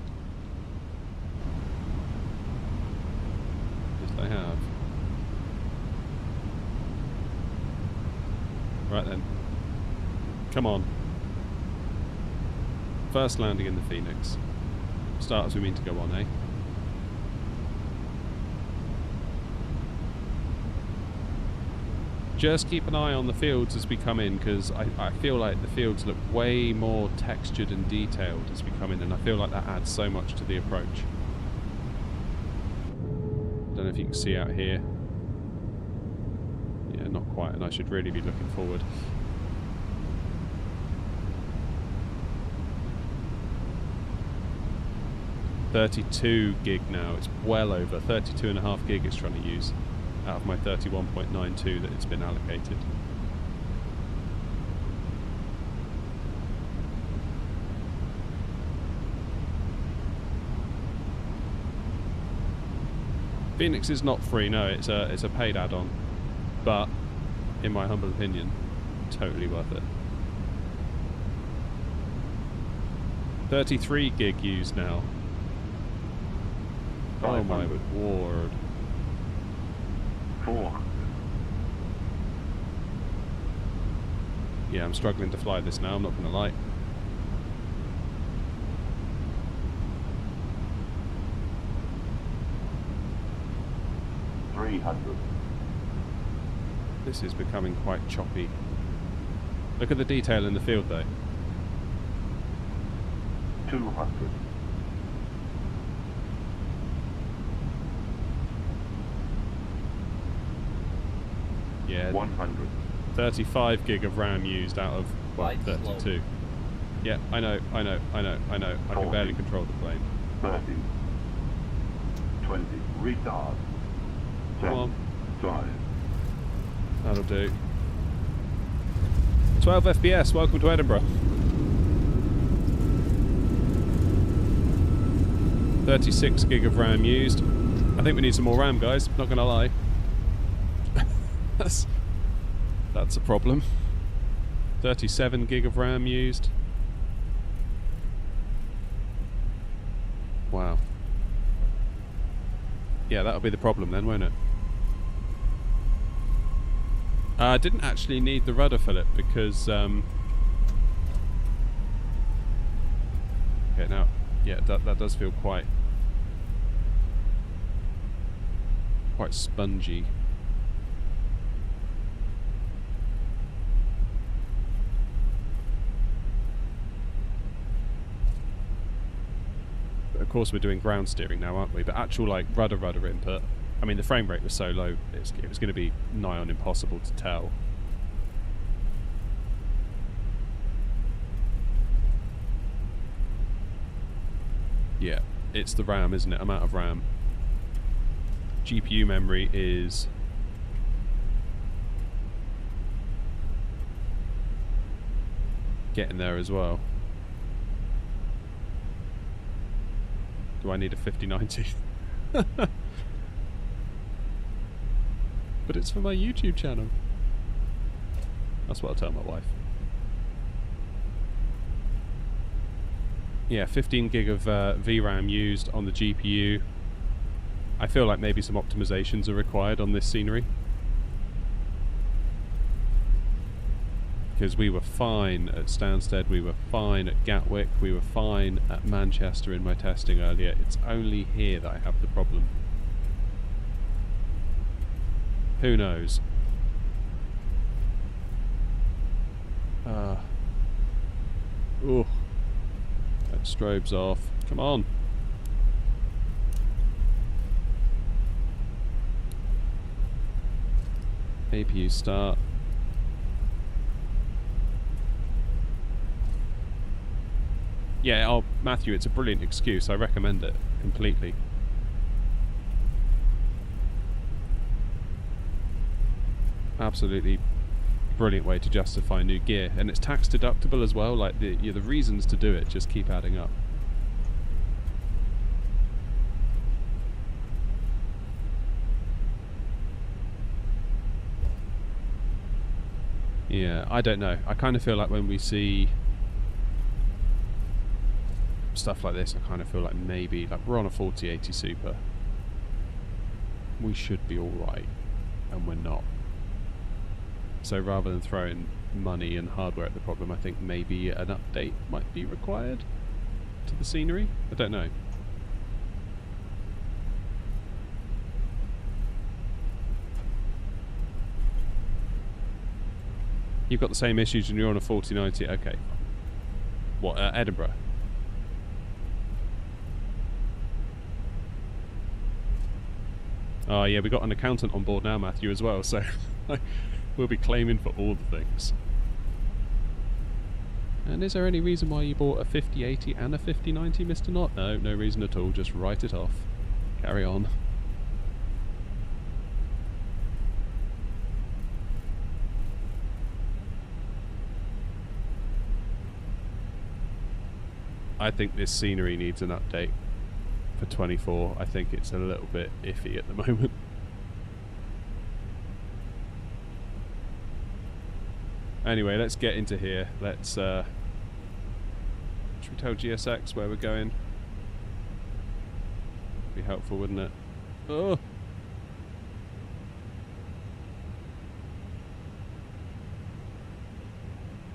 S1: Yes, I have. Right then. Come on. First landing in the Phoenix. Start as we mean to go on, eh? Just keep an eye on the fields as we come in, because I feel like the fields look way more textured and detailed as we come in, and I feel like that adds so much to the approach. Don't know if you can see out here. Yeah, not quite, and I should really be looking forward. $32 gig now. It's well over 32.5 gig it's trying to use out of my 31.92 that it's been allocated. Phoenix is not free, no, it's a paid add-on, but in my humble opinion, totally worth it. 33 gig used now. Oh my word.
S7: 400.
S1: Yeah, I'm struggling to fly this now, I'm not going to lie. This is becoming quite choppy. Look at the detail in the field though.
S7: 200.
S1: Yeah.
S7: 100.
S1: 35 gig of RAM used out of, well, 32. Yeah, I know. I can barely control the plane.
S7: 30. 20. Retard. 10.
S1: Come on.
S7: 5.
S1: That'll do. 12 FPS, welcome to Edinburgh. 36 gig of RAM used. I think we need some more RAM, guys, not gonna lie. That's a problem. 37 gig of RAM used. Wow. Yeah, that'll be the problem then, won't it? I didn't actually need the rudder fillet because okay, now, yeah, that does feel quite spongy. But of course we're doing ground steering now, aren't we? But actual like rudder input, I mean the frame rate was so low it was going to be nigh on impossible to tell. Yeah, it's the RAM, isn't it? I'm out of RAM. GPU memory is getting there as well. Do I need a 5090? But it's for my YouTube channel. That's what I'll tell my wife. Yeah, 15 gig of VRAM used on the GPU. I feel like maybe some optimizations are required on this scenery. Because we were fine at Stansted, we were fine at Gatwick, we were fine at Manchester in my testing earlier. It's only here that I have the problem. Who knows? Ooh. That strobe's off. Come on. APU start. Yeah, oh, Matthew, it's a brilliant excuse. I recommend it completely. Absolutely brilliant way to justify new gear, and it's tax deductible as well. Like the reasons to do it just keep adding up. Yeah, I don't know. I kind of feel like when we see stuff like this, I kind of feel like maybe, like, we're on a 4080 Super. We should be alright, and we're not. So rather than throwing money and hardware at the problem, I think maybe an update might be required to the scenery. I don't know. You've got the same issues and you're on a 4090. Okay. What, Edinburgh? Oh yeah, we got an accountant on board now, Matthew, as well, so we'll be claiming for all the things. And is there any reason why you bought a 5080 and a 5090, Mr. Knott? No, no reason at all, just write it off. Carry on. I think this scenery needs an update for 24. I think it's a little bit iffy at the moment. Anyway, let's get into here. Let's should we tell GSX where we're going? Be helpful, wouldn't it? Oh.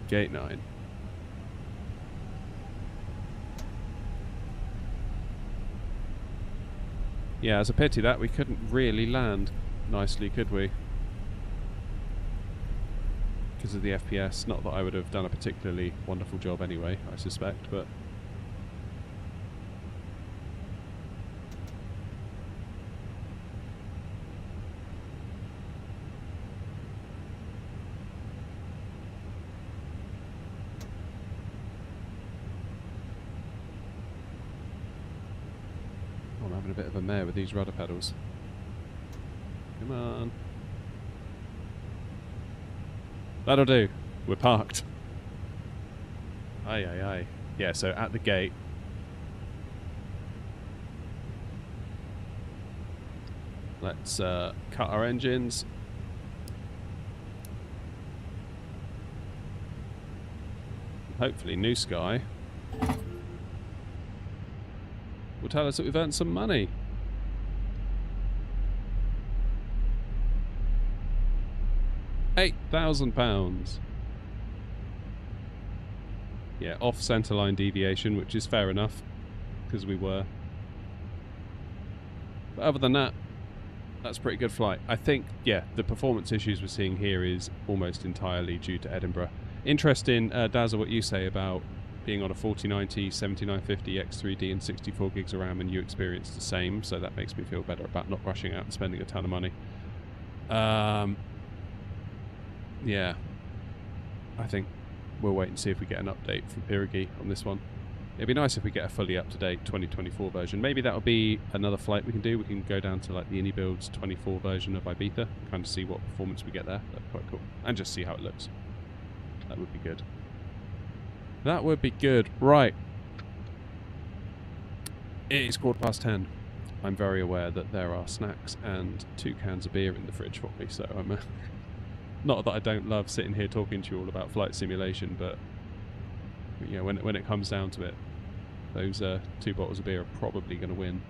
S1: Gate 9. Yeah, it's a pity that we couldn't really land nicely, could we? Because of the FPS. Not that I would have done a particularly wonderful job anyway, I suspect, but... I'm having a bit of a mare with these rudder pedals. Come on. That'll do. We're parked. Aye, aye, aye. Yeah, so at the gate. Let's cut our engines. Hopefully New Sky will tell us that we've earned some money. £8,000. Yeah, off centerline deviation, which is fair enough, because we were. But other than that, that's a pretty good flight. I think, yeah, the performance issues we're seeing here is almost entirely due to Edinburgh. Interesting, Dazzle, what you say about being on a 4090, 7950 X3D and 64 gigs of RAM, and you experienced the same, so that makes me feel better about not rushing out and spending a ton of money. Yeah, I think we'll wait and see if we get an update from Pirigi on this one. It'd be nice if we get a fully up-to-date 2024 version. Maybe that'll be another flight we can do. We can go down to like the IndyBuilds 24 version of Ibiza and kind of see what performance we get there. That'd be quite cool. And just see how it looks. That would be good. That would be good. Right. It is 10:15. I'm very aware that there are snacks and 2 cans of beer in the fridge for me, so I'm... not that I don't love sitting here talking to you all about flight simulation, but you know, when it comes down to it, those 2 bottles of beer are probably going to win.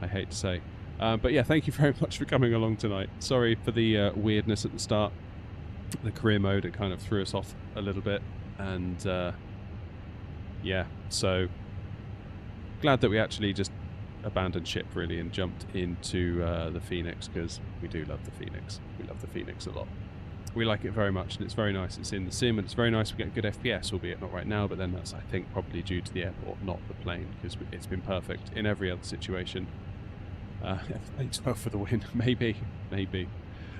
S1: I hate to say. But yeah, thank you very much for coming along tonight. Sorry for the weirdness at the start. The career mode, it kind of threw us off a little bit. And yeah, so glad that we actually just abandoned ship really and jumped into the Phoenix, because we do love the Phoenix. We love the Phoenix a lot. We like it very much, and it's very nice. It's in the sim, and it's very nice. We get good FPS, albeit not right now, but then that's, I think, probably due to the airport, not the plane, because it's been perfect in every other situation. F12 for the win. Maybe.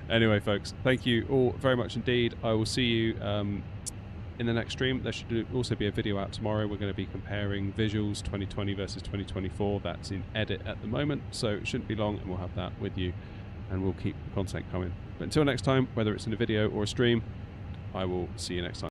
S1: Anyway, folks, thank you all very much indeed. I will see you in the next stream. There should also be a video out tomorrow. We're going to be comparing visuals 2020 versus 2024. That's in edit at the moment, so it shouldn't be long, and we'll have that with you, and we'll keep the content coming. But until next time, whether it's in a video or a stream, I will see you next time.